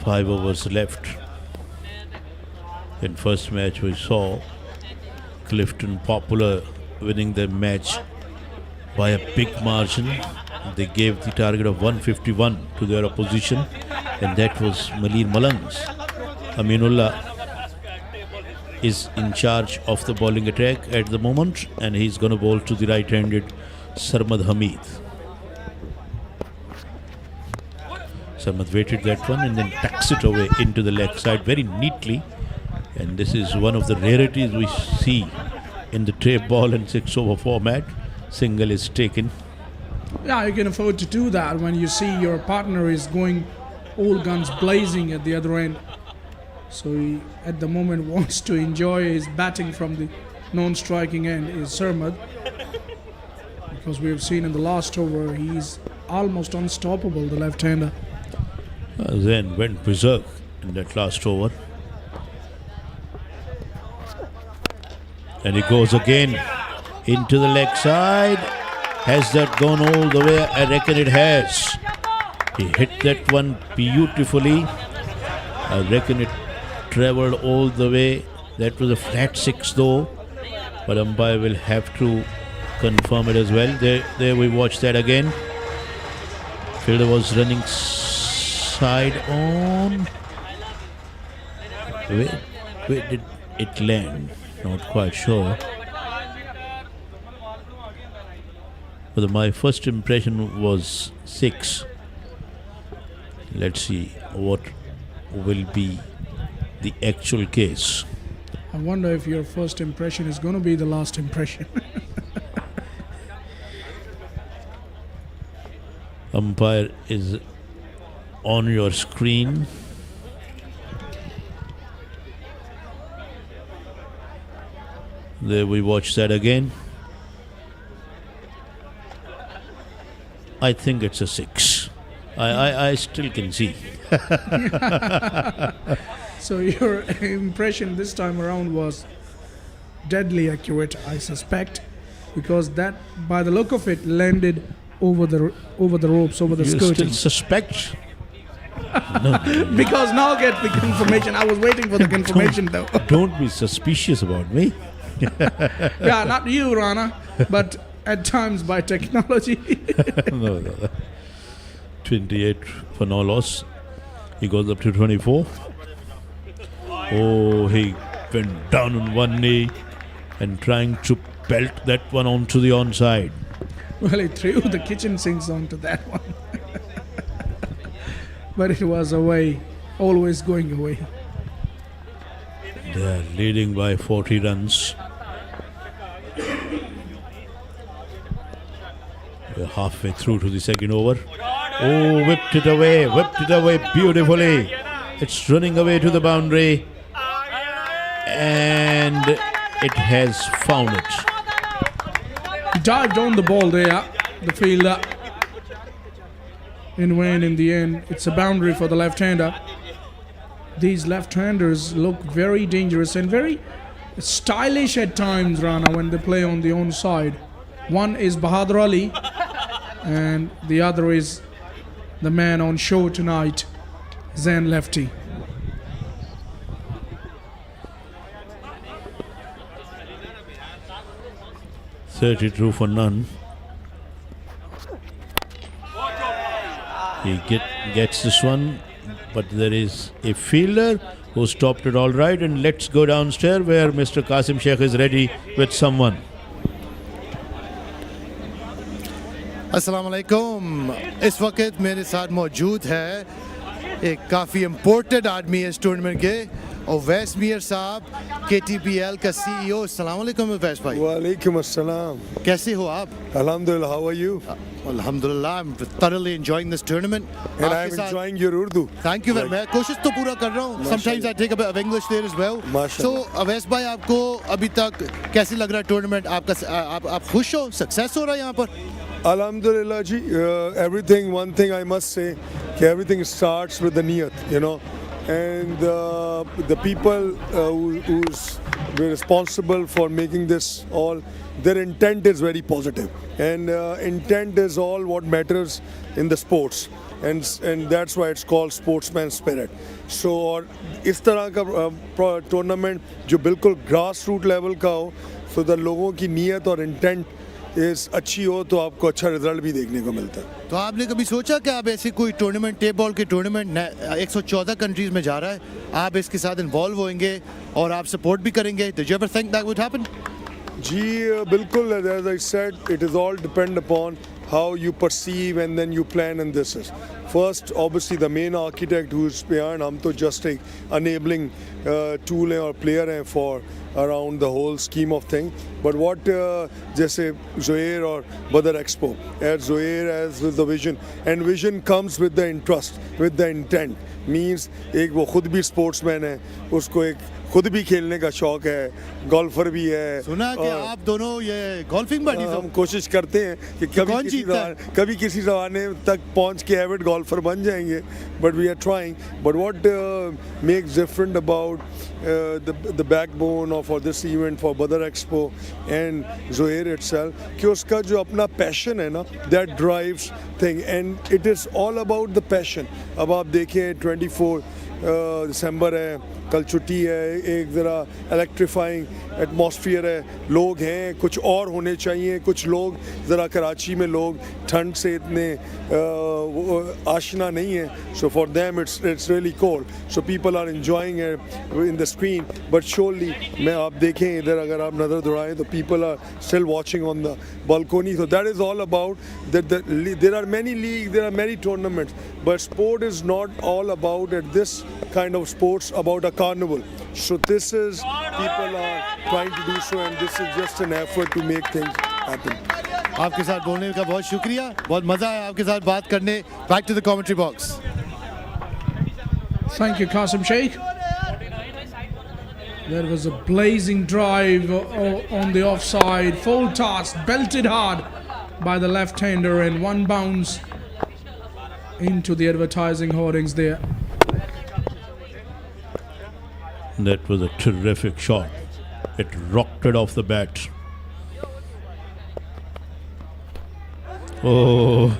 S5: 5 overs left. In first match we saw Clifton Popular winning the match by a big margin. they gave the target of 151 to their opposition, and that was Malir Malang's. Aminullah is in charge of the bowling attack at the moment, and he's going to bowl to the right-handed Sarmad Hamid. Sarmad waited that one and then tucks it away into the leg side very neatly. And this is one of the rarities we see in the tape ball and 6-over format. Single is taken.
S1: Yeah, you can afford to do that when you see your partner is going all guns blazing at the other end. So he, at the moment, wants to enjoy his batting from the non-striking end is Sarmad. Because we have seen in the last over, he's almost unstoppable, the left-hander.
S5: Then went berserk in that last over. And he goes again into the leg side. Has that gone all the way? I reckon it has. He hit that one beautifully. I reckon it travelled all the way. That was a flat 6 though. But umpire will have to confirm it as well. There we watch that again. Fielder was running side on. Where did it land? Not quite sure. But my first impression was 6. Let's see what will be the actual case.
S1: I wonder if your first impression is going to be the last impression.
S5: Umpire is on your screen. There we watch that again. I think it's a 6. I still can see.
S1: So your impression this time around was deadly accurate, I suspect, because that, by the look of it, landed over the ropes, over the
S5: You
S1: skirting.
S5: still suspect?
S1: Because now get the confirmation. I was waiting for the confirmation though.
S5: Don't be suspicious about me.
S1: Yeah, not you, Rana, but at times by technology.
S5: No. 28 for no loss. He goes up to 24. Oh, he went down on one knee and trying to pelt that one onto the onside.
S1: Well, he threw the kitchen sinks onto that one. But it was away, always going away.
S5: They are leading by 40 runs. We're halfway through to the second over. Oh, whipped it away beautifully. It's running away to the boundary. And it has found it.
S1: He dived on the ball there, the fielder. In vain in the end. It's a boundary for the left-hander. These left-handers look very dangerous and very stylish at times, Rana, when they play on the own side. One is Bahadur Ali and the other is the man on show tonight, Zain Lefty.
S5: .32 for none. He gets this one, but there is a fielder who stopped it all right. And let's go downstairs where Mr. Qasim Sheikh is ready with someone.
S10: अस्सलाम वालेकुम। इस वक्त मेरे साथ मौजूद है एक काफ़ी इम्पोर्टेंट आदमी है इस टूर्नामेंट के, अवैस मीर साहब, KTPL का CEO। अस्सलाम वालेकुम अवैस भाई।
S11: वालेकुम अस्सलाम।
S10: कैसे हो आप?
S11: Alhamdulillah, how are you?
S10: Alhamdulillah, I'm thoroughly enjoying this tournament.
S11: And I'm enjoying your Urdu.
S10: Thank you very much. मैं कोशिश तो पूरा कर रहा हूँ. Sometimes I take a bit of English there as well. So Awais भाई, आपको अभी तक कैसे लग रहा है टूर्नामेंट? आप खुश हो? सक्सेस हो रहा है यहाँ पर?
S11: Alhamdulillah ji, everything, one thing I must say, everything starts with the niyat, you know, and the people who's responsible for making this all, their intent is very positive, and intent is all what matters in the sports, and that's why it's called sportsman spirit. So और इस तरह का tournament जो बिल्कुल grass root level का हो, so the लोगों की नियत और इंटेंट इस अच्छी हो तो आपको अच्छा रिजल्ट भी देखने को मिलता है।
S10: तो आपने कभी सोचा कि आप ऐसी कोई टूर्नामेंट, टेप बॉल की टूर्नामेंट 114 कंट्रीज में जा रहा है, आप इसके साथ इन्वॉल्व होंगे और आप सपोर्ट भी करेंगे? Did you ever think that would happen?
S11: जी बिल्कुल, as I said, it is all depend upon how you perceive and then you plan, and this is first obviously the main architect who is behind. हम तो just एक enabling tool है और player हैं for around the whole scheme of thing. But what जैसे Zohair और Badar Expo, as Zohair as with the vision, and vision comes with the interest, with the intent. Means एक वो खुद भी sportsman है, उसको एक खुद भी खेलने का शौक है, गोल्फर भी है।
S10: सुना कि आप दोनों ये गोल्फिंग बडीज हो।
S11: हम कोशिश करते हैं कि कभी किसी ज़माने तक पहुंच के एविड गोल्फर बन जाएंगे, but we are trying. But what makes different about the backbone of for this event for Badar expo and Zoher itself कि उसका जो अपना पैशन है ना, that drives thing and it is all about the passion. अब आप देखें 24 दिसंबर है, कल छुट्टी है, एक ज़रा इलेक्ट्रीफाइंग एटमॉस्फेयर है, लोग हैं, कुछ और होने चाहिए। कुछ लोग ज़रा कराची में लोग ठंड से इतने आशना नहीं है, so for them it's really cold, so people are enjoying in the screen. But surely मैं आप देखें इधर अगर आप नज़र दौड़ाएं तो people are still watching on the balcony. So that is all about that. There are many leagues, there are many tournaments, but sport is not all about at this kind of sports about a carnival. So this is people are trying to do so, and this is just an effort to make things happen.
S10: आपके साथ बोलने का बहुत शुक्रिया, बहुत मज़ा आया आपके साथ बात करने। Back to the commentary box.
S1: Thank you, Qasim Sheikh. There was a blazing drive on the offside, full toss, belted hard by the left-hander, and one bounce into the advertising hoardings there.
S5: That was a terrific shot. It rocketed off the bat. Oh,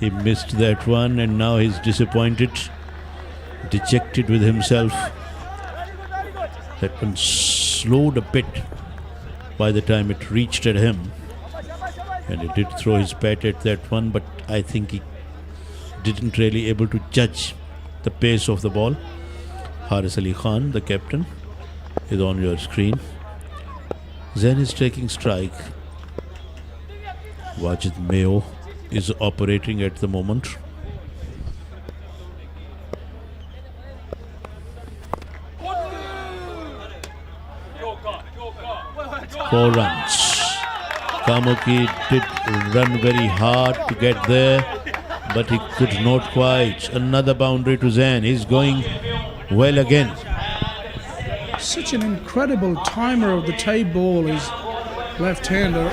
S5: he missed that one, and now he's disappointed, dejected with himself. That one slowed a bit by the time it reached at him, and he did throw his bat at that one, but I think he didn't really able to judge the pace of the ball. Haris Ali Khan, the captain, is on your screen. Zain is taking strike. Wajid Mayo is operating at the moment. 4 runs. Kamuki did run very hard to get there, but he could not quite. Another boundary to Zain. He's going well again.
S1: Such an incredible timer of the tape ball, is left-hander.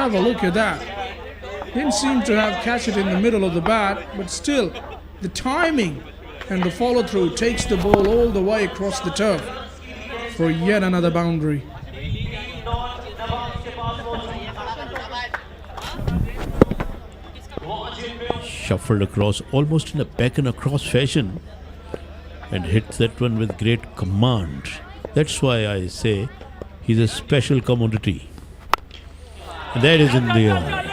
S1: Have a look at that. Didn't seem to have catch it in the middle of the bat, but still, the timing and the follow-through takes the ball all the way across the turf for yet another boundary.
S5: Shuffled across almost in a back and across fashion and hit that one with great command. That's why I say he's a special commodity. That is in the air.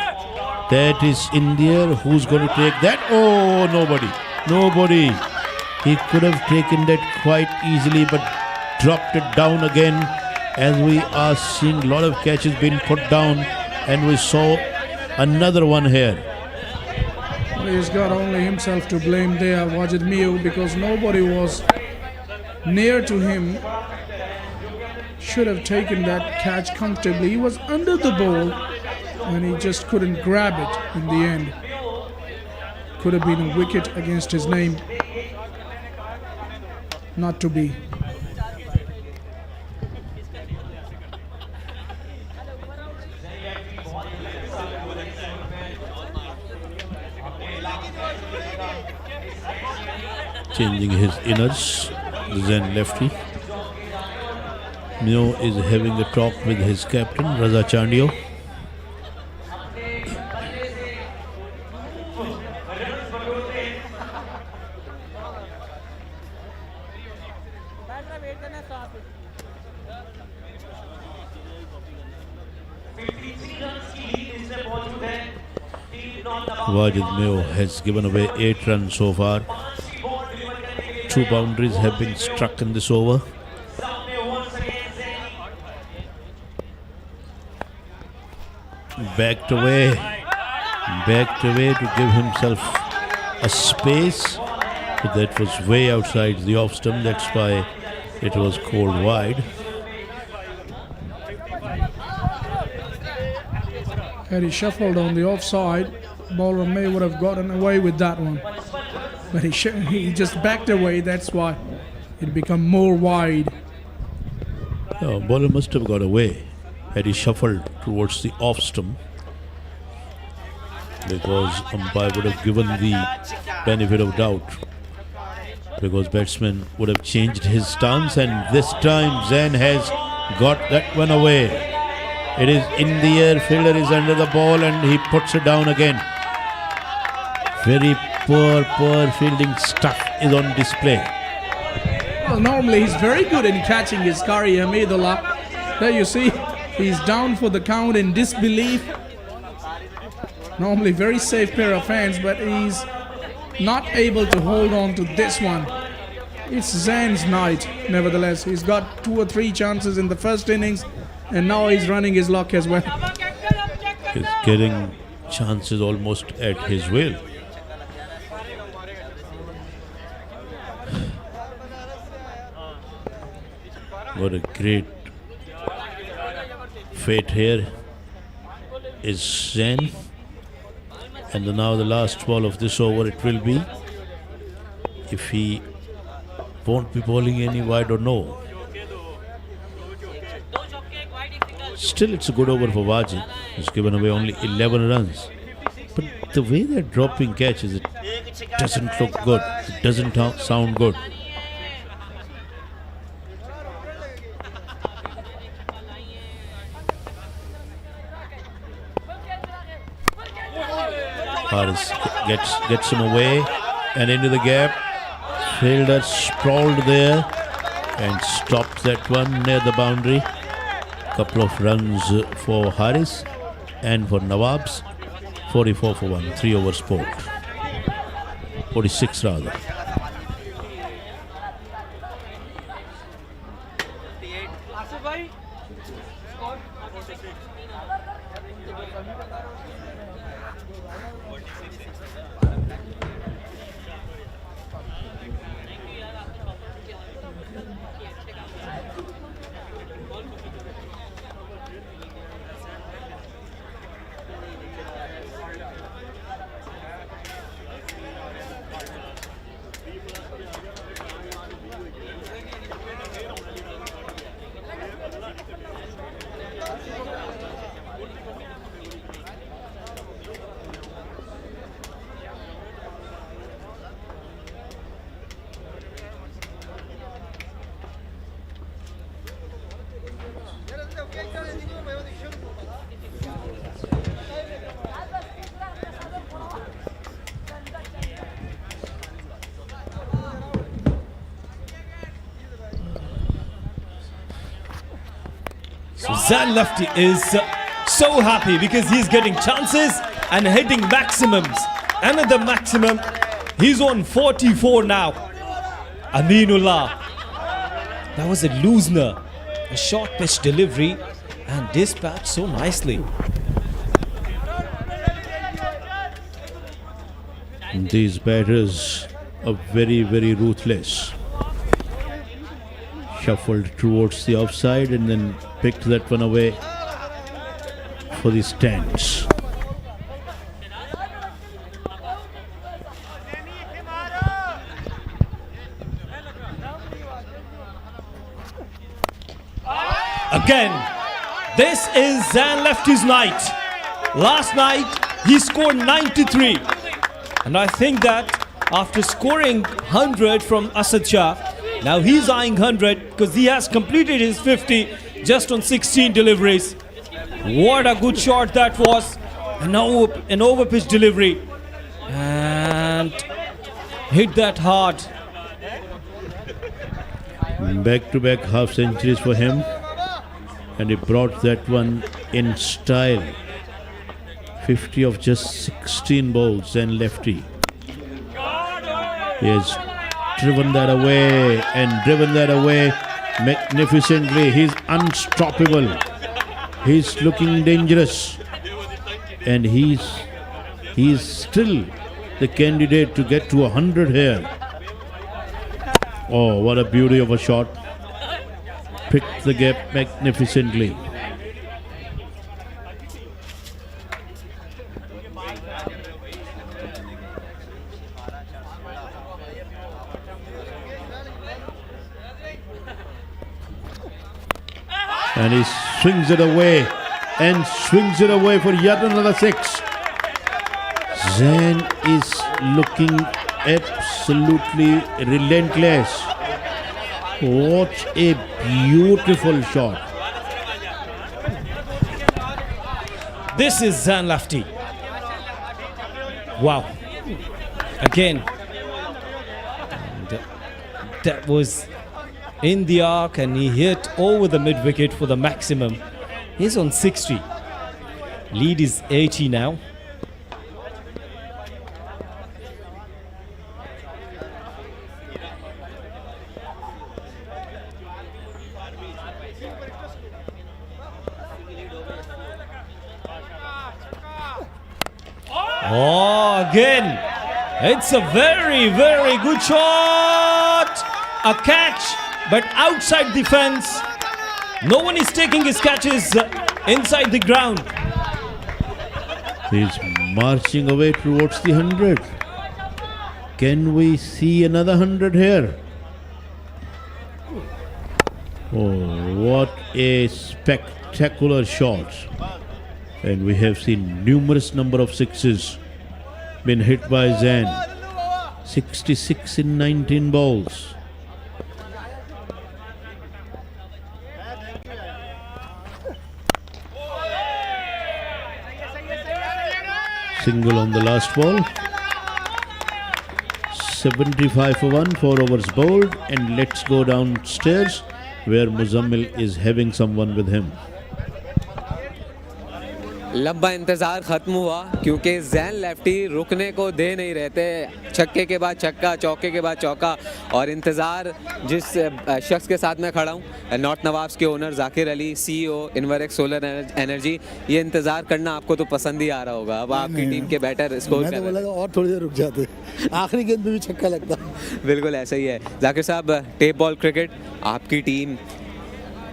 S5: That is in the air. Who's going to take that? Oh, nobody. Nobody. He could have taken that quite easily, but dropped it down again. As we are seeing a lot of catches being put down, and we saw another one here.
S1: He's got only himself to blame there, Wajid Mio, because nobody was near to him. Should have taken that catch comfortably. He was under the ball and he just couldn't grab it in the end. Could have been a wicket against his name. Not to be.
S5: Changing his inners, the Zen lefty. Mio is having a talk with his captain, Raza Chandio. Wajid Meo has given away 8 runs so far. 2 boundaries have been struck in this over. Backed away to give himself a space, but that was way outside the off stump. That's why it was called wide.
S1: Had he shuffled on the offside, bowler May would have gotten away with that one. But he just backed away, that's why it became more wide.
S5: No, bowler must have got away had he shuffled towards the off stump, because umpire would have given the benefit of doubt, because batsman would have changed his stance, and this time Zain has got that one away. It is in the air, fielder is under the ball and he puts it down again. Very poor fielding stuff is on display.
S1: Well, normally he's very good in catching his Qari Hamidullah. There you see, he's down for the count in disbelief. Normally very safe pair of hands, but he's not able to hold on to this one. It's Zain's night, nevertheless. He's got 2 or 3 chances in the first innings, and now he's running his luck as well.
S5: He's getting chances almost at his will. What a great fate here is Zain. And now the last ball of this over it will be, if he won't be bowling any wide or no. Still, it's a good over for Wajid. He's given away only 11 runs. But the way they're dropping catches, it doesn't look good. It doesn't sound good. Haris gets him away and into the gap. Fielder sprawled there and stopped that one near the boundary. Couple of runs for Haris and for Nawabs. 44 for 1, 3 over sport. 46 rather.
S12: So Zain Lefty is so happy because he's getting chances and hitting maximums. Another maximum. He's on 44 now. Aminullah. That was a loosener. A short pitch delivery and dispatched so nicely.
S5: These batters are very, very ruthless. Shuffled towards the offside and then picked that one away for the stands.
S12: Again, this is Zain Lefty's night. Last night, he scored 93. And I think that after scoring 100 from Asad Shah, now he's eyeing 100 because he has completed his 50 just on 16 deliveries. What a good shot that was. And now an overpitch delivery. And hit that hard.
S5: Back-to-back half centuries for him. and he brought that one in style. 50 of just 16 balls and lefty. He has driven that away and driven that away magnificently. He's unstoppable. He's looking dangerous, and he's still the candidate to get to 100 here. Oh, what a beauty of a shot. Picked the gap magnificently. And he swings it away and swings it away for yet another 6. Zain is looking absolutely relentless. What a beautiful shot.
S12: This is Zan Lafty. Wow. Again. And that was in the arc, and he hit over the mid wicket for the maximum. He's on 60. Lead is 80 now. Oh, again. It's a very, very good shot. A catch, but outside the fence. No one is taking his catches inside the ground.
S5: He's marching away towards the 100. Can we see another 100 here? Oh, what a spectacular shot. And we have seen numerous number of sixes been hit by Zain. 66 in 19 balls. Single on the last ball. 75 for 1, 4 overs bowled, and let's go downstairs where Muzammil is having someone with him.
S2: लंबा इंतज़ार ख़त्म हुआ क्योंकि Jain lefty रुकने को दे नहीं रहते। छक्के के बाद छक्का, चौके के बाद चौका, और इंतज़ार जिस शख्स के साथ मैं खड़ा हूँ, नॉर्थ नवाब्स के owner Zakir Ali, CEO Inverex solar energy, ये इंतज़ार करना आपको तो पसंद ही आ रहा होगा। अब आपकी टीम के बैटर स्कोर कर रहे हैं।
S13: और थोड़ी देर रुक जाते, आखिरी गेंद पे भी छक्का लगता।
S2: बिल्कुल ऐसा ही है। जाकिर साहब, टेप बॉल क्रिकेट, आपकी टीम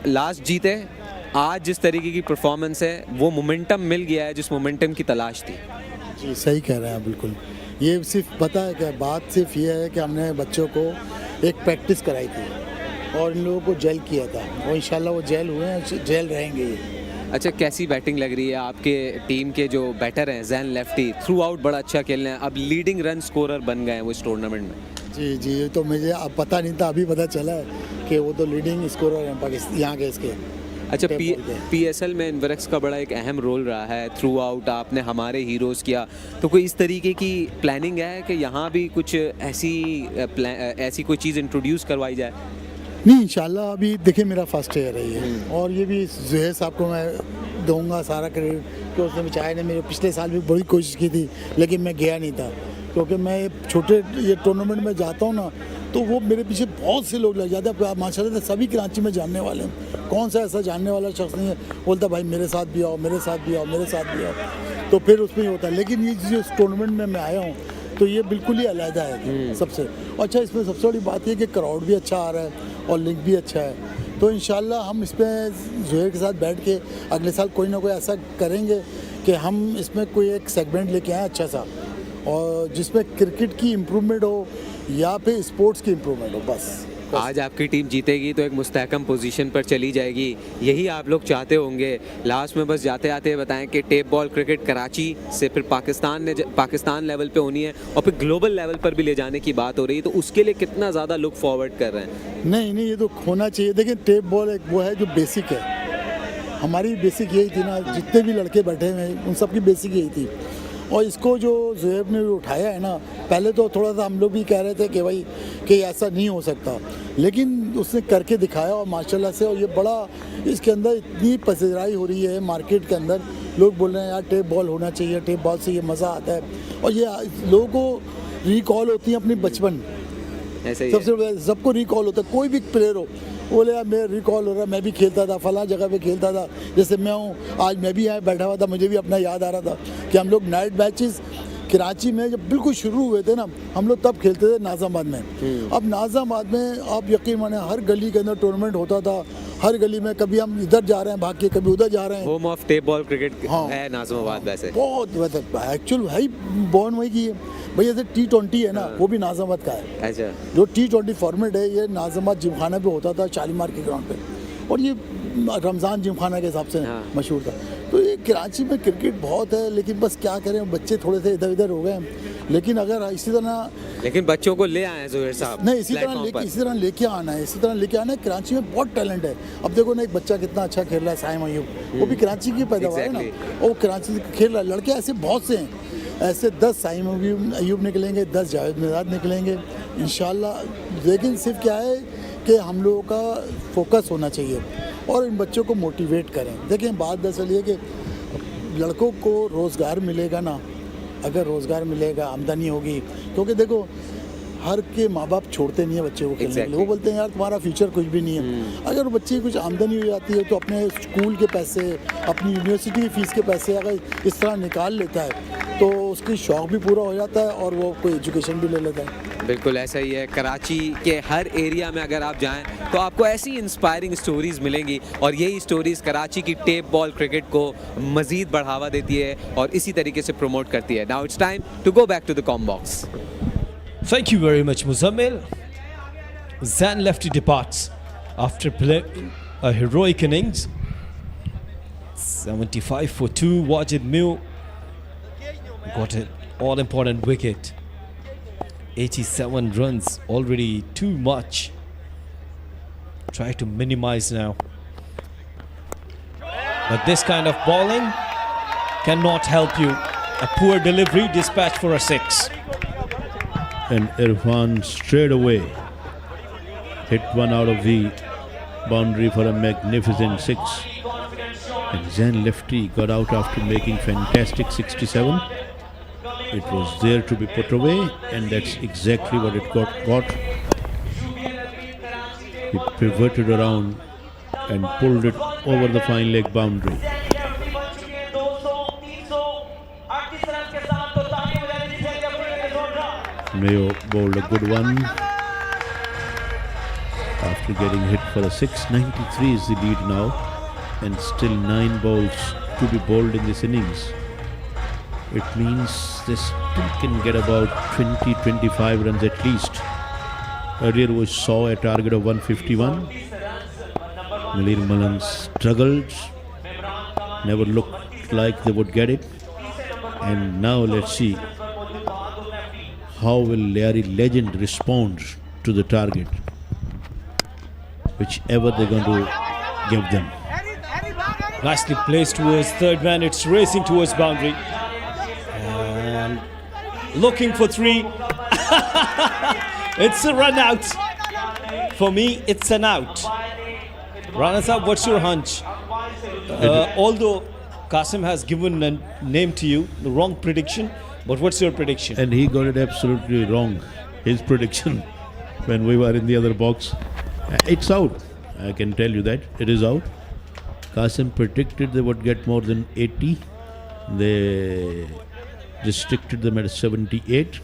S2: लास्ट जीते, आज जिस तरीके की परफॉर्मेंस है वो मोमेंटम मिल गया है जिस मोमेंटम की तलाश थी।
S13: जी सही कह रहे हैं बिल्कुल। ये सिर्फ पता है क्या बात, सिर्फ ये है कि हमने बच्चों को एक प्रैक्टिस कराई थी और इन लोगों को जेल किया था, और इंशाल्लाह वो जेल हुए हैं, जेल रहेंगे ये।
S2: अच्छा, कैसी बैटिंग लग रही है आपके टीम के जो बैटर हैं जैन लेफ्टी, थ्रू आउट बड़ा अच्छा खेल रहे हैं, अब लीडिंग रन स्कोरर बन गए हैं वो इस टूर्नामेंट में।
S13: जी जी, ये तो मुझे अब पता नहीं था, अभी पता चला है कि वो तो लीडिंग स्कोरर हैं पाकिस्तान यहाँ के इसके।
S2: अच्छा, PSL में इन्वरेक्स का बड़ा एक अहम रोल रहा है, थ्रू आउट आपने हमारे हीरोज़ किया, तो कोई इस तरीके की प्लानिंग है कि यहाँ भी कुछ ऐसी कोई चीज़ इंट्रोड्यूस करवाई जाए?
S13: नहीं, इंशाल्लाह अभी देखिए मेरा फर्स्ट ईयर है ये, और ये भी ज़ुहैर साहब को मैं दूंगा सारा क्रेडिट कि उसने बेचारे ने मेरे पिछले साल भी बड़ी कोशिश की थी, लेकिन मैं गया नहीं था क्योंकि मैं छोटे ये टूर्नामेंट में जाता हूँ ना, तो वो मेरे पीछे बहुत से लोग लग जाते हैं। माशाल्लाह से सभी कराची में जानने वाले हैं, कौन सा ऐसा जानने वाला शख्स नहीं है बोलता भाई मेरे साथ भी आओ, मेरे साथ भी आओ, मेरे साथ भी आओ, तो फिर उसमें ही होता है। लेकिन ये जो टूर्नामेंट में मैं आया हूँ तो ये बिल्कुल ही अलग है सबसे। अच्छा, इसमें सबसे बड़ी बात ये कि क्राउड भी अच्छा आ रहा है और लिंक भी अच्छा है, तो इंशाल्लाह हम इसमें ज़ुहैर के साथ बैठ के अगले साल कोई ना कोई ऐसा करेंगे कि हम इसमें कोई एक सेगमेंट लेके आएँ अच्छा सा, और जिसमें क्रिकेट की इम्प्रूवमेंट हो या फिर स्पोर्ट्स की इम्प्रूवमेंट हो। बस
S2: आज आपकी टीम जीतेगी तो एक मुस्तहकम पोजीशन पर चली जाएगी, यही आप लोग चाहते होंगे। लास्ट में बस जाते आते बताएं कि टेप बॉल क्रिकेट कराची से फिर पाकिस्तान लेवल पे होनी है और फिर ग्लोबल लेवल पर भी ले जाने की बात हो रही है, तो उसके लिए कितना ज़्यादा लुक फॉरवर्ड कर रहे हैं?
S13: नहीं, ये तो होना चाहिए। देखिए, टेप बॉल एक वो है जो बेसिक है, हमारी बेसिक यही थी ना, जितने भी लड़के बैठे हुए उन सब की बेसिक यही थी। और इसको जो ज़ुहैब ने उठाया है ना, पहले तो थोड़ा सा हम लोग भी कह रहे थे कि भाई कि ऐसा नहीं हो सकता, लेकिन उसने करके दिखाया और माशाल्लाह से, और ये बड़ा इसके अंदर इतनी पसराई हो रही है मार्केट के अंदर, लोग बोल रहे हैं यार टेप बॉल होना चाहिए, टेप बॉल से ये मज़ा आता है, और ये लोगों को रिकॉल होती है अपनी बचपन, सबसे सबको रिकॉल होता है, कोई भी प्लेयर हो बोले यार मैं रिकॉल हो रहा है, मैं भी खेलता था फलां जगह पे खेलता था, जैसे मैं हूँ आज मैं भी यहाँ बैठा हुआ था, मुझे भी अपना याद आ रहा था कि हम लोग नाइट मैचेस कराची में जब बिल्कुल शुरू हुए थे ना, हम लोग तब खेलते थे नाज़ाबाद में। अब नाज़ाबाद में आप यकीन माने हर गली के अंदर टूर्नामेंट होता था, हर गली में कभी हम इधर जा रहे हैं भाग के, कभी उधर जा रहे हैं।
S2: Home of tape ball cricket है नाज़ाबाद वैसे।
S13: बहुत एक्चुअल है ही बॉर्न वही की है भाई, जैसे T20 है ना, वो भी नाज़ाबाद का है।
S2: अच्छा।
S13: जो T20 फॉर्मेट है ये नाज़ाबाद जिमखाना पे होता था, शालीमार के ग्राउंड पे, और ये रमज़ान जिमखाना के हिसाब से मशहूर था। तो ये कराची में क्रिकेट बहुत है, लेकिन बस क्या करें, बच्चे थोड़े से इधर उधर हो गए हैं, लेकिन अगर इसी तरह,
S2: लेकिन बच्चों को ले आए हैं ज़ुहैर साहब,
S13: नहीं इसी तरह लेके आना है, इसी तरह लेके आना है। कराची में बहुत टैलेंट है। अब देखो ना, एक बच्चा कितना अच्छा खेल रहा है, साइम अयूब, वो भी कराची की पैदावार है ना, वो कराची से खेल रहा है। लड़के ऐसे बहुत से हैं, ऐसे 10 साइम अयूब निकलेंगे, 10 जावेद मिराज निकलेंगे इंशाल्लाह। लेकिन सिर्फ क्या है कि हम लोगों का फोकस होना चाहिए और इन बच्चों को मोटिवेट करें। देखें बात दरअसल ये कि लड़कों को रोज़गार मिलेगा ना, अगर रोज़गार मिलेगा, आमदनी होगी, क्योंकि देखो हर के माँ बाप छोड़ते नहीं है बच्चे को खेलने के लिए, वो बोलते हैं यार तुम्हारा फ्यूचर कुछ भी नहीं है। अगर बच्चे की कुछ आमदनी हो जाती है तो अपने स्कूल के पैसे, अपनी यूनिवर्सिटी की फ़ीस के पैसे अगर इस तरह निकाल लेता है तो उसकी शौक़ भी पूरा हो जाता है और वो कोई एजुकेशन भी ले लेता है।
S2: बिल्कुल ऐसा ही है। कराची के हर एरिया में अगर आप जाएं तो आपको ऐसी इंस्पायरिंग स्टोरीज़ मिलेंगी, और यही स्टोरीज़ कराची की टेप बॉल क्रिकेट को मज़ीद बढ़ावा देती है और इसी तरीके से प्रमोट करती है। Now it's time to go back to the comm box.
S12: Thank you very much, Muzammil. Zan Lefty departs after playing a heroic innings. 75 for 2. Wajid Mew got an all-important wicket. 87 runs, already too much. Try to minimize now. But this kind of bowling cannot help you. A poor delivery, dispatch for a 6.
S5: And Irfan straight away hit one out of the boundary for a magnificent 6. And Zan Lefty got out after making fantastic 67. It was there to be put away, and that's exactly what it got. He pivoted around and pulled it over the fine leg boundary. Mayo bowled a good one after getting hit for a 6. 93 is the lead now, and still 9 balls to be bowled in this innings. It means they still can get about 20-25 runs at least. Earlier we saw a target of 151. Malir Malan struggled, never looked like they would get it, and now let's see how will Lyari Legend respond to the target, whichever they're going to give them.
S12: Nicely placed towards third man. It's racing towards boundary and looking for 3. It's a run out. For me, it's an out. Rana Sahab, what's your hunch? Although Qasim has given a name to you, the wrong prediction, but what's your prediction?
S5: And he got it absolutely wrong, his prediction, when we were in the other box. It's out. I can tell you that. It is out. Qasim predicted they would get more than 80. They restricted them at 78.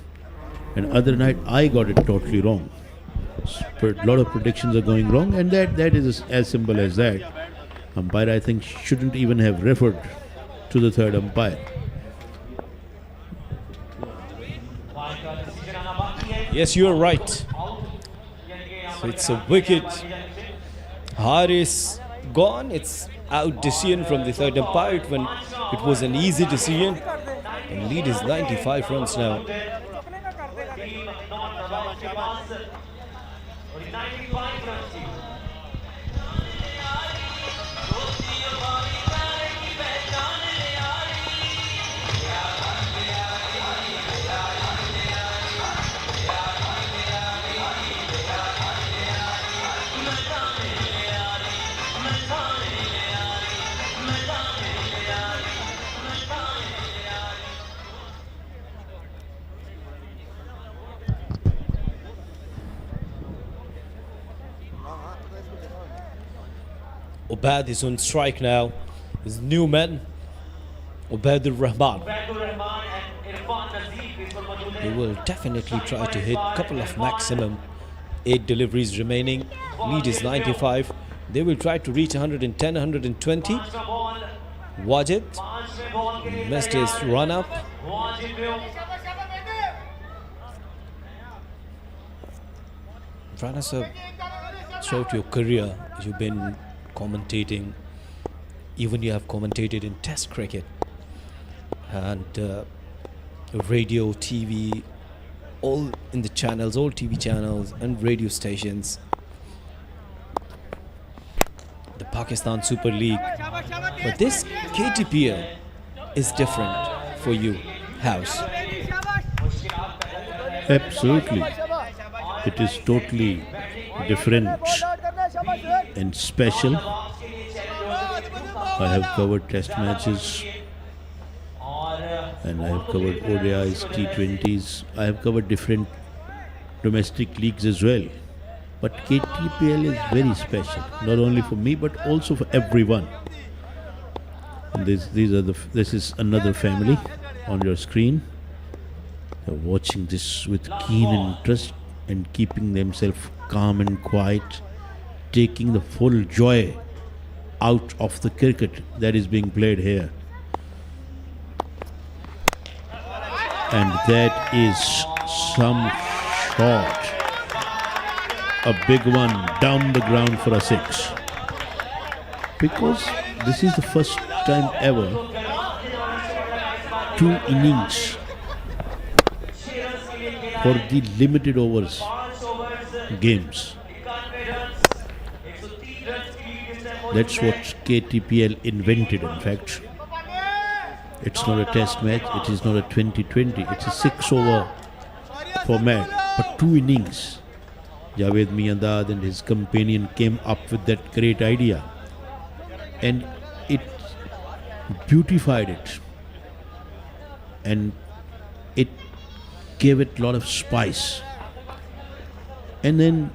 S5: And other night, I got it totally wrong. A lot of predictions are going wrong, and that is as simple as that. Umpire, I think, shouldn't even have referred to the third umpire.
S12: Yes, you are right. So it's a wicket. Haris gone. It's out decision from the third umpire when it was an easy decision. And lead is 95 runs now. Ubaid is on strike now. His new man, Ubaid Rahman. He will definitely try to hit a couple of maximum 8 deliveries remaining. Lead is 95. They will try to reach 110, 120. Wajid missed his run up. Rana sir, throughout your career, you've been commentating. Even you have commentated in Test cricket and radio, TV, all in the channels, all TV channels and radio stations. The Pakistan Super League. But this KTPL is different for you. House?
S5: Absolutely. It is totally different and special. I have covered test matches and I have covered ODIs, T20s. I have covered different domestic leagues as well. But KTPL is very special, not only for me but also for everyone. And this is another family on your screen. They're watching this with keen interest and keeping themselves calm and quiet, taking the full joy out of the cricket that is being played here. And that is some shot. A big one down the ground for a 6. Because this is the first time ever 2 innings for the limited overs games. That's what KTPL invented, in fact. It's not a test match, it is not a 2020, it's a 6-over format, but 2 innings. Javed Miandad and his companion came up with that great idea and it beautified it and it gave it a lot of spice. And then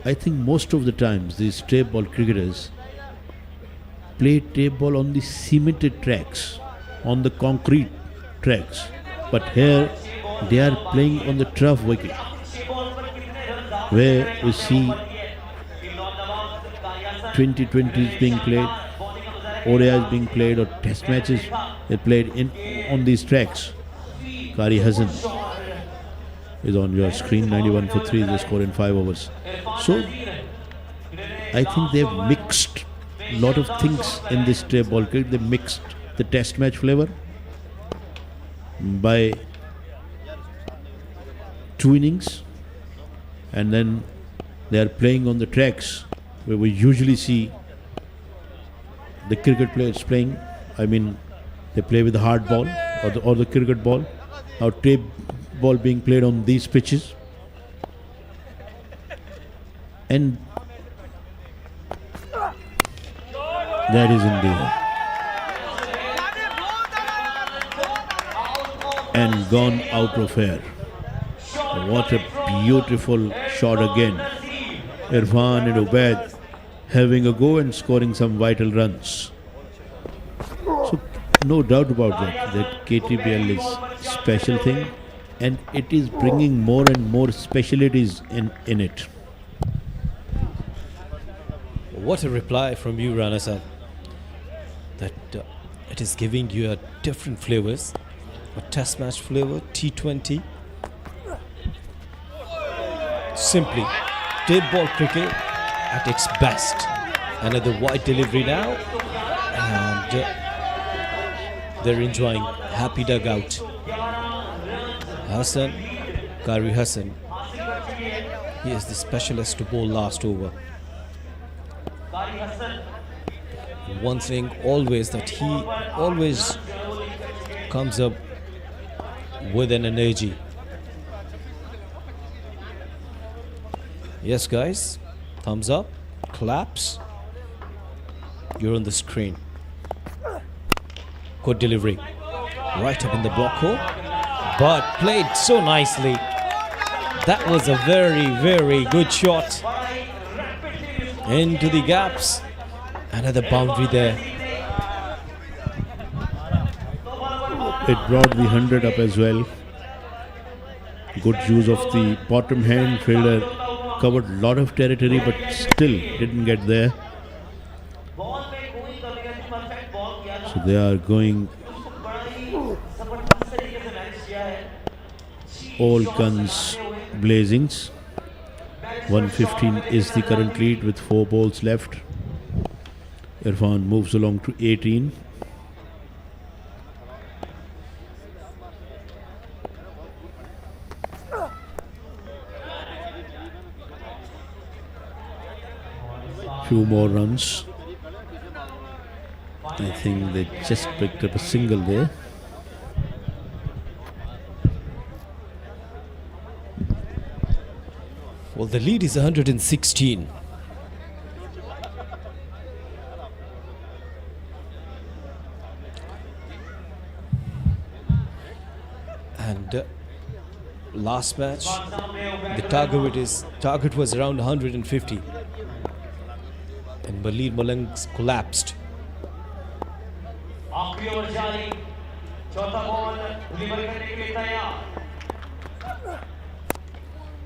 S5: I think most of the times these tape ball cricketers play tape ball on the cemented tracks, on the concrete tracks, but here they are playing on the turf wicket, where we see 2020s being played, ODIs being played, or test matches they played on these tracks. Qari Hassan is on your screen, 91 for 3 is the score in 5 overs. So I think they've mixed a lot of things in this tape ball cricket. They mixed the test match flavor by 2 innings, and then they are playing on the tracks where we usually see the cricket players playing. I mean, they play with the hard ball or the cricket ball. Now tape ball being played on these pitches, and that is in the air and gone out of air. What a beautiful shot again. Irfan and Ubaid having a go and scoring some vital runs. So no doubt about that KTPL is a special thing and it is bringing more and more specialities in it.
S12: What a reply from you, Rana sir. That it is giving you a different flavors, a test match flavor, T20. Simply tape ball cricket at its best. Another wide delivery now, and they're enjoying happy dugout. Hassan, Qari Hassan, he is the specialist to bowl last over. One thing always that he always comes up with an energy. Yes guys, thumbs up, claps. You're on the screen. Good delivery. Right up in the block hole, but played so nicely. That was a very, very good shot. into the gaps. Another boundary there.
S5: It brought the 100 up as well. Good use of the bottom hand. Fielder covered a lot of territory but still didn't get there. So they are going all guns blazings. 115 is the current lead with 4 balls left. Irfan moves along to 18. Few more runs. I think they just picked up a single there.
S12: Well, the lead is 116. And last match, the target was around 150. And Maleer Malang collapsed.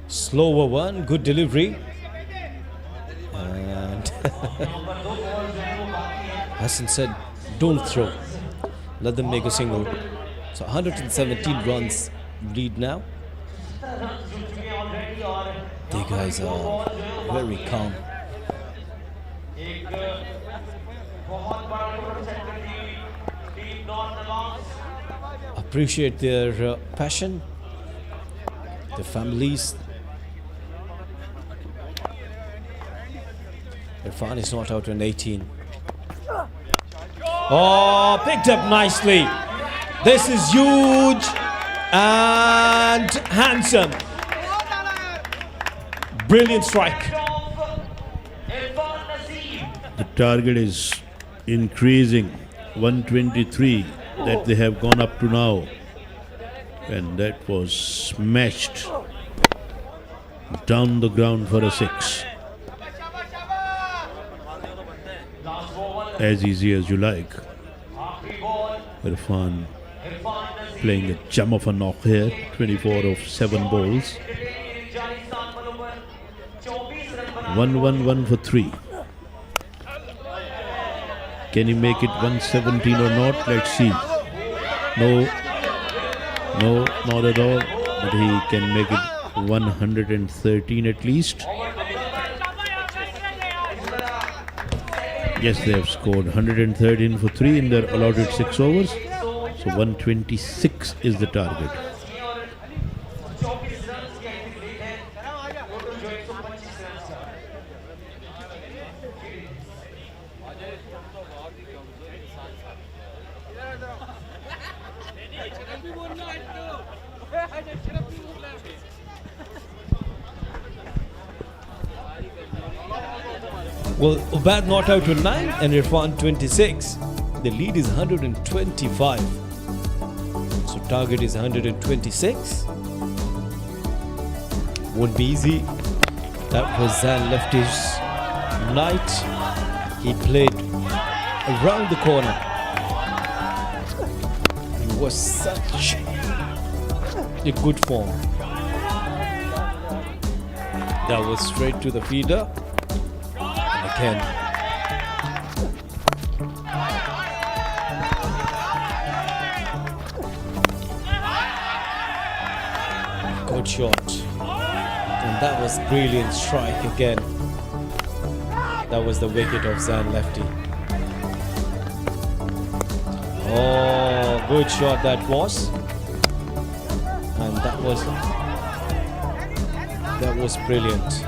S12: Slower one, good delivery. And Hassan said, don't throw. Let them make a single. So 117 runs lead now. The guys are very calm. Appreciate their passion, their families. Irfan is not out on 18. Oh, picked up nicely. This is huge and handsome. Brilliant strike.
S5: The target is increasing. 123 that they have gone up to now. And that was smashed down the ground for a 6. As easy as you like. Irfan playing a gem of a knock here. 24 of 7 balls. 1-1-1 for 3. Can he make it 117 or not? Let's see. No, not at all. But he can make it 113 at least. Yes, they have scored 113 for 3 in their allotted 6 overs. So 126 is the target.
S12: Well, Ubad not out to 9 and Irfan 26. The lead is 125. So target is 126. Won't be easy. That was Zan left his night. He played around the corner. He was such a good form. That was straight to the feeder. Again. Good shot. And that was brilliant strike again. That was the wicket of Zan lefty. Oh, good shot that was. And that was brilliant.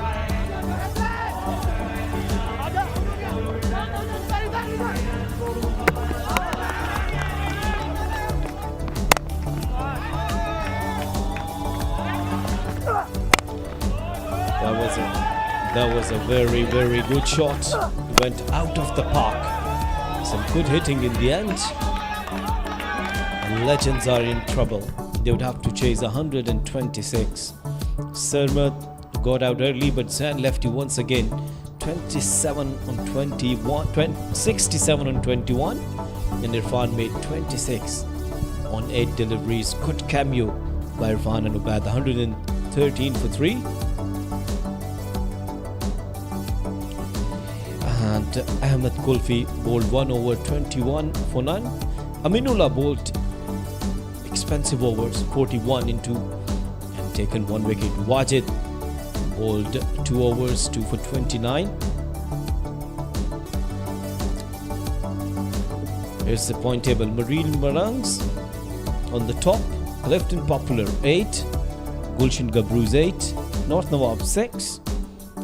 S12: That was a very, very good shot. Went out of the park. Some good hitting in the end. And Legends are in trouble. They would have to chase 126. Sarmat got out early, but Zan lefty once again 27 on 21, 67 on 21, and Irfan made 26 on 8 deliveries. Good cameo by Irfan and Ubaid, 113 for 3. And Ahmed Kulfi bowled 1 over 21 for none. Aminullah bowled expensive overs, 41 into, and taken 1 wicket. Wajid bowled 2 overs, 2 for 29. Here's the point table. Maril Marangs on the top. Clifton Popular 8. Gulshan Gabroos 8. North Nawabs 6.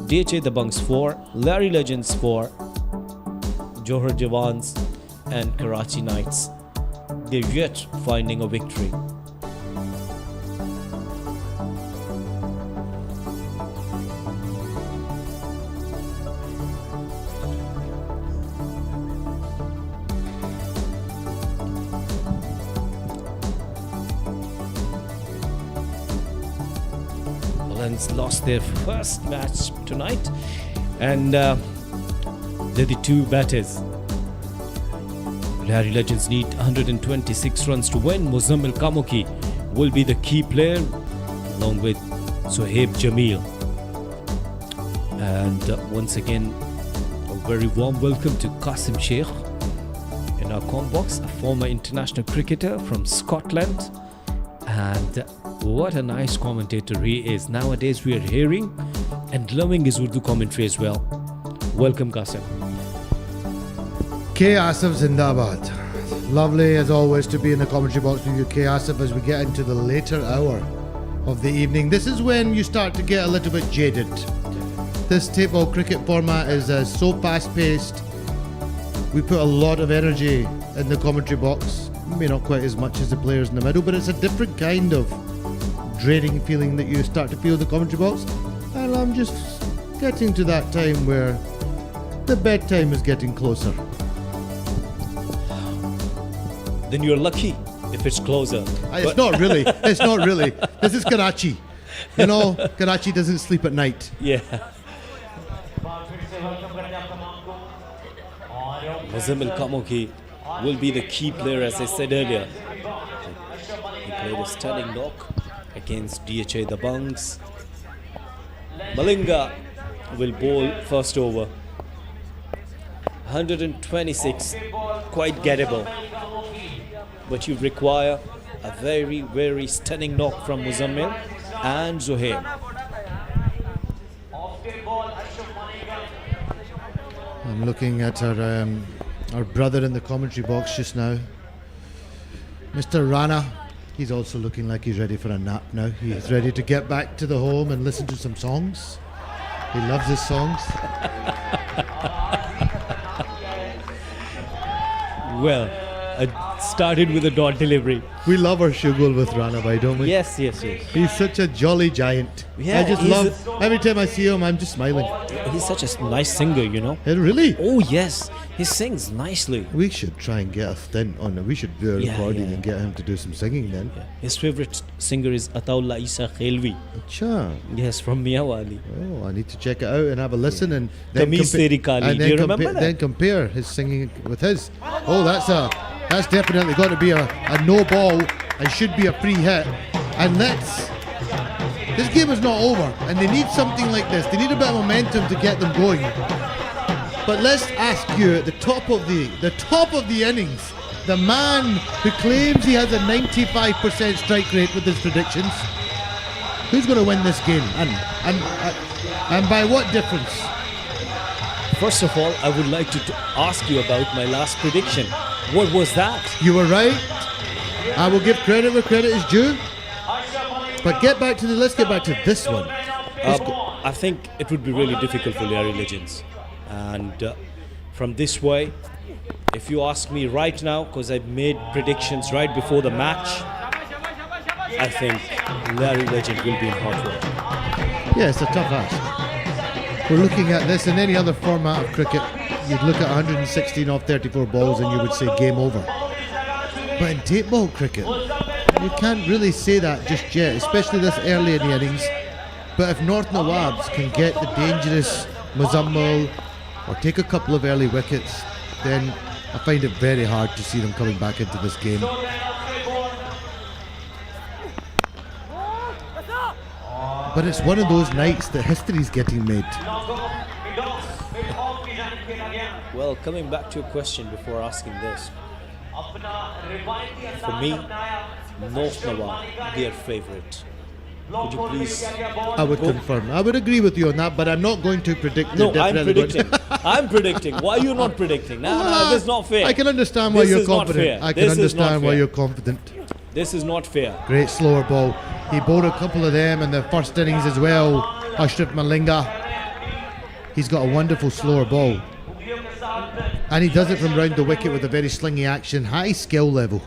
S12: DHA The Bunks 4. Lyari Legends 4. Johar Javans and Karachi Knights. They're yet finding a victory. Lions lost their first match tonight, and they're the 2 batters. Lyari Legends need 126 runs to win. Muzammil Kamuki will be the key player along with Sohaib Jamil. And once again, a very warm welcome to Qasim Sheikh in our comm box, a former international cricketer from Scotland. And what a nice commentator he is. Nowadays we are hearing and loving his Urdu commentary as well. Welcome, Qasim.
S10: K. Asif Zindabad. Lovely as always to be in the commentary box with you, K. Asif, as we get into the later hour of the evening. This is when you start to get a little bit jaded. This tape ball cricket format is so fast paced. We put a lot of energy in the commentary box. Maybe not quite as much as the players in the middle, but it's a different kind of draining feeling that you start to feel in the commentary box. And I'm just getting to that time where the bedtime is getting closer.
S12: Then you're lucky if it's closer.
S10: It's not really. It's not really. This is Karachi. You know, Karachi doesn't sleep at night.
S12: Yeah. Muzammil Kamuki will be the key player, as I said earlier. He played a stunning knock against DHA The Bunks. Malinga will bowl first over. 126, quite gettable. But you require a very, very stunning knock from Muzammil and Zohaib.
S10: I'm looking at our brother in the commentary box just now, Mr. Rana. He's also looking like he's ready for a nap now. He's ready to get back to the home and listen to some songs. He loves his songs.
S12: Well, I started with a dot delivery.
S10: We love our shugul with Rana Bhai, don't we?
S12: Yes, yes, yes.
S10: He's such a jolly giant.
S12: Yeah,
S10: I just love, every time I see him, I'm just smiling.
S12: He's such a nice singer, you know.
S10: Really?
S12: Oh, yes. He sings nicely.
S10: We should try and get a stint on it. We should do a recording and get him to do some singing then.
S12: Yeah. His favorite singer is Ataullah Isa Khelvi.
S10: Acha.
S12: Yes, from Miyawali.
S10: Oh, I need to check it out and have a listen and
S12: then do you remember that?
S10: Then compare his singing with his. Oh, that's definitely got to be a no ball and should be a free hit. And this game is not over, and they need something like this. They need a bit of momentum to get them going. But let's ask you, at the top of the innings, the man who claims he has a 95% strike rate with his predictions, who's going to win this game, and by what difference?
S12: First of all, I would like to ask you about my last prediction. What was that?
S10: You were right. I will give credit where credit is due. But let's get back to this one.
S12: I think it would be really difficult for Lyari Legends. And from this way, if you ask me right now, because I made predictions right before the match, I think Lyari Legend will be in hot water.
S10: Yeah, it's a tough ask. We're looking at this in any other format of cricket. You'd look at 116 off 34 balls and you would say game over. But in tape ball cricket, you can't really say that just yet, especially this early in the innings. But if North Nawabs can get the dangerous
S8: Muzammil or take a couple of early wickets, then I find it very hard to see them coming back into this game. But it's one of those nights that history's getting made.
S12: Well, coming back to your question before asking this, for me, North Nawab, their favourite. Could you please?
S8: I would confirm. I would agree with you on that, but I'm not going to predict.
S12: No, I'm predicting. I'm predicting. Why are you not predicting? No, this is not fair.
S8: I can understand why you're confident. I can
S12: This is not
S8: understand why
S12: fair.
S8: you're confident.
S12: This is not fair.
S8: Great slower ball. He bowled a couple of them in the first innings as well. Ashraf Malinga. He's got a wonderful slower ball. And he does it from round the wicket with a very slingy action. High skill level.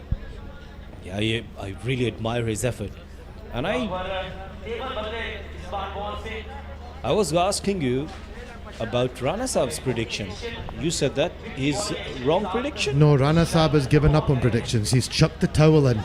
S12: Yeah, I really admire his effort. And I was asking you about Rana Saab's prediction. You said that is wrong prediction?
S8: No, Rana Saab has given up on predictions. He's chucked the towel in.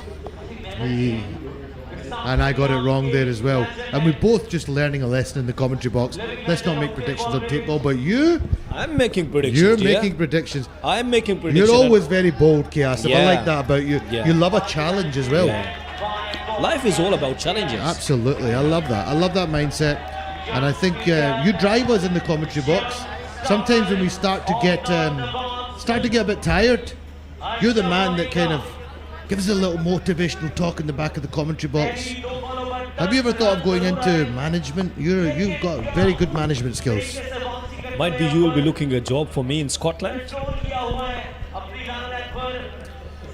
S8: And I got it wrong there as well. And we're both just learning a lesson in the commentary box. Let's not make predictions on tape ball, but you...
S12: I'm making predictions.
S8: You're
S12: dear.
S8: making predictions.
S12: I'm making predictions.
S8: You're always very bold, Kiasif.
S12: Yeah.
S8: I like that about you.
S12: Yeah.
S8: You love a challenge as well.
S12: Yeah. Life is all about challenges.
S8: Absolutely. I love that. I love that mindset. And I think you drive us in the commentary box. Sometimes when we start to get a bit tired, you're the man that kind of gives us a little motivational talk in the back of the commentary box. Have you ever thought of going into management? You've got very good management skills.
S12: Might be you will be looking a job for me in Scotland.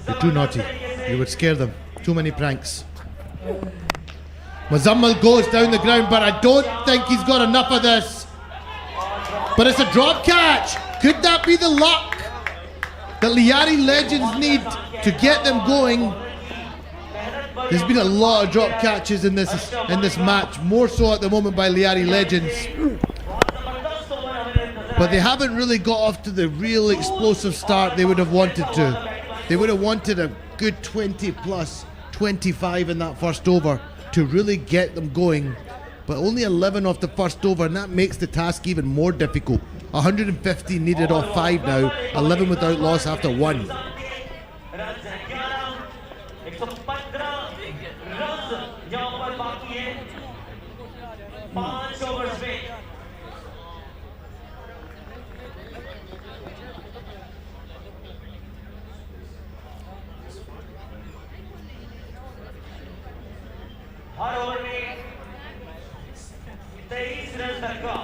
S8: You're too naughty. You would scare them. Too many pranks. Muzammil goes down the ground, but I don't think he's got enough of this. But it's a drop catch. Could that be the luck that Lyari Legends need to get them going? There's been a lot of drop catches in this match, more so at the moment by Lyari Legends. But they haven't really got off to the real explosive start they would have wanted to. They would have wanted a good 20 plus 25 in that first over to really get them going. But only 11 off the first over, and that makes the task even more difficult. 150 needed off 5 now, 11 without loss after 1.
S9: Her over में 23 run तक का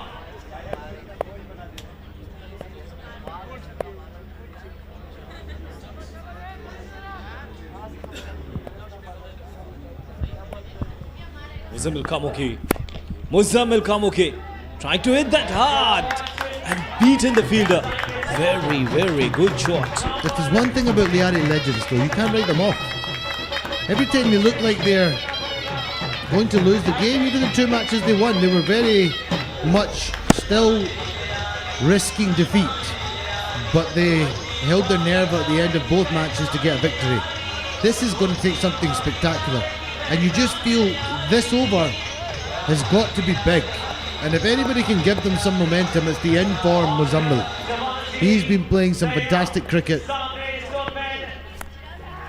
S12: Muzammil Kamuki trying to hit that hard and beating the fielder. Very, very good shot.
S8: But there's one thing about Lyari Legends though, you can't write them off. Every time they look like they're going to lose the game, even the 2 matches they won, they were very much still risking defeat. But they held their nerve at the end of both matches to get a victory. This is going to take something spectacular. And you just feel this over has got to be big. And if anybody can give them some momentum, it's the in-form Muzammil. He's been playing some fantastic cricket.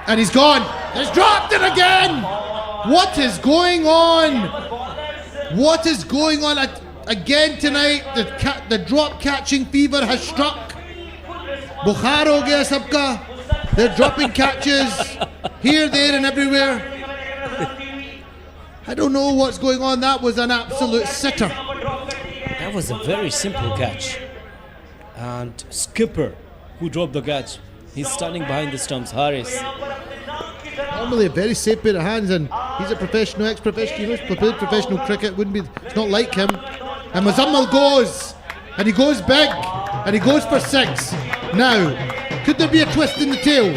S8: And he's gone. He's dropped it again. What is going on? What is going on again tonight? The drop catching fever has struck. Bukhar ho gaya sabka. They're dropping catches here, there and everywhere. I don't know what's going on. That was an absolute sitter.
S12: That was a very simple catch. And Skipper, who dropped the catch, he's standing behind the stumps, Haris.
S8: Normally a very safe pair of hands, and he's a professional, ex-professional, he's played professional cricket, it's not like him. And Muzammil goes, and he goes big, and he goes for 6. Now, could there be a twist in the tail?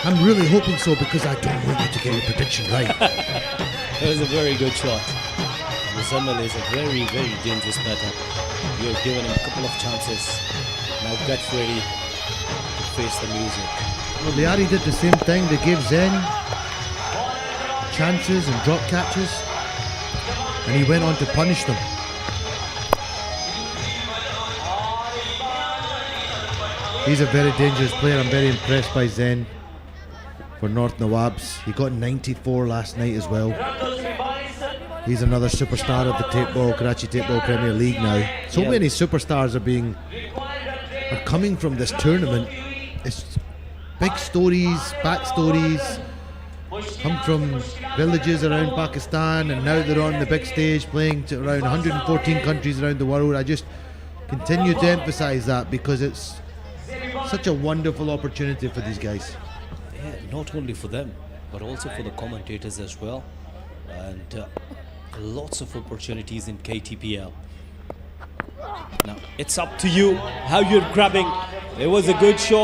S8: I'm really hoping so, because I don't want you to get your prediction right.
S12: That was a very good shot. Muzammil is a very, very dangerous batter. You have given him a couple of chances. Now get ready to face the music.
S8: Well, Lyari did the same thing. They gave Zen chances and drop catches, and he went on to punish them. He's a very dangerous player. I'm very impressed by Zen for North Nawabs. He got 94 last night as well. He's another superstar of the Karachi Tape Ball Premier League now. So many superstars are coming from this tournament. It's big stories, backstories, come from villages around Pakistan, and now they're on the big stage playing to around 114 countries around the world. I just continue to emphasize that because it's such a wonderful opportunity for these guys.
S12: Yeah, not only for them, but also for the commentators as well. And lots of opportunities in KTPL. Now, it's up to you how you're grabbing. It was a good shot.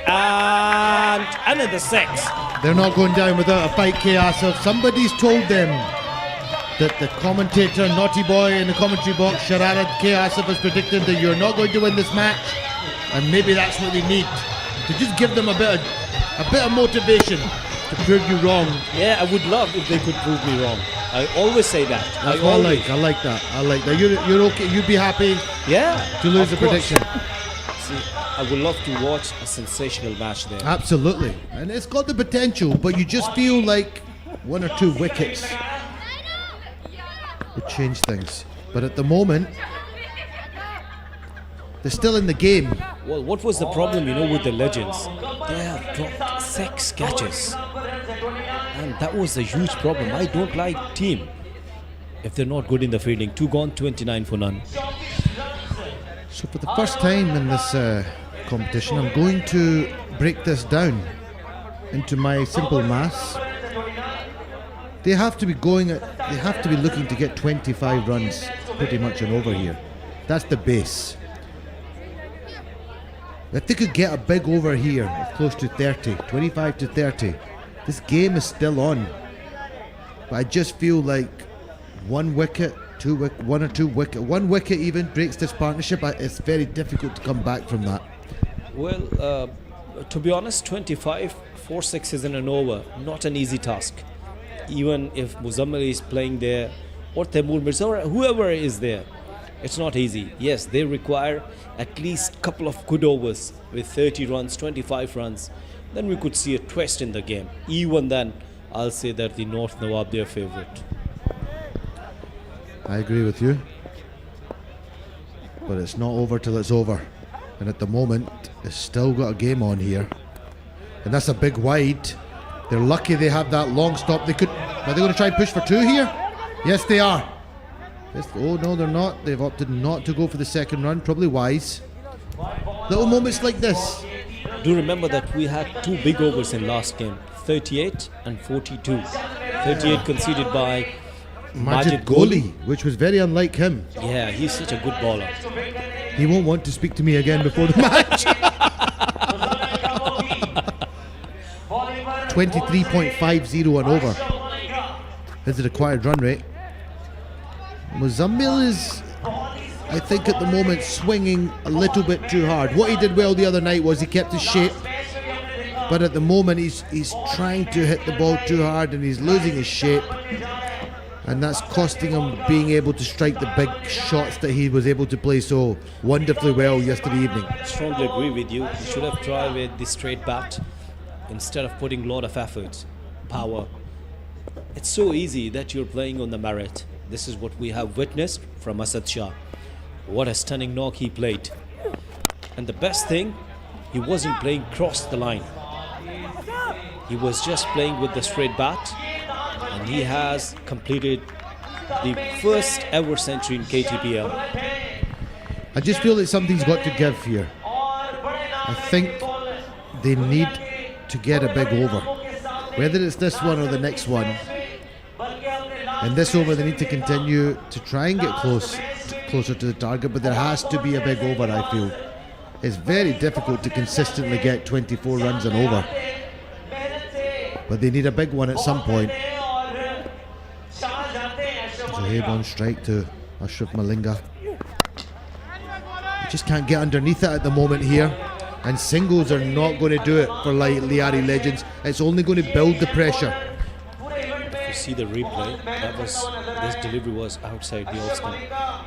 S12: And another 6.
S8: They're not going down without a fight, Chaos. If somebody's told them that the commentator, Naughty Boy, in the commentary box, Sharad Chaos, has predicted that you're not going to win this match, and maybe that's what they need, to just give them a bit of motivation to prove you wrong.
S12: Yeah, I would love if they could prove me wrong. I always say that.
S8: That's what I like that. You're okay. You'd be happy.
S12: Yeah,
S8: to lose the
S12: course.
S8: prediction.
S12: See, I would love to watch a sensational match there.
S8: Absolutely, and it's got the potential, but you just feel like 1 or 2 wickets would change things. But at the moment, they're still in the game.
S12: Well, what was the problem, with the Legends? They have dropped 6 catches. And that was a huge problem. I don't like team if they're not good in the fielding. 2 gone, 29 for none.
S8: So for the first time in this competition, I'm going to break this down into my simple maths. They have to be looking to get 25 runs pretty much and over here. That's the base. If they could get a big over here of close to 30, 25 to 30, this game is still on. But I just feel like 1 wicket, 1 or 2 wicket, 1 wicket even breaks this partnership. It's very difficult to come back from that.
S12: Well, to be honest, 25, 4 sixes in an over, not an easy task. Even if Muzammil is playing there, or Taimur Mirza, or whoever is there, it's not easy. Yes, they require at least a couple of good overs with 30 runs, 25 runs. Then we could see a twist in the game. Even then, I'll say that the North Nawab, their favourite.
S8: I agree with you. But it's not over till it's over. And at the moment, it's still got a game on here. And that's a big wide. They're lucky they have that long stop. Are they going to try and push for 2 here? Yes, they are. Oh, no, they're not. They've opted not to go for the second run. Probably wise. Little moments like this.
S12: Do remember that we had 2 big overs in last game. 38 and 42. 38 conceded by
S8: Majid Gholi, which was very unlike him.
S12: Yeah, he's such a good bowler.
S8: He won't want to speak to me again before the match. 23.50 and over is the required run rate. Muzammil is, I think at the moment, swinging a little bit too hard. What he did well the other night was he kept his shape, but at the moment he's trying to hit the ball too hard and he's losing his shape, and that's costing him being able to strike the big shots that he was able to play so wonderfully well yesterday evening.
S12: I strongly agree with you. You should have tried with the straight bat instead of putting a lot of effort, power. It's so easy that you're playing on the merit. This is what we have witnessed from Asad Shah. What a stunning knock he played. And the best thing, he wasn't playing cross the line. He was just playing with the straight bat, and he has completed the first ever century in KTPL.
S8: I just feel that something's got to give here. I think they need to get a big over. Whether it's this one or the next one. And this over they need to continue to try and get closer to the target, but there has to be a big over, I feel. It's very difficult to consistently get 24 runs and over. But they need a big one at some point. Zohaib on strike to Ashraf Malinga. Just can't get underneath it at the moment here. And singles are not going to do it for Lyari Legends. It's only going to build the pressure.
S12: The see the replay, this delivery was outside the off stump,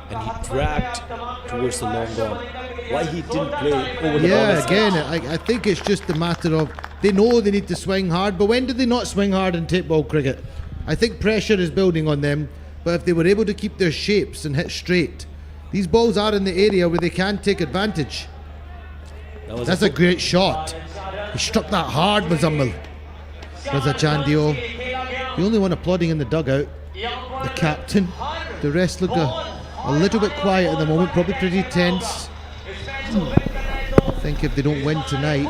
S12: and he dragged towards the long on. Why he didn't play over the ball?
S5: Yeah, again, I think it's just a matter of they know they need to swing hard, but when do they not swing hard in tape ball cricket? I think pressure is building on them, but if they were able to keep their shapes and hit straight, these balls are in the area where they can take advantage. That's a great shot. He struck that hard, Muzammil. Raza Chandio, the only one applauding in the dugout, the captain. The rest look a little bit quiet at the moment, probably pretty tense. I think if they don't win tonight,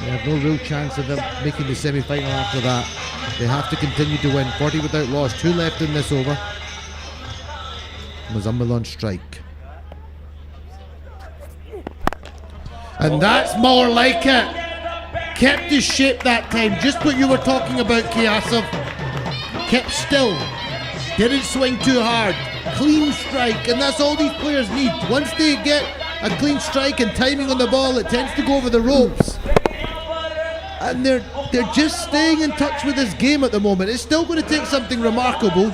S5: they have no real chance of them making the semi-final after that. They have to continue to win. 40 without loss, 2 left in this over. Muzammil on strike. And that's more like it. Kept his shape that time, just what you were talking about, Kiasov. Kept still, didn't swing too hard, clean strike, and that's all these players need. Once they get a clean strike and timing on the ball, it tends to go over the ropes. And they're just staying in touch with this game at the moment. It's still going to take something remarkable,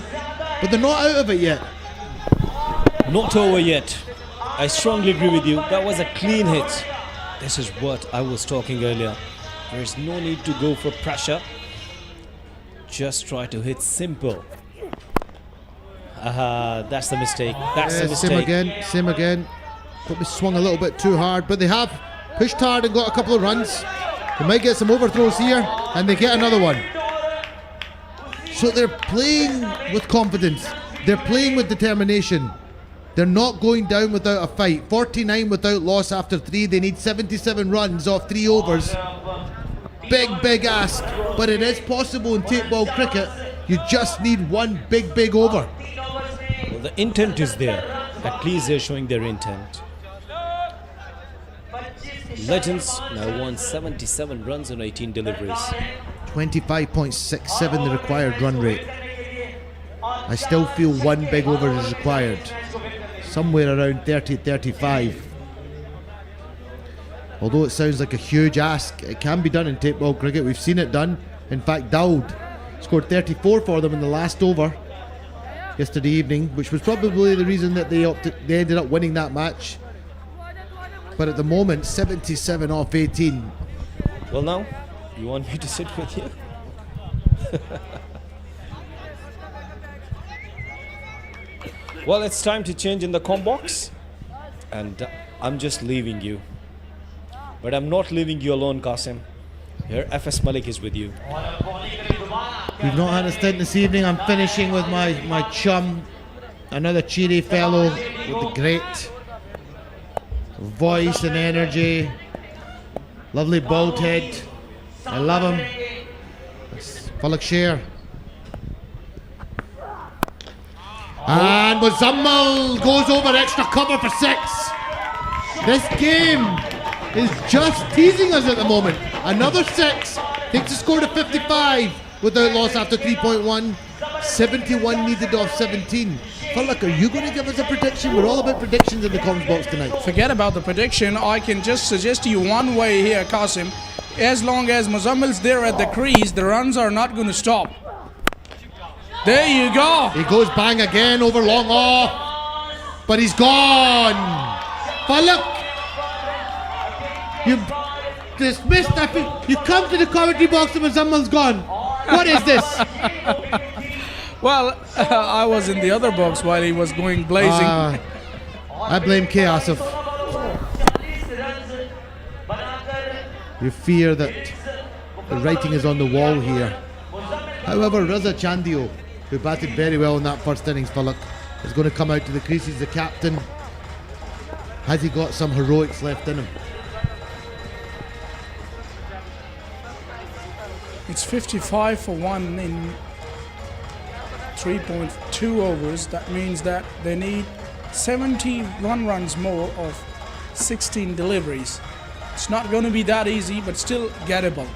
S5: but they're not out of it yet.
S12: Not over yet. I strongly agree with you. That was a clean hit. This is what I was talking earlier. There is no need to go for pressure. Just try to hit simple. That's the mistake. That's the mistake.
S5: Same again. Probably swung a little bit too hard, but they have pushed hard and got a couple of runs. They might get some overthrows here, and they get another one. So they're playing with confidence. They're playing with determination. They're not going down without a fight. 49 without loss after 3. They need 77 runs off 3 overs. Big ask, but it is possible in tape ball cricket. You just need one big over.
S12: Well, the intent is there. At least they're showing their intent. Legends now won 77 runs on 18 deliveries.
S5: 25.67 the required run rate. I still feel one big over is required. Somewhere around 30-35. Although it sounds like a huge ask, it can be done in tape ball cricket. We've seen it done. In fact, Dawood scored 34 for them in the last over yesterday evening, which was probably the reason that they ended up winning that match. But at the moment, 77 off 18.
S12: Well, now, you want me to sit with you? Well, it's time to change in the comm box, and I'm just leaving you. But I'm not leaving you alone, Qasim. Here, FS Malik is with you.
S5: We've not had a stint this evening. I'm finishing with my chum, another cheery fellow with the great voice and energy. Lovely bald head. I love him. It's Falak Sher. And Muzammil goes over extra cover for 6. This game is just teasing us at the moment. Another 6. Takes the score to 55 without loss after 3.1. 71 needed off 17. Falak, are you going to give us a prediction? We're all about predictions in the comms box tonight.
S1: Forget about the prediction. I can just suggest to you one way here, Qasim. As long as Muzammil's there at the crease, the runs are not going to stop. There you go.
S5: He goes bang again over long off, but he's gone. Falak, you dismissed that. You come to the commentary box and Muzammil's gone. What is this?
S1: Well, I was in the other box while he was going blazing.
S5: I blame Kiasov. You fear that the writing is on the wall here. However, Raza Chandio, who batted very well in that first innings, Falak, is going to come out to the crease. He's the captain. Has he got some heroics left in him?
S1: It's 55 for 1 in 3.2 overs. That means that they need 71 runs more of 16 deliveries. It's not going to be that easy, but still gettable.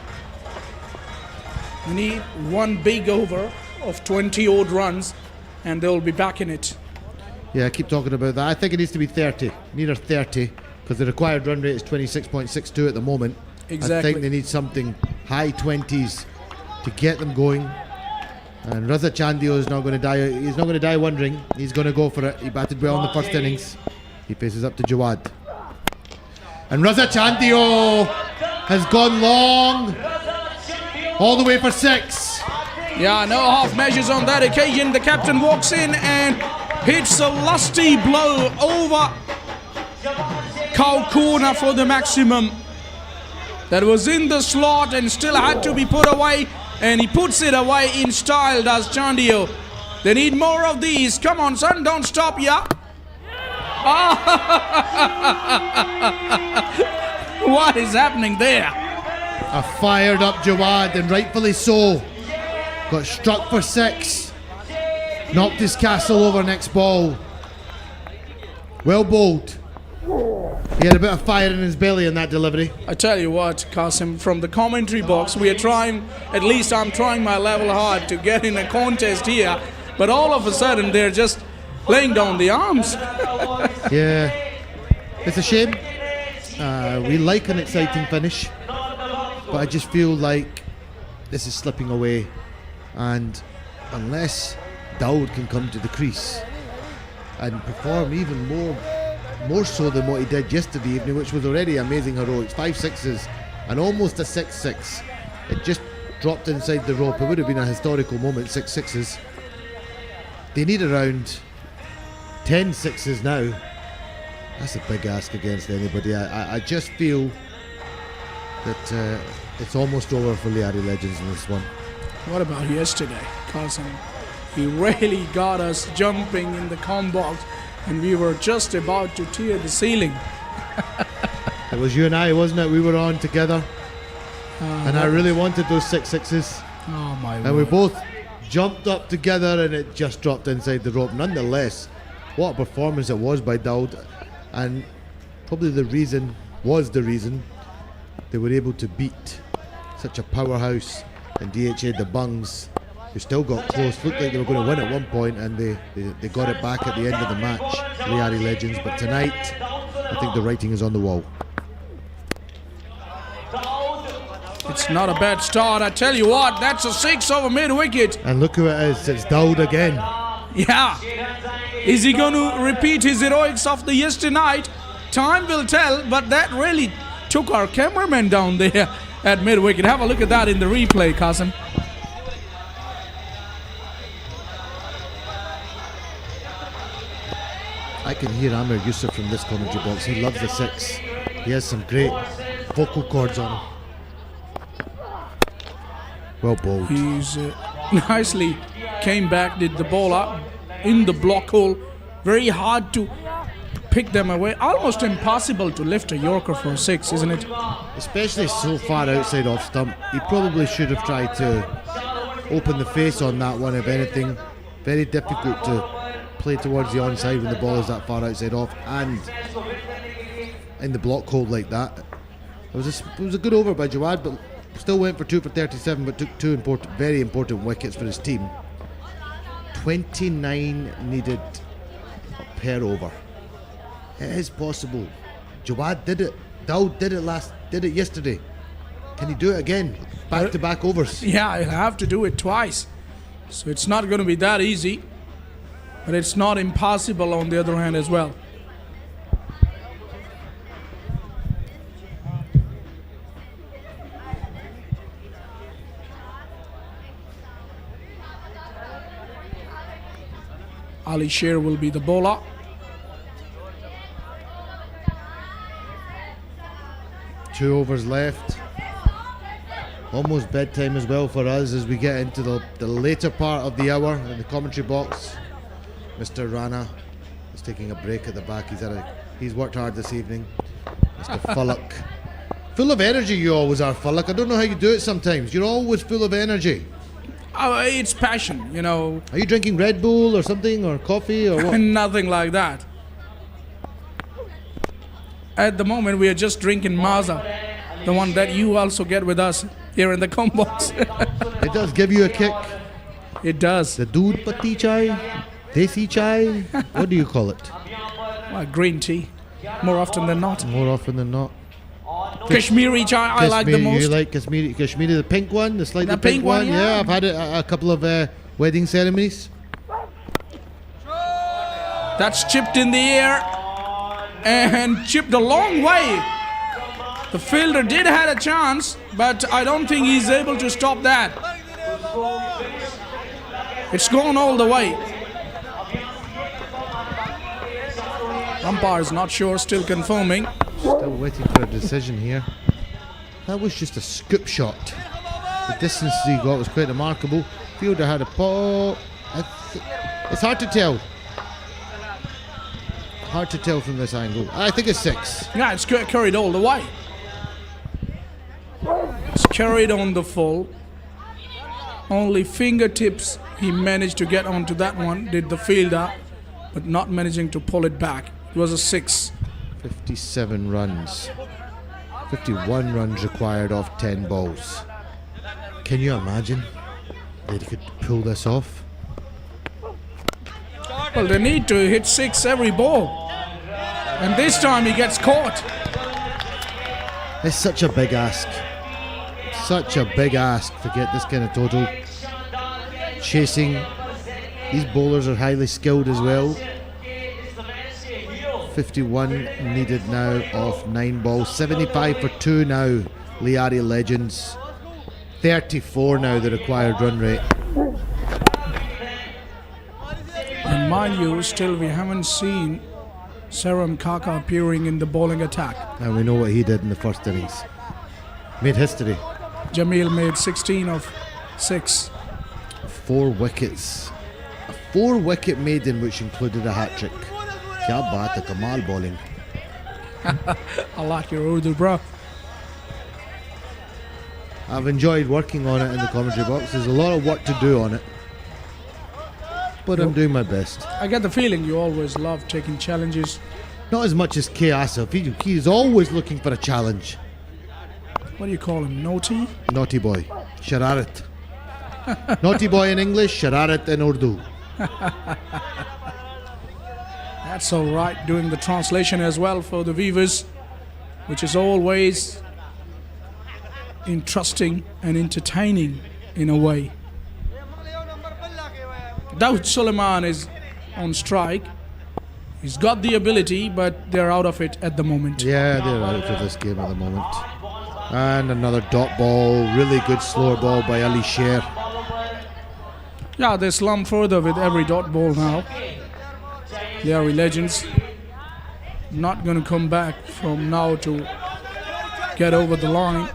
S1: We need one big over of 20 odd runs and they'll be back in it.
S5: Yeah, I keep talking about that. I think it needs to be 30. Neither 30, because the required run rate is 26.62 at the moment.
S1: Exactly.
S5: I think they need something high 20s to get them going.
S8: And Raza Chandio is not going to die. He's not going to die wondering. He's going to go for it. He batted well in the first innings. He faces up to Jawad. And Raza Chandio has gone long, all the way for 6.
S1: Yeah, no half measures on that occasion. The captain walks in and hits a lusty blow over cow corner for the maximum. That was in the slot and still had to be put away. And he puts it away in style, does Chandio. They need more of these. Come on, son, don't stop, yeah. What is happening there?
S8: A fired up Jawad, and rightfully so. Got struck for 6. Knocked his castle over next ball. Well bowled. He had a bit of fire in his belly in that delivery.
S1: I tell you what, Qasim, from the commentary box, we are trying, at least I'm trying my level hard to get in a contest here, but all of a sudden they're just laying down the arms.
S8: Yeah, it's a shame. We like an exciting finish, but I just feel like this is slipping away, and unless Dawood can come to the crease and perform even more so than what he did yesterday evening, which was already amazing heroics, 5 sixes and almost a 6-6. It just dropped inside the rope. It would have been a historical moment, 6 sixes. They need around 10 sixes now. That's a big ask against anybody. I just feel that it's almost over for Lyari Legends in this one.
S1: What about yesterday, Qasim? He really got us jumping in the combox, and we were just about to tear the ceiling.
S8: It was you and I, wasn't it? We were on together, and I really wanted those 6 sixes.
S1: Oh my
S8: And we both jumped up together, and it just dropped inside the rope. Nonetheless, what a performance it was by Dawood, and probably the reason they were able to beat such a powerhouse in DHA, the Bungs, who still got close. Looked like they were going to win at one point, and they got it back at the end of the match, Lyari Legends. But tonight, I think the writing is on the wall.
S1: It's not a bad start, I tell you what. That's a 6 over mid-wicket.
S8: And look who it is. It's Dawood again.
S1: Yeah. Is he going to repeat his heroics of the yesterday night? Time will tell, but that really took our cameraman down there at mid-wicket. Have a look at that in the replay, Qasim.
S8: I can hear Amir Yusuf from this commentary box. He loves the 6. He has some great vocal cords on him. Well bowled.
S1: He's nicely came back, did the ball up in the block hole. Very hard to pick them away. Almost impossible to lift a Yorker for a 6, isn't it?
S8: Especially so far outside off stump. He probably should have tried to open the face on that one, if anything. Very difficult to play towards the onside when the ball is that far outside off and in the block hole like that. It was a good over by Jawad, but still went for 2 for 37, but took 2 very important wickets for his team. 29 needed per over. It is possible. Jawad did it. Dawood did it yesterday. Can he do it again? Back-to-back overs.
S1: Yeah, he'll have to do it twice. So it's not going to be that easy. But it's not impossible on the other hand as well. Ali Sher will be the bowler.
S8: Two overs left. Almost bedtime as well for us as we get into the later part of the hour in the commentary box. Mr. Rana is taking a break at the back. He's worked hard this evening. Mr. Fullock. Full of energy you always are, Fullock. I don't know how you do it sometimes. You're always full of energy.
S1: It's passion, you know.
S8: Are you drinking Red Bull or something, or coffee, or what?
S1: Nothing like that. At the moment, we are just drinking Maza, the one that you also get with us here in the combox.
S8: It does give you a kick.
S1: It does.
S8: The doodh patti chai, desi chai, what do you call it?
S1: Well, green tea, more often than not.
S8: More often than not.
S1: Kashmiri chai, I like the most.
S8: You like Kashmiri, the pink one, the slightly pink one?
S1: Yeah.
S8: I've had it a couple of
S14: wedding ceremonies.
S1: That's chipped in the air and chipped a long way. The fielder did had a chance, but I don't think he's able to stop that. It's gone all the way. Umpire is not sure, still confirming.
S14: Still waiting for a decision here. That was just a scoop shot. The distance he got was quite remarkable. Fielder had a ball. It's hard to tell. Hard to tell from this angle. I think it's 6.
S1: Yeah, it's carried all the way. It's carried on the full. Only fingertips he managed to get onto that one, did the fielder, but not managing to pull it back. It was a 6.
S14: 57 runs. 51 runs required off 10 balls. Can you imagine that he could pull this off?
S1: Well, they need to hit 6 every ball. And this time he gets caught.
S14: It's such a big ask. Such a big ask to get this kind of total. Chasing. These bowlers are highly skilled as well. 51 needed now off 9 balls. 75 for 2 now, Lyari Legends. 34 now the required run rate.
S1: And mind you, still we haven't seen Kaka appearing in the bowling attack.
S14: And we know what he did in the first innings. Made history.
S1: Jamil made 16 of 6.
S14: 4 wickets. A 4-wicket maiden which included a hat-trick. Kya baat hai, kamal bowling.
S1: I like your Urdu, bro.
S14: I've enjoyed working on it in the commentary box. There's a lot of work to do on it, but I'm doing my best.
S1: I get the feeling you always love taking challenges.
S14: Not as much as K. Asif. He's always looking for a challenge.
S1: What do you call him? Naughty?
S14: Naughty boy. Shararat. Naughty boy in English, Shararat in Urdu.
S1: That's all right. Doing the translation as well for the viewers, which is always interesting and entertaining in a way. Dawood Suleiman is on strike. He's got the ability, but they're out of it at the moment.
S14: Yeah, they're out of this game at the moment. And another dot ball. Really good slower ball by Ali Sher.
S1: Yeah, they slump further with every dot ball now. Lyari Legends not going to come back from now to get over the line.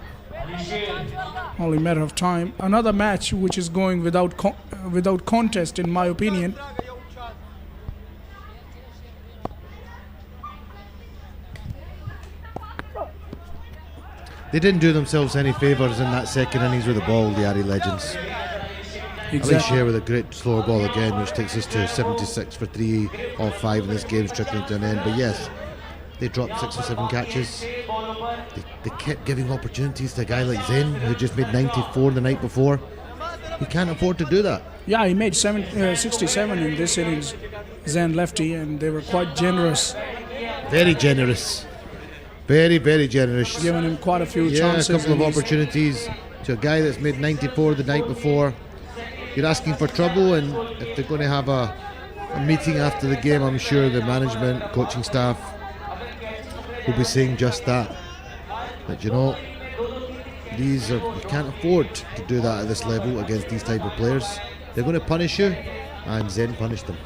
S1: Only matter of time. Another match which is going without contest, in my opinion.
S14: They didn't do themselves any favours in that second innings with the ball, the Lyari Legends.
S1: Exactly.
S14: Ali Sher with a great slower ball again, which takes us to 76 for 3 off 5, and this game's trickling to an end. But yes, they dropped 6 or 7 catches. They kept giving opportunities to a guy like Zain, who just made 94 the night before. He can't afford to do that.
S1: Yeah, he made 67 in this innings, Zain lefty, and they were quite generous.
S14: Very generous. Very, very generous.
S1: Giving him quite a few chances.
S14: Yeah, a couple of opportunities to a guy that's made 94 the night before. You're asking for trouble, and if they're going to have a meeting after the game, I'm sure the management, coaching staff will be saying just that. That, you know, you can't afford to do that at this level against these type of players. They're going to punish you, and Zain punished them.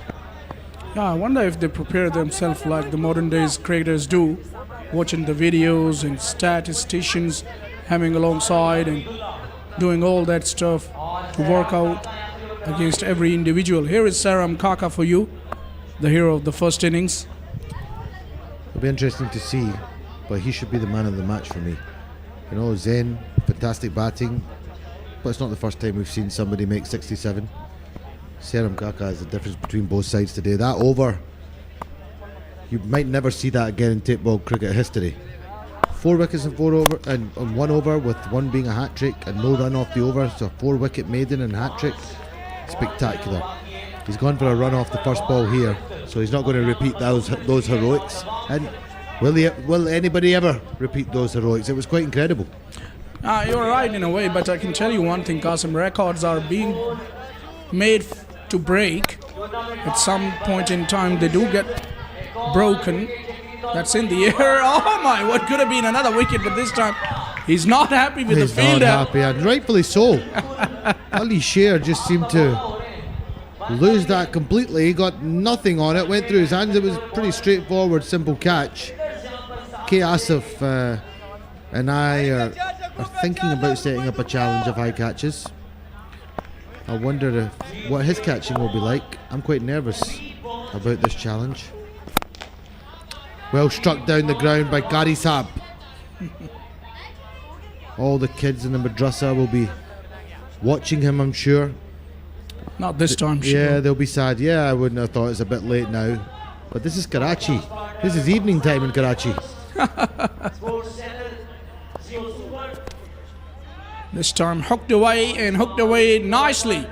S1: Yeah, I wonder if they prepare themselves like the modern days cricketers do, watching the videos and statisticians having alongside and doing all that stuff to work out against every individual. Here is Kaka for you, the hero of the first innings.
S14: It'll be interesting to see, but he should be the man of the match for me. You know, Zain, fantastic batting, but it's not the first time we've seen somebody make 67. Kaka is the difference between both sides today. That over, you might never see that again in tape ball cricket history. 4 wickets and 4 over, and on 1 over, with 1 being a hat-trick and no run off the over, so 4-wicket maiden and hat-trick. Spectacular. He's gone for a run off the first ball here, so he's not going to repeat those heroics. And will anybody ever repeat those heroics? It was quite incredible.
S1: You're right in a way, but I can tell you one thing, Qasim, records are being made to break. At some point in time, they do get broken. That's in the air. Oh my, what could have been another wicket, but this time he's not happy with
S14: He's
S1: the fielder.
S14: not happy, and rightfully so. Ali Sher just seemed to lose that completely. He got nothing on it, went through his hands. It was pretty straightforward, simple catch. K. Asif and I are thinking about setting up a challenge of high catches. I wonder what his catching will be like. I'm quite nervous about this challenge. Well struck down the ground by Qari Saab. All the kids in the madrasa will be watching him, I'm sure.
S1: Not this time,
S14: Yeah,
S1: sure.
S14: they'll be sad. Yeah, I wouldn't have thought it's a bit late now. But this is Karachi. This is evening time in Karachi.
S1: This time hooked away nicely,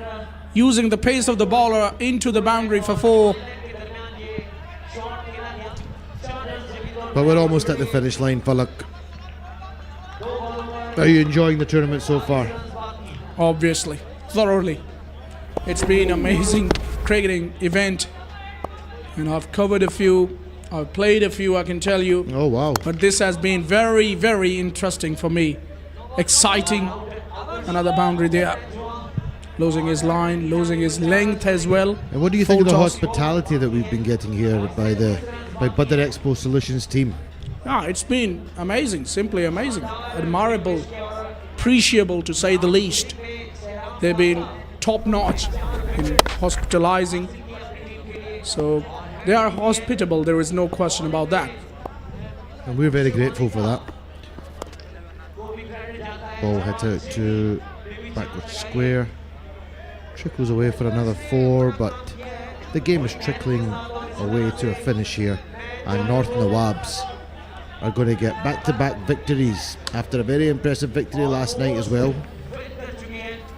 S1: using the pace of the bowler into the boundary for 4.
S14: But we're almost at the finish line, Falak. Are you enjoying the tournament so far?
S1: Obviously, thoroughly. It's been an amazing cricketing event, and I've covered a few, I've played a few, I can tell you.
S14: Oh wow.
S1: But this has been very, very interesting for me. Exciting. Another boundary there. Losing his line, losing his length as well.
S14: And what do you think of the
S1: Full toss.
S14: hospitality that we've been getting here by Badar Expo Solutions team?
S1: It's been amazing, simply amazing, admirable, appreciable to say the least. They've been top notch in hospitalizing, so they are hospitable, there is no question about that.
S14: And we're very grateful for that. Ball hit out to backward square. Trickles away for another 4, but the game is trickling away to a finish here, and North Nawabs are going to get back-to-back victories after a very impressive victory last night as well.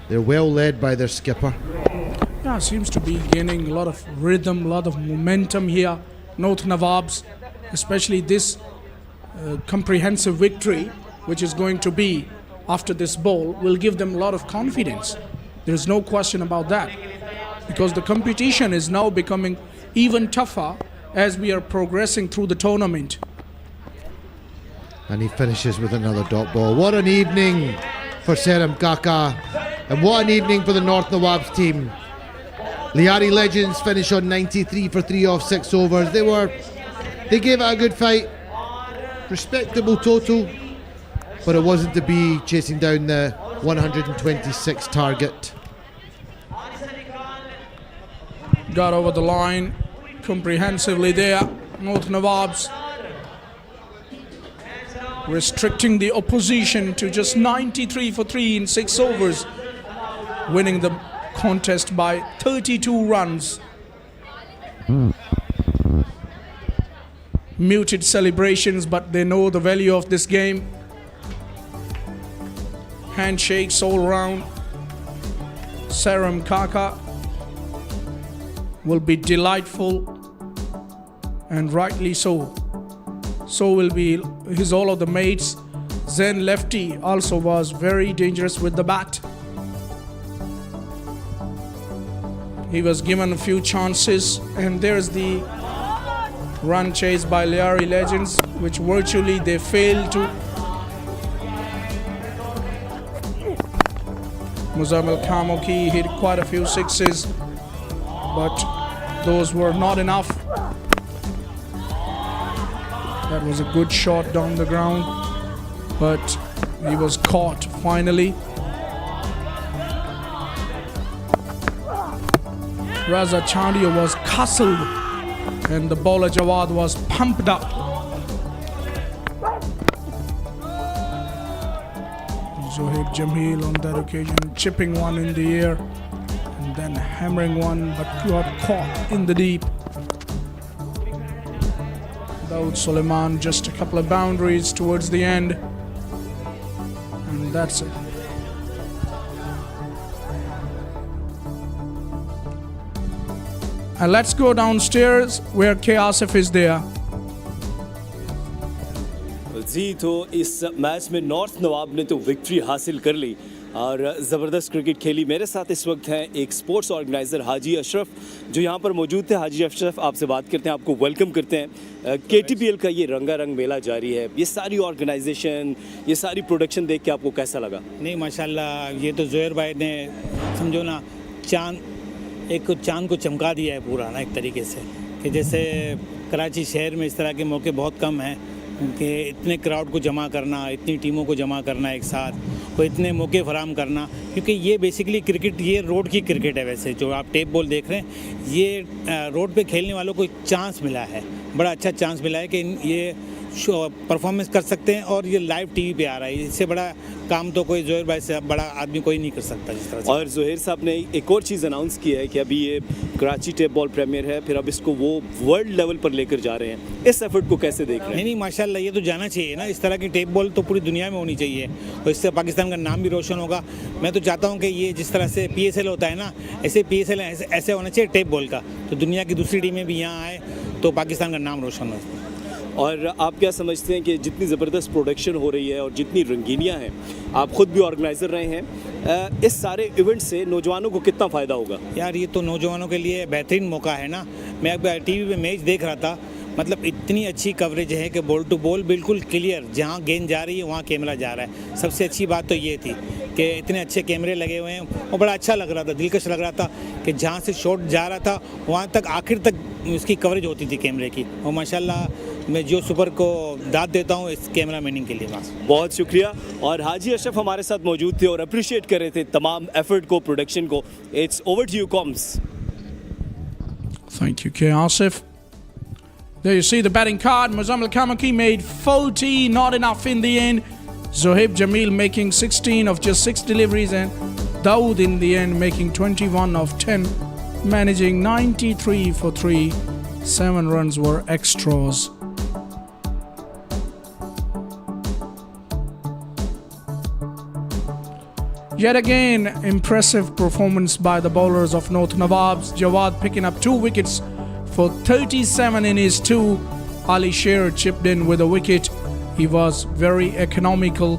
S14: They're well led by their skipper.
S1: Yeah, seems to be gaining a lot of rhythm, a lot of momentum here. North Nawabs, especially this comprehensive victory, which is going to be after this ball, will give them a lot of confidence. There's no question about that, because the competition is now becoming even tougher as we are progressing through the tournament.
S14: And he finishes with another dot ball. What an evening for Seram Kaka, and what an evening for the North Nawabs team. Lyari Legends finish on 93 for 3 off 6 overs. They gave it a good fight. Respectable total, but it wasn't to be, chasing down the 126 target.
S1: Got over the line comprehensively there. North Nawabs restricting the opposition to just 93 for 3 in 6 overs, winning the contest by 32 runs. Muted celebrations, but they know the value of this game. Handshakes all around. Seram Kaka will be delightful, and rightly so. So will be all of the mates. Zen lefty also was very dangerous with the bat. He was given a few chances, and there's the run chase by Lyari Legends, which virtually they failed to. Muzammil Kamoki hit quite a few sixes, but those were not enough. That was a good shot down the ground, but he was caught finally. Raza Chandia was castled, and the bowler Jawad was pumped up. Zohaib Jamil on that occasion chipping one in the air and then hammering one, but got caught in the deep. Dawood Suleiman just a couple of boundaries towards the end, and that's it. And let's go downstairs where K. Asif is there.
S12: जी तो इस match में north नवाब ने तो victory हासिल कर ली
S15: और ज़बरदस्त cricket खेली। मेरे साथ इस वक्त हैं एक स्पोर्ट्स ऑर्गेनाइज़र हाजी अशरफ जो यहाँ पर मौजूद थे। हाजी अशरफ, आपसे बात करते हैं, आपको वेलकम करते हैं। KTPL का ये रंगारंग मेला जारी है, ये सारी ऑर्गेनाइजेशन, ये सारी प्रोडक्शन देख के आपको कैसा लगा?
S16: नहीं माशाल्लाह, ये तो ज़ोहर भाई ने समझो ना चांद को चमका दिया है पूरा ना, एक तरीके से कि जैसे कराची शहर में इस तरह के मौके बहुत कम हैं कि इतने क्राउड को जमा करना, इतनी टीमों को जमा करना एक साथ, और इतने मौके फराम करना, क्योंकि ये बेसिकली क्रिकेट, ये रोड की क्रिकेट है। वैसे जो आप टेप बॉल देख रहे हैं, ये रोड पे खेलने वालों को चांस मिला है, बड़ा अच्छा चांस मिला है कि ये परफॉर्मेंस कर सकते हैं और ये लाइव टीवी पे आ रहा है। इससे बड़ा काम तो कोई ज़ोहर भाई से बड़ा आदमी कोई नहीं कर सकता जिस तरह से।
S15: और ज़ोहर साहब ने एक और चीज़ अनाउंस की है कि अभी ये कराची टेप बॉल प्रीमियर है, फिर अब इसको वो वर्ल्ड लेवल पर लेकर जा रहे हैं। इस एफर्ट को कैसे देख रहे हैं?
S16: नहीं माशाल्लाह, ये तो जाना चाहिए ना, इस तरह की टेप बॉल तो पूरी दुनिया में होनी चाहिए और इससे पाकिस्तान का नाम भी रोशन होगा। मैं तो चाहता हूँ कि ये जिस तरह से PSL होता है ना, ऐसे PSL ऐसे होना चाहिए टेप बॉल का, तो दुनिया की दूसरी टीमें भी यहाँ आए तो पाकिस्तान का नाम रोशन हो।
S15: और आप क्या समझते हैं कि जितनी ज़बरदस्त प्रोडक्शन हो रही है और जितनी रंगीनियाँ हैं, आप ख़ुद भी ऑर्गेनाइज़र रहे हैं, इस सारे इवेंट से नौजवानों को कितना फ़ायदा होगा?
S16: यार ये तो नौजवानों के लिए बेहतरीन मौका है ना। मैं अब TV पे मैच देख रहा था, मतलब इतनी अच्छी कवरेज है कि बॉल टू बॉल बिल्कुल क्लियर, जहाँ गेंद जा रही है वहाँ कैमरा जा रहा है। सबसे अच्छी बात तो ये थी कि इतने अच्छे कैमरे लगे हुए हैं और बड़ा अच्छा लग रहा था, दिलकश लग रहा था कि जहाँ से शॉट जा रहा था वहाँ तक आखिर तक उसकी कवरेज होती थी कैमरे की। और माशाल्लाह मैं जियो सुपर को दाद देता हूँ इस कैमरा मैनिंग के लिए। बस
S15: बहुत शुक्रिया। और हाजी अशरफ हमारे साथ मौजूद थे और अप्रिशिएट कर रहे थे तमाम एफर्ट को, प्रोडक्शन को। It's over to you comms.
S1: Thank you, K. Asif. There you see the batting card. Muzammil Kamaki made 40, not enough in the end. Zohaib Jamil making 16 of just 6 deliveries, and Dawood in the end making 21 of 10, managing 93 for 3. 7 runs were extras. Yet again, impressive performance by the bowlers of North Nawabs. Jawad picking up 2 wickets for 37 in his 2. Ali Sher chipped in with a wicket. He was very economical.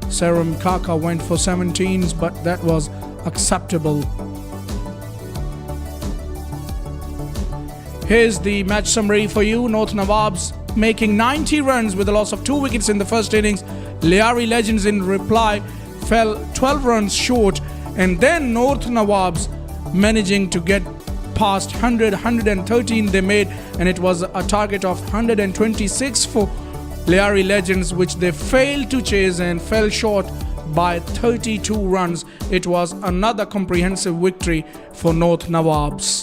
S1: Serum Kaka went for 17s, but that was acceptable. Here's the match summary for you. North Nawabs making 90 runs with a loss of 2 wickets in the first innings. Lyari Legends in reply fell 12 runs short, and then North Nawabs managing to get past 100, 113 they made, and it was a target of 126 for Lyari Legends, which they failed to chase and fell short by 32 runs. It was another comprehensive victory for North Nawabs.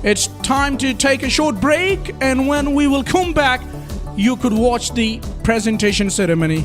S1: It's time to take a short break, and when we will come back, you could watch the presentation ceremony.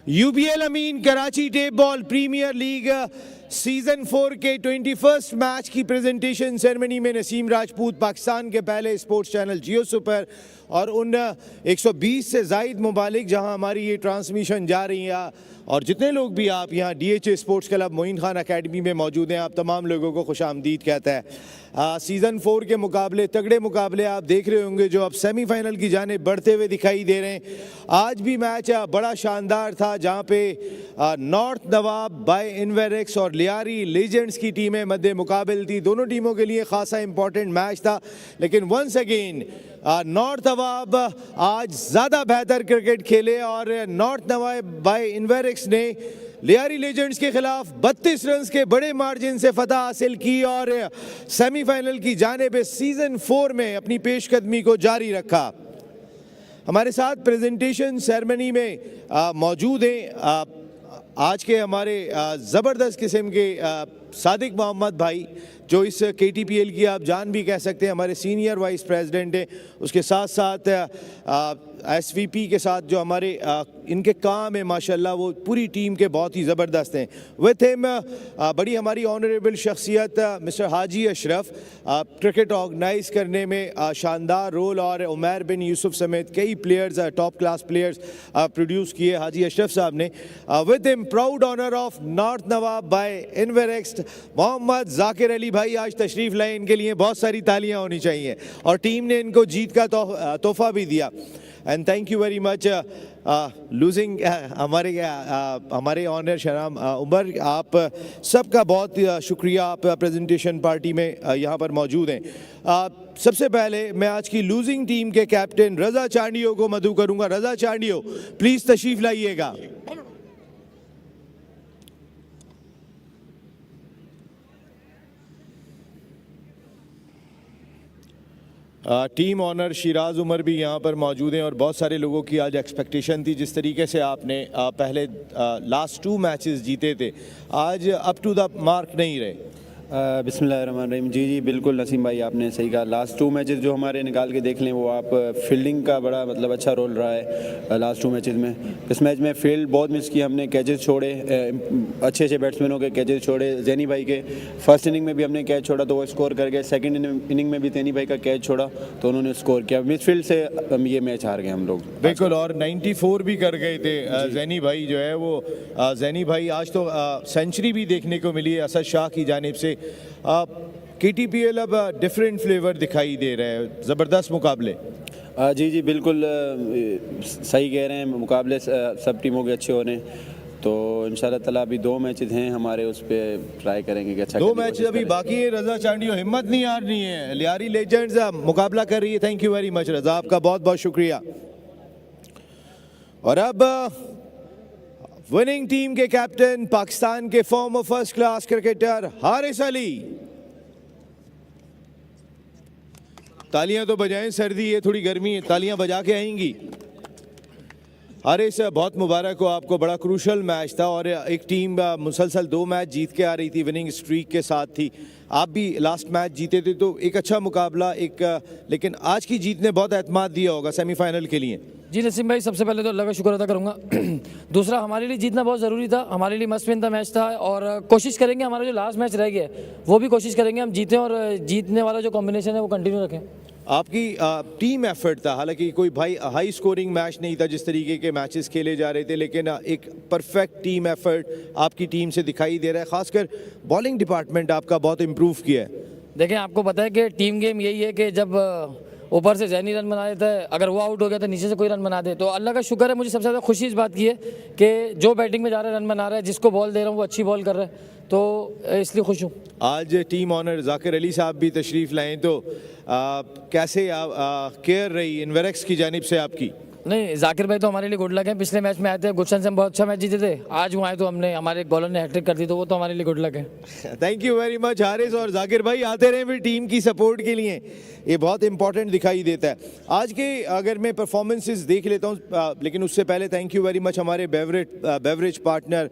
S17: UBL Amin Karachi tape ball premier league season 4 के 21st match की presentation ceremony में नसीम राजपूत पाकिस्तान के पहले sports channel जियो super और उन 120 से ज़ायद ममालिक जहां हमारी ये ट्रांसमिशन जा रही है और जितने लोग भी आप यहाँ DHA sports club Moin Khan academy में मौजूद हैं, आप तमाम लोगों को खुशामदीद कहता है। सीज़न 4 के मुकाबले तगड़े मुकाबले आप देख रहे होंगे जो अब सेमीफाइनल की जाने बढ़ते हुए दिखाई दे रहे हैं। आज भी मैच बड़ा शानदार था जहाँ पे नॉर्थ नवाब बाय इन्वेरेक्स और लियारी लेजेंड्स की टीमें मध्य मुकाबल थी। दोनों टीमों के लिए खासा इंपॉर्टेंट मैच था, लेकिन वंस अगेन नॉर्थ नवाब आज ज़्यादा बेहतर क्रिकेट खेले और नॉर्थ नवाब बाय इन्वेरेक्स ने लियारी लेजेंड्स के खिलाफ 32 रन के बड़े मार्जिन से फतह हासिल की और सेमीफाइनल की जानिब सीजन 4 में अपनी पेशकदमी को जारी रखा। हमारे साथ प्रेजेंटेशन सेरेमनी में मौजूद हैं आज के हमारे ज़बरदस्त किस्म के सादिक मोहम्मद भाई, जो इस KTPL की आप जान भी कह सकते हैं, हमारे सीनियर वाइस प्रेसिडेंट हैं। उसके साथ साथ SVP के साथ जो हमारे इनके काम है माशाल्लाह वो पूरी टीम के बहुत ही ज़बरदस्त हैं। विथ हिम बड़ी हमारी ऑनरेबल शख्सियत मिस्टर हाजी अशरफ, क्रिकेट ऑर्गेनाइज करने में शानदार रोल और उमैर बिन यूसुफ समेत कई players top class players produce किए हाजी अशरफ साहब ने। With him proud honour of north Nawab by Inverex Mohammad Zakir Ali Bhai आज तशरीफ़ लाए, इनके लिए बहुत सारी तालियां होनी चाहिए और टीम ने इनको जीत का तोहफा भी दिया। And thank you very much losing हमारे ऑनर शराम उमर, आप सबका बहुत शुक्रिया, आप प्रेजेंटेशन पार्टी में यहाँ पर मौजूद हैं। सबसे पहले मैं आज की लूजिंग टीम के कैप्टन रज़ा चांडियो को मदऊ करूँगा। रज़ा चांडियो प्लीज़ तशरीफ़ लाइएगा। टीम ऑनर शिराज उमर भी यहाँ पर मौजूद हैं और बहुत सारे लोगों की आज एक्सपेक्टेशन थी, जिस तरीके से आपने पहले लास्ट 2 मैचेस जीते थे, आज अप टू द मार्क नहीं रहे।
S4: बिस्मिल्लाहिर्रहमानिर्रहीम। जी बिल्कुल नसीम भाई आपने सही कहा। लास्ट 2 मैचेस जो हमारे निकाल के देख लें वो आप फील्डिंग का बड़ा मतलब अच्छा रोल रहा है लास्ट 2 मैचेस में। इस मैच में फील्ड बहुत मिस की हमने, कैचेस छोड़े, अच्छे अच्छे बैट्समैनों के कैचेस छोड़े। जैनी भाई के फर्स्ट इनिंग में भी हमने कैच छोड़ा तो वो स्कोर कर गए, सेकंड इनिंग में भी जैनी भाई का कैच छोड़ा तो उन्होंने स्कोर किया। मिडफील्ड से ये मैच हार गए हम लोग।
S17: बिल्कुल, और 94 भी कर गए थे जैनी भाई जो है वो। जैनी भाई आज तो सेंचुरी भी देखने को मिली है असद शाह की जानिब से। KTPL अब डिफरेंट फ्लेवर दिखाई दे रहे हैं, ज़बरदस्त मुकाबले।
S4: जी बिल्कुल सही कह रहे हैं, मुकाबले सब टीमों के अच्छे हो रहे हैं तो इंशाल्लाह ताला अभी 2 मैचेस हैं हमारे, उस पर ट्राई करेंगे कि अच्छा
S17: 2 मैच अभी बाकी है। रज़ा चांडियो हिम्मत नहीं हारनी है, लियारी लेजेंड्स मुकाबला कर रही है। थैंक यू वेरी मच रज़ा, आपका बहुत बहुत शुक्रिया। और अब विनिंग टीम के कैप्टन पाकिस्तान के farmer first class cricketer Haris Ali. तालियां तो बजाएं, सर्दी है थोड़ी गर्मी है, तालियां बजा के आएंगी। हारिस बहुत मुबारक हो आपको, बड़ा क्रूशल मैच था और एक टीम मुसलसल 2 मैच जीत के आ रही थी, विनिंग स्ट्रीक के साथ थी। आप भी लास्ट मैच जीते थे तो एक अच्छा मुकाबला लेकिन आज की जीत ने बहुत एतमाद दिया होगा सेमीफाइनल के लिए।
S3: जी नसीम भाई, सबसे पहले तो अल्लाह का शुक्र अदा करूँगा। दूसरा, हमारे लिए जीतना बहुत ज़रूरी था, हमारे लिए मस्ट विन का मैच था और कोशिश करेंगे हमारा जो लास्ट मैच रह गया वो भी कोशिश करेंगे हम जीतें और जीतने वाला जो कॉम्बिनेशन है वो कंटिन्यू रखें।
S17: आपकी टीम एफर्ट था, हालांकि कोई भाई हाई स्कोरिंग मैच नहीं था जिस तरीके के मैचेस खेले जा रहे थे, लेकिन एक परफेक्ट टीम एफर्ट आपकी टीम से दिखाई दे रहा है। खासकर बॉलिंग डिपार्टमेंट आपका बहुत इम्प्रूव किया है।
S3: देखें, आपको पता है कि टीम गेम यही है कि जब ऊपर से जैनी रन बना देता है, अगर वो आउट हो गया तो नीचे से कोई रन बना दे। तो अल्लाह का शुक्र है, मुझे सबसे ज़्यादा खुशी इस बात की है कि जो बैटिंग में जा रहा है रन बना रहा है, जिसको बॉल दे रहा हूँ वो अच्छी बॉल कर रहा है, तो इसलिए खुश हूँ।
S17: आज टीम ऑनर जाकिर अली साहब भी तशरीफ़ लाएँ तो कैसे केयर रही इन्वेरेक्स की जानिब से आपकी?
S3: नहीं, जाकिर भाई तो हमारे लिए गुड लक है। पिछले मैच में आए थे गुलशन से हम बहुत अच्छा मैच जीते थे, आज वो आए तो हमने हमारे बॉलर ने हैट्रिक कर दी, तो वो तो हमारे लिए गुड लक है।
S17: Thank you very much Haris, और जाकिर भाई आते रहे फिर टीम की सपोर्ट के लिए, ये बहुत इंपॉर्टेंट दिखाई देता है। आज के अगर मैं परफॉर्मेंसेस देख लेता हूँ, लेकिन उससे पहले थैंक यू वेरी मच हमारे beverage partner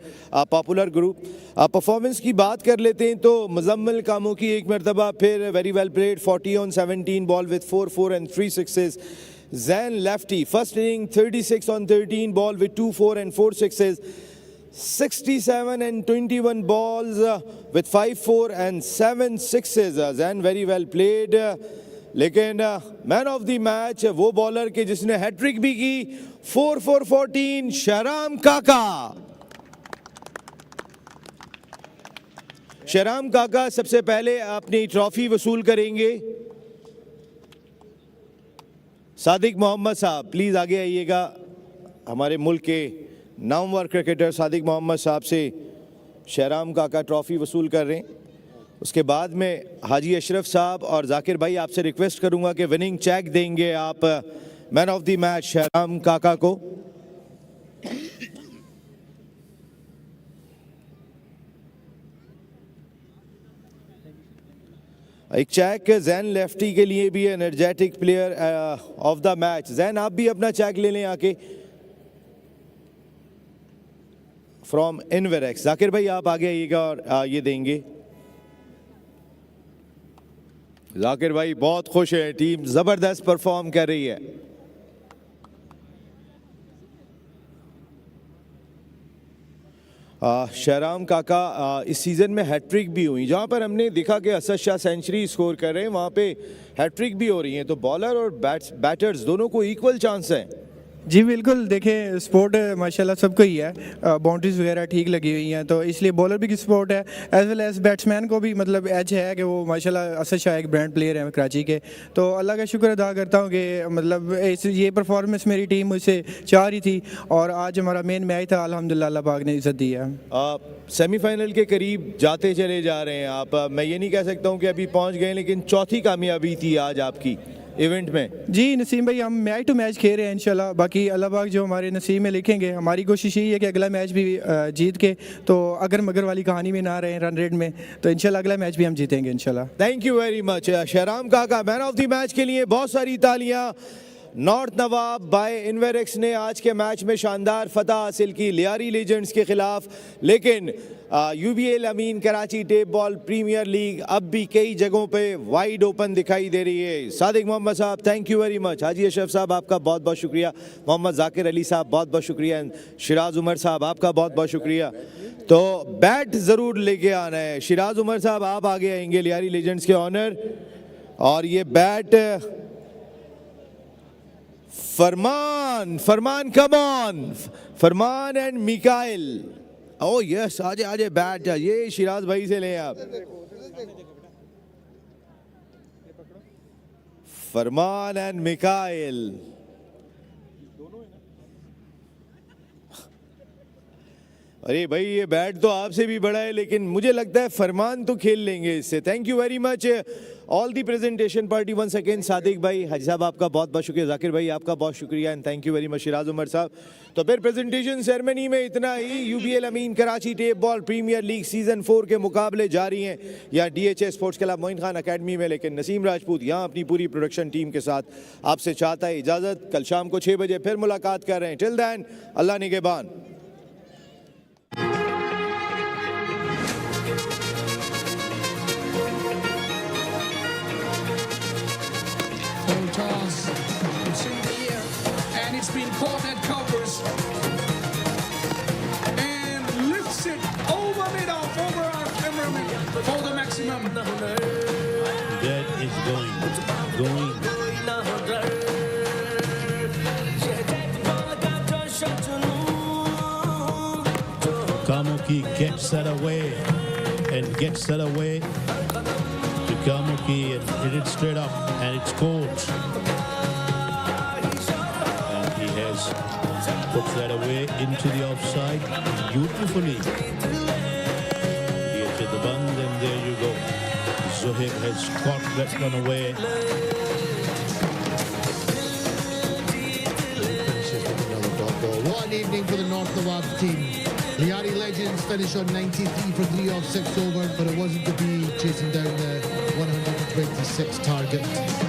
S17: popular group. Performance की बात कर लेते हैं तो मुजम्मिल कामों की एक मरतबा फिर very well played, 40 on 17 ball with 4 4 and 3 sixes। Zain lefty. First inning 36 on 13 ball with 2 4 and 4 sixes. 67 and 21 balls with 5 4 and 7 sixes. Zain very well played. लेकिन मैन ऑफ द मैच वो बॉलर के जिसने hat trick भी की 4 4 14 शहराम काका। शहराम काका सबसे पहले अपनी ट्रॉफी वसूल करेंगे। सादिक मोहम्मद साहब प्लीज आगे आइएगा। हमारे मुल्क के नामवर क्रिकेटर सादिक मोहम्मद साहब से शहराम काका ट्रॉफी वसूल कर रहे हैं। उसके बाद में हाजी अशरफ साहब और जाकिर भाई आपसे रिक्वेस्ट करूंगा कि विनिंग चेक देंगे आप man of the match Shahram काका को। एक चेक जैन लेफ्टी के लिए भी energetic player of the match. Jain आप भी अपना चेक ले लें आके फ्रॉम इनवेरेक्स। जाकिर भाई आप आगे आइएगा और ये देंगे। जाकिर भाई बहुत खुश है, टीम जबरदस्त परफॉर्म कर रही है। शहराम काका इस सीज़न में हैट्रिक भी हुई। जहाँ पर हमने देखा कि असद शाह सेंचुरी स्कोर कर रहे हैं वहाँ पे हैट्रिक भी हो रही है। तो बॉलर और बैटर्स दोनों को इक्वल चांस है।
S18: जी बिल्कुल, देखें स्पोर्ट माशाल्लाह सबको ही है, बाउंड्रीज वगैरह ठीक लगी हुई हैं तो इसलिए बॉलर भी की स्पोर्ट है एज वेल एज बैट्समैन को भी मतलब एज है कि वो माशाल्लाह असद शाह एक ब्रांड प्लेयर है कराची के। तो अल्लाह का शुक्र अदा करता हूँ कि मतलब ये परफॉर्मेंस मेरी टीम मुझसे चाह रही थी और आज हमारा मेन मैच था। अल्हम्दुलिल्लाह अल्लाह पाक ने इज़्ज़त दी है।
S17: सेमीफाइनल के करीब जाते चले जा रहे हैं आप। मैं ये नहीं कह सकता हूँ कि अभी पहुँच गए, लेकिन चौथी कामयाबी थी आज आपकी इवेंट में। जी
S18: नसीम भाई, हम मैच टू मैच खेल रहे हैं इंशाल्लाह। बाकी अल्लाह पाक जो हमारे नसीब में लिखेंगे। हमारी कोशिश यही है कि अगला मैच भी जीत के, तो अगर मगर वाली कहानी में ना रहे रन रेट में, तो इंशाल्लाह अगला मैच भी हम जीतेंगे इंशाल्लाह।
S17: Thank you very much Shahram काका। मैन ऑफ द मैच के लिए बहुत सारी तालियां। नॉर्थ नवाब बाय इनवेरेक्स ने आज के मैच में शानदार फतह हासिल की लियारी लेजेंड्स के खिलाफ। लेकिन यूबीएल अमीन Karachi tape ball premier league अब भी कई जगहों पे वाइड ओपन दिखाई दे रही है। सादिक मोहम्मद साहब थैंक यू वेरी मच। हाजी अशरफ साहब आपका बहुत बहुत शुक्रिया। मोहम्मद जाकिर अली साहब बहुत बहुत शुक्रिया। शिराज उमर साहब आपका बहुत बहुत शुक्रिया। तो बैट ज़रूर लेके आना है। शिराज उमर साहब आप आगे आएंगे लियारी लेजेंड्स के ऑनर। और ये bat Farman come on, Farman and Mikail. O yes, आजे आजे बैट ये शिराज भाई से लें आप। फरमान एंड मिकाइल। अरे भाई ये बैट तो आपसे भी बड़ा है, लेकिन मुझे लगता है फरमान तो खेल लेंगे इससे। Thank you very much all the presentation party once again. Sadiq Bhai, Haji साहब आपका बहुत बहुत शुक्रिया। जाकिर भाई आपका बहुत शुक्रिया and thank you very much Shiraz Umar साहब। तो फिर प्रेजेंटेशन सेरेमनी में इतना ही। यूबीएल अमीन Karachi tape ball premier league season 4 के मुकाबले जारी हैं या DHA sports club Moin Khan academy में। लेकिन नसीम राजपूत यहाँ अपनी पूरी प्रोडक्शन टीम के साथ आपसे चाहता है इजाज़त। कल शाम को 6 बजे फिर मुलाकात कर रहे हैं। टिल दैन अल्लाह निगहबान।
S1: Full toss. It's in the air and it's been caught at covers and lifts it over mid-off over our cameraman for the maximum.
S5: That is going. Kamuki gets that away and gets that away to Kamuki and hit it straight up and it's caught. And he has put that away into the offside beautifully. He hit the band and there you go. Zohaib has caught that one away.
S14: What an evening for the North Nawabs team. Lyari Legends finished on 93 for 3 off 6 over, but it wasn't to be, chasing down the 126 target.